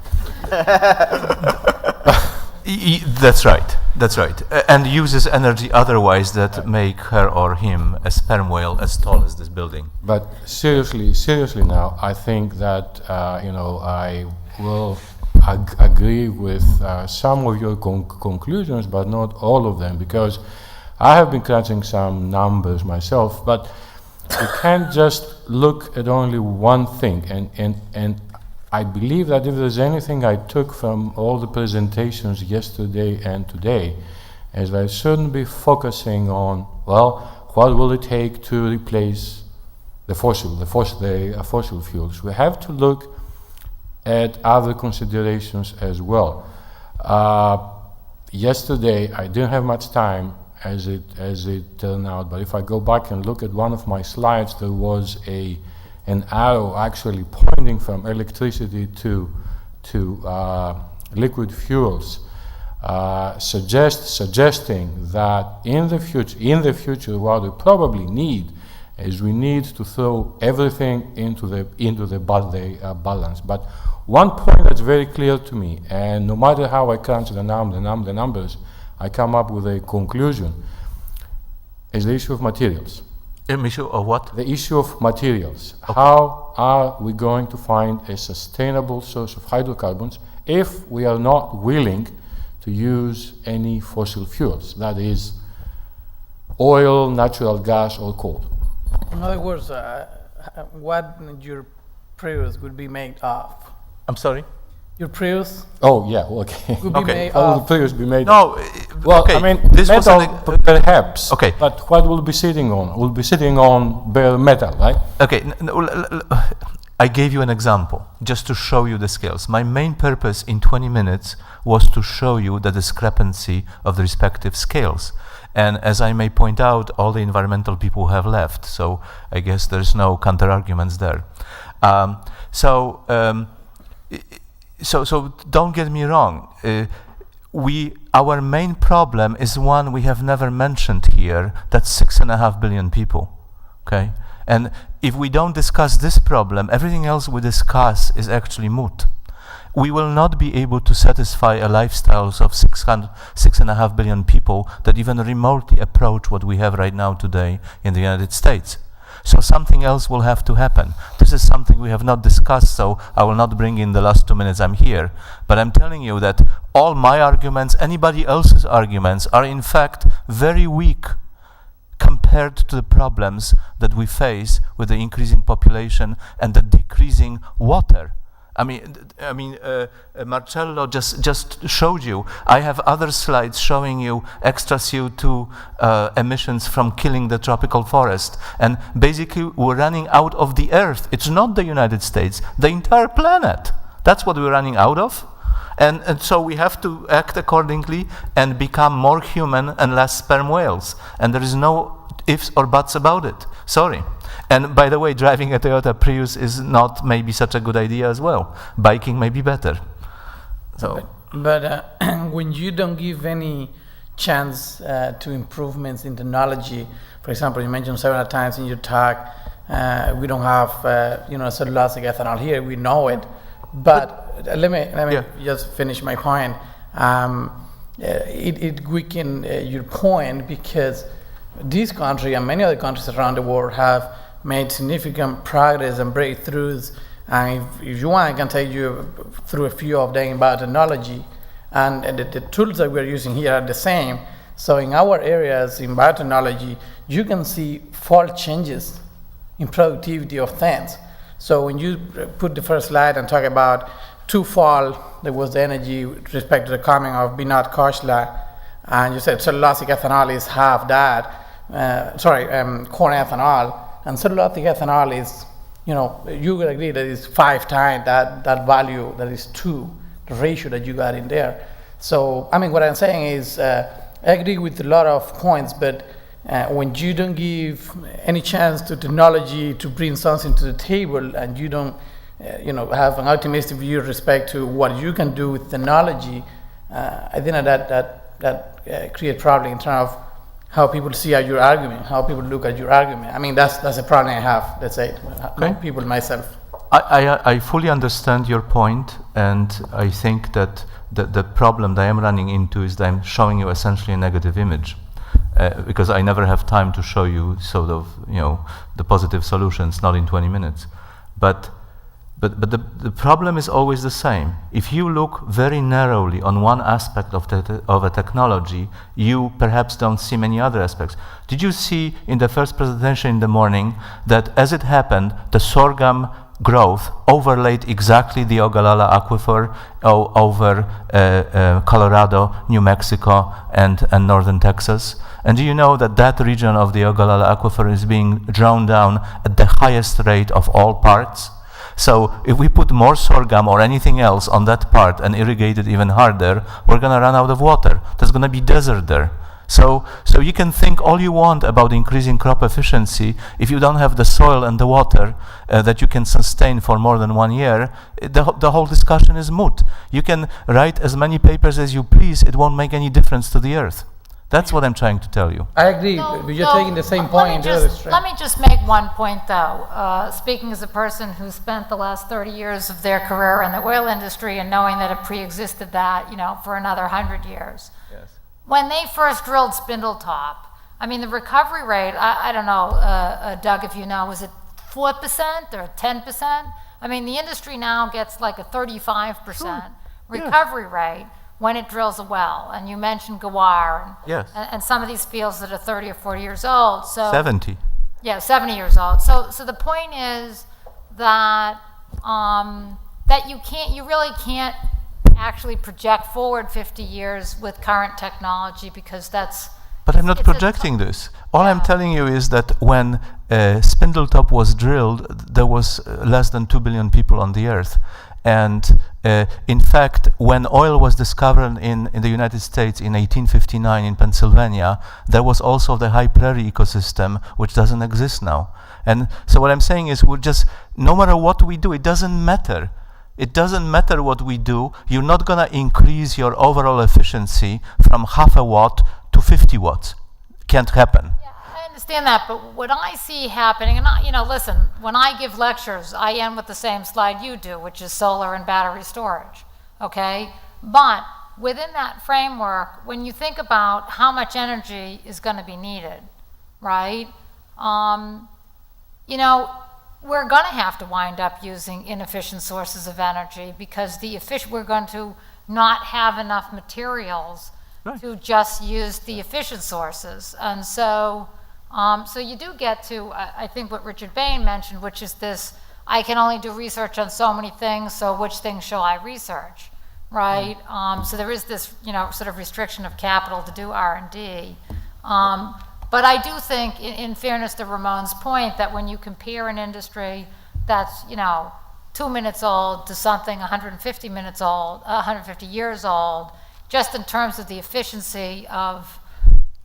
That's right. That's right. And uses energy otherwise that make her or him a sperm whale as tall as this building. But seriously now, I think that I will agree with some of your conclusions, but not all of them, because I have been crunching some numbers myself. But you can't just look at only one thing, and I believe that if there's anything I took from all the presentations yesterday and today, is that I shouldn't be focusing on, well, what will it take to replace the fossil fuels. We have to look at other considerations as well. Yesterday, I didn't have much time as it turned out, but if I go back and look at one of my slides, there was an arrow actually pointing from electricity to liquid fuels, suggesting that in the future, what we probably need is we need to throw everything into the balance. But one point that's very clear to me, and no matter how I crunch the numbers, I come up with a conclusion, is the issue of materials. Issue of what? The issue of materials. Okay. How are we going to find a sustainable source of hydrocarbons if we are not willing to use any fossil fuels, that is oil, natural gas, or coal? In other words, what your Prius would be made of? I'm sorry? Your Prius? Oh, yeah, okay. Would be made How will of? the Prius be made? No, well, okay. I mean, This metal, was perhaps. Okay. But what will be sitting on? Will be sitting on bare metal, right? Okay, I gave you an example just to show you the scales. My main purpose in 20 minutes was to show you the discrepancy of the respective scales. And as I may point out, all the environmental people have left, so I guess there's no counter-arguments there. So don't get me wrong. Our main problem is one we have never mentioned here. That's 6.5 billion people. Okay, and if we don't discuss this problem, everything else we discuss is actually moot. We will not be able to satisfy a lifestyles of 6.5 billion people that even remotely approach what we have right now today in the United States. So something else will have to happen. This is something we have not discussed, so I will not bring in the last 2 minutes I'm here. But I'm telling you that all my arguments, anybody else's arguments, are in fact very weak compared to the problems that we face with the increasing population and the decreasing water. I mean, Marcello just showed you. I have other slides showing you extra CO2 emissions from killing the tropical forest. And basically, we're running out of the Earth. It's not the United States, the entire planet. That's what we're running out of. And so we have to act accordingly and become more human and less sperm whales. And there is no ifs or buts about it. Sorry. And by the way, driving a Toyota Prius is not maybe such a good idea as well. Biking may be better. So. But when you don't give any chance to improvements in technology, for example, you mentioned several times in your talk, we don't have cellulosic ethanol here. We know it, but let me just finish my point. It weakened your point because this country and many other countries around the world have made significant progress and breakthroughs. And if you want, I can take you through a few of them in biotechnology. And the tools that we're using here are the same. So in our areas in biotechnology, you can see fold changes in productivity of things. So when you put the first slide and talk about twofold, there was the energy with respect to the coming of Binod Koshla, and you said cellulosic ethanol is half that. Corn ethanol, and cellulosic ethanol is, you would agree that it's 5 times that value, that is 2, the ratio that you got in there. So, what I'm saying is, I agree with a lot of points, but when you don't give any chance to technology to bring something to the table, and you don't, have an optimistic view with respect to what you can do with technology, I think that creates problem in terms of how people see your argument, how people look at your argument. That's a problem I have, let's say, Okay. people myself. I fully understand your point, and I think that the problem that I am running into is that I'm showing you essentially a negative image, because I never have time to show you sort of, the positive solutions, not in 20 minutes. But the problem is always the same. If you look very narrowly on one aspect of a technology, you perhaps don't see many other aspects. Did you see in the first presentation in the morning that, as it happened, the sorghum growth overlaid exactly the Ogallala aquifer over Colorado, New Mexico, and northern Texas? And do you know that that region of the Ogallala aquifer is being drawn down at the highest rate of all parts? So if we put more sorghum or anything else on that part and irrigate it even harder, we're going to run out of water. There's going to be desert there. So you can think all you want about increasing crop efficiency. If you don't have the soil and the water that you can sustain for more than 1 year, the whole discussion is moot. You can write as many papers as you please. It won't make any difference to the earth. That's what I'm trying to tell you. I agree, but you're taking the same point. Let me just make one point, though. Speaking as a person who spent the last 30 years of their career in the oil industry and knowing that it pre-existed that, for another 100 years. Yes. When they first drilled Spindletop, the recovery rate, I don't know, Doug, if you know, was it 4% or 10%? The industry now gets like a 35% recovery rate when it drills a well. And you mentioned Gawar and some of these fields that are 30 or 40 years old. So 70. Yeah, 70 years old. So the point is that you really can't actually project forward 50 years with current technology, because that's... But I'm not projecting this. All I'm telling you is that when Spindletop was drilled, there was less than 2 billion people on the earth. And in fact, when oil was discovered in the United States in 1859 in Pennsylvania, there was also the high prairie ecosystem, which doesn't exist now. And so what I'm saying is, no matter what we do, it doesn't matter. It doesn't matter what we do. You're not going to increase your overall efficiency from half a watt to 50 watts. Can't happen. I understand that, but what I see happening, and listen, when I give lectures, I end with the same slide you do, which is solar and battery storage, okay? But within that framework, when you think about how much energy is going to be needed, right? We're going to have to wind up using inefficient sources of energy, because we're going to not have enough materials to just use the efficient sources. And so you do get to, I think, what Richard Bain mentioned, which is this, I can only do research on so many things, so which things shall I research, right? So there is this, sort of restriction of capital to do R&D. But I do think, in fairness to Ramon's point, that when you compare an industry that's, 2 minutes old to something 150 minutes old, 150 years old, just in terms of the efficiency of,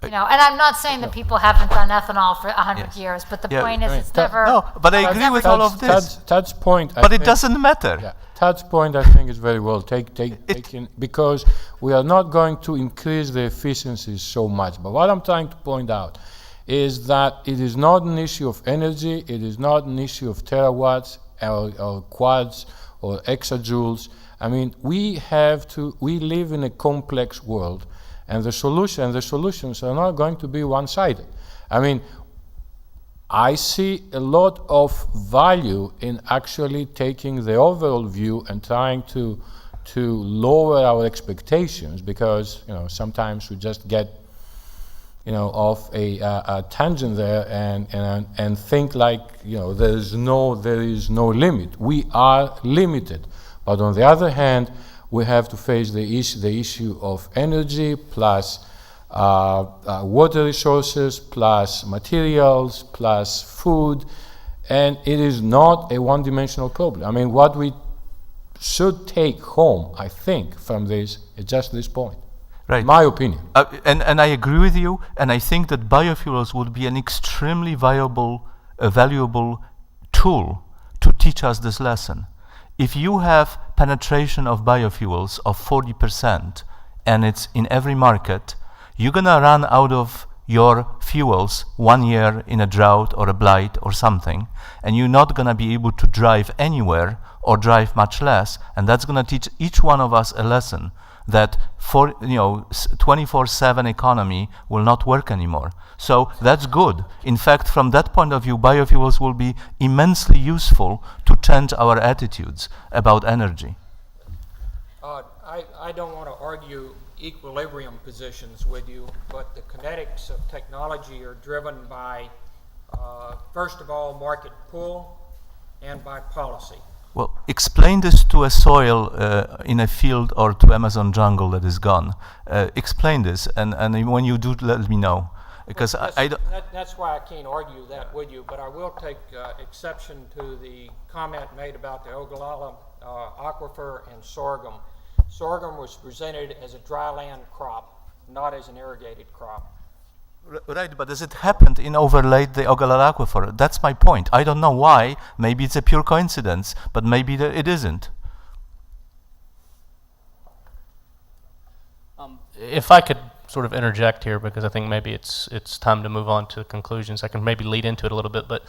and I'm not saying that people haven't done ethanol for 100 years, but the point is it's never... No, but I agree with all of this. Tad's point, but it doesn't matter. Yeah, Tad's point, I think, is very well taken, because we are not going to increase the efficiency so much. But what I'm trying to point out is that it is not an issue of energy, it is not an issue of terawatts or quads or exajoules. I mean, we live in a complex world, and the solutions are not going to be one-sided. I mean, I see a lot of value in actually taking the overall view and trying to lower our expectations, because sometimes we just get off a tangent there and think like there is no limit. We are limited, but on the other hand, we have to face the issue of energy plus water resources plus materials plus food, and it is not a one-dimensional problem. I mean, what we should take home, I think, from this is just this point. Right. My opinion. And I agree with you, and I think that biofuels would be an extremely valuable tool to teach us this lesson. If you have penetration of biofuels of 40% and it's in every market, you're gonna run out of your fuels 1 year in a drought or a blight or something, and you're not gonna be able to drive anywhere or drive much less, and that's gonna teach each one of us a lesson that 24/7 economy will not work anymore. So that's good. In fact, from that point of view, biofuels will be immensely useful to change our attitudes about energy. I don't want to argue equilibrium positions with you, but the kinetics of technology are driven by, first of all, market pull and by policy. Well, explain this to a soil in a field or to Amazon jungle that is gone. Explain this, and when you do, let me know. Because that's why I can't argue that with you, but I will take exception to the comment made about the Ogallala aquifer and sorghum. Sorghum was presented as a dry land crop, not as an irrigated crop. Right, but as it happened in overlaid the Ogallala aquifer, that's my point. I don't know why. Maybe it's a pure coincidence, but maybe it isn't. If I could sort of interject here, because I think maybe it's time to move on to conclusions. I can maybe lead into it a little bit, but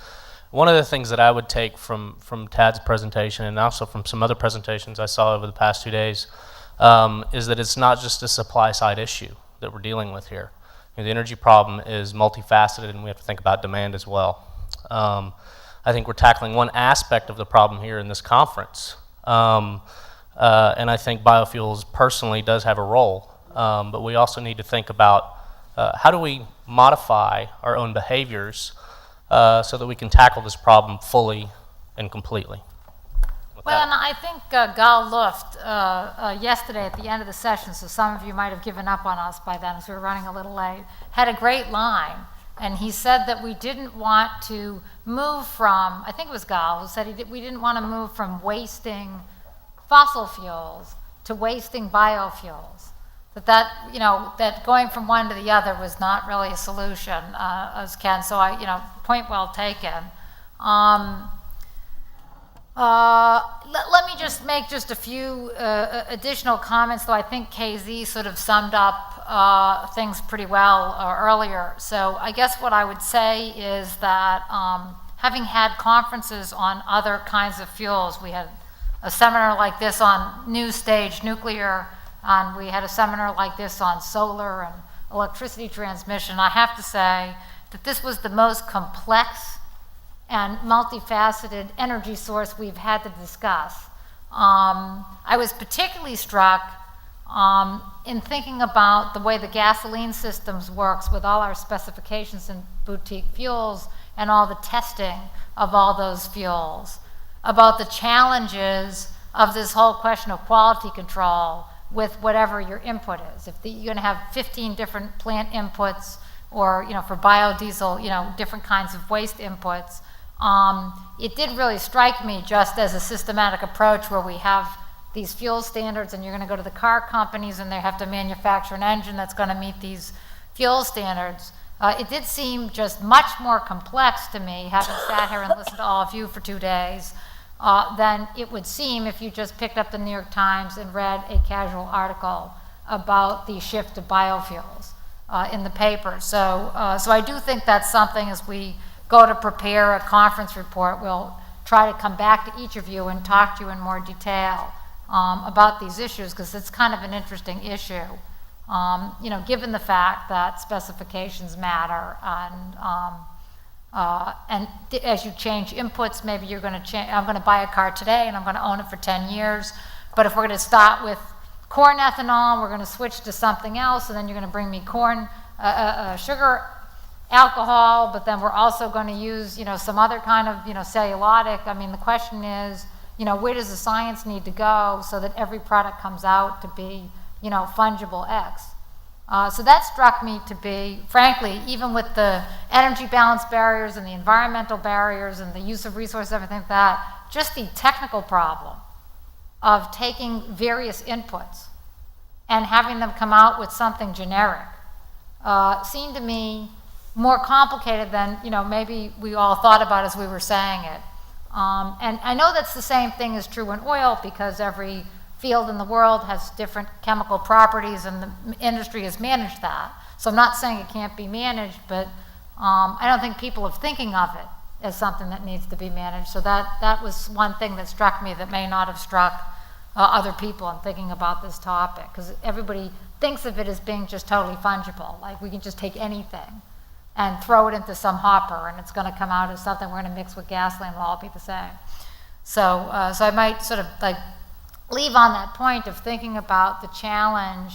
one of the things that I would take from Tad's presentation and also from some other presentations I saw over the past 2 days is that it's not just a supply side issue that we're dealing with here. The energy problem is multifaceted, and we have to think about demand as well. I think we're tackling one aspect of the problem here in this conference, and I think biofuels personally does have a role, but we also need to think about how do we modify our own behaviors so that we can tackle this problem fully and completely. Well, and I think Gal Luft, yesterday at the end of the session, so some of you might have given up on us by then as we were running a little late, had a great line. And he said that we didn't want to move from, I think it was Gal who said we didn't want to move from wasting fossil fuels to wasting biofuels. That going from one to the other was not really a solution, as Ken, so point well taken. Let me just make just a few additional comments, though I think KZ sort of summed up things pretty well earlier. So I guess what I would say is that having had conferences on other kinds of fuels, we had a seminar like this on new stage nuclear, and we had a seminar like this on solar and electricity transmission. I have to say that this was the most complex and multifaceted energy source we've had to discuss. I was particularly struck in thinking about the way the gasoline systems works with all our specifications in boutique fuels and all the testing of all those fuels, about the challenges of this whole question of quality control with whatever your input is. If you're going to have 15 different plant inputs, or for biodiesel, different kinds of waste inputs, It did really strike me just as a systematic approach where we have these fuel standards and you're going to go to the car companies and they have to manufacture an engine that's going to meet these fuel standards. It did seem just much more complex to me, having sat here and listened to all of you for 2 days, than it would seem if you just picked up the New York Times and read a casual article about the shift to biofuels in the paper. So I do think that's something as we go to prepare a conference report, we'll try to come back to each of you and talk to you in more detail about these issues, because it's kind of an interesting issue. You know, given the fact that specifications matter, and as you change inputs, maybe you're going to change. I'm going to buy a car today, and I'm going to own it for 10 years. But if we're going to start with corn ethanol, we're going to switch to something else, and then you're going to bring me corn, sugar, alcohol. But then we're also going to use, you know, some other kind of, you know, cellulosic. I mean, the question is, you know, where does the science need to go so that every product comes out to be, you know, fungible X. So that struck me to be, frankly, even with the energy balance barriers and the environmental barriers and the use of resources, everything like that, just the technical problem of taking various inputs and having them come out with something generic seemed to me more complicated than, you know, maybe we all thought about as we were saying it. And I know that's the same thing is true in oil, because every field in the world has different chemical properties and the industry has managed that. So I'm not saying it can't be managed, but I don't think people are thinking of it as something that needs to be managed. So that was one thing that struck me that may not have struck other people in thinking about this topic, because everybody thinks of it as being just totally fungible, like we can just take anything and throw it into some hopper and it's going to come out as something we're going to mix with gasoline, will all be the same. So I might sort of like leave on that point of thinking about the challenge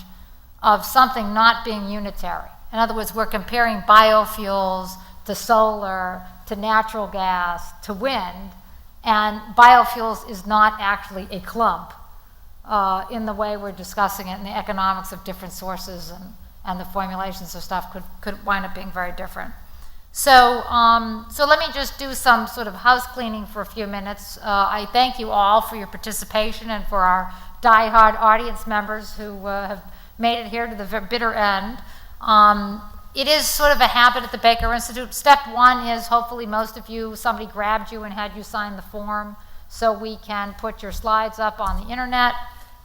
of something not being unitary. In other words, we're comparing biofuels to solar, to natural gas, to wind, and biofuels is not actually a clump in the way we're discussing it, and the economics of different sources and the formulations of stuff could wind up being very different. So let me just do some sort of house cleaning for a few minutes. I thank you all for your participation and for our diehard audience members who have made it here to the bitter end. It is sort of a habit at the Baker Institute. Step one is hopefully most of you, somebody grabbed you and had you sign the form so we can put your slides up on the internet.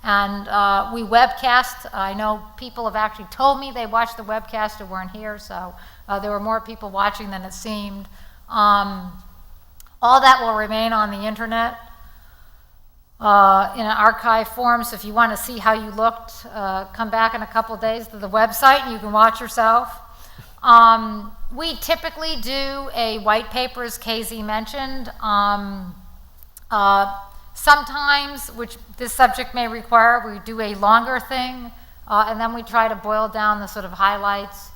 And we webcast. I know people have actually told me they watched the webcast who weren't here, so there were more people watching than it seemed. All that will remain on the internet in an archive form, so if you want to see how you looked, come back in a couple of days to the website and you can watch yourself. We typically do a white paper, as KZ mentioned. Sometimes, which this subject may require, we do a longer thing, and then we try to boil down the sort of highlights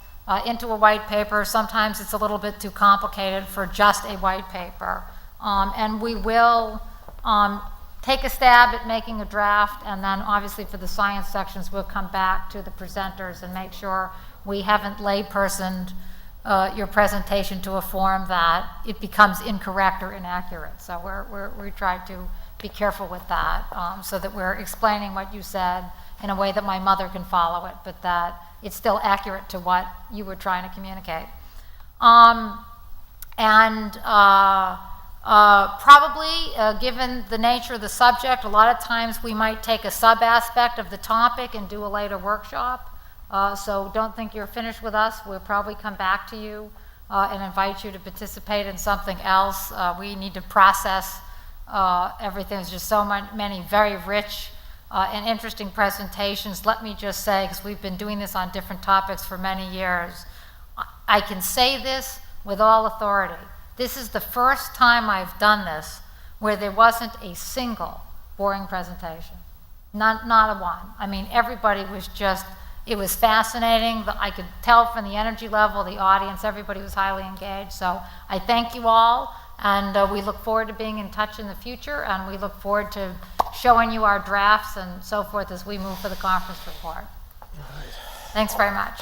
into a white paper. Sometimes it's a little bit too complicated for just a white paper. And we will take a stab at making a draft, and then obviously for the science sections, we'll come back to the presenters and make sure we haven't laypersoned your presentation to a form that it becomes incorrect or inaccurate. So we try to be careful with that, so that we're explaining what you said in a way that my mother can follow it, but that it's still accurate to what you were trying to communicate. Probably, given the nature of the subject, a lot of times we might take a sub-aspect of the topic and do a later workshop. So don't think you're finished with us. We'll probably come back to you and invite you to participate in something else. We need to process everything. There's just so many very rich and interesting presentations. Let me just say, because we've been doing this on different topics for many years, I can say this with all authority. This is the first time I've done this where there wasn't a single boring presentation. Not a one. I mean, everybody was just, it was fascinating. I could tell from the energy level, the audience, everybody was highly engaged. So I thank you all, and we look forward to being in touch in the future, and we look forward to showing you our drafts and so forth as we move for the conference report. Thanks very much.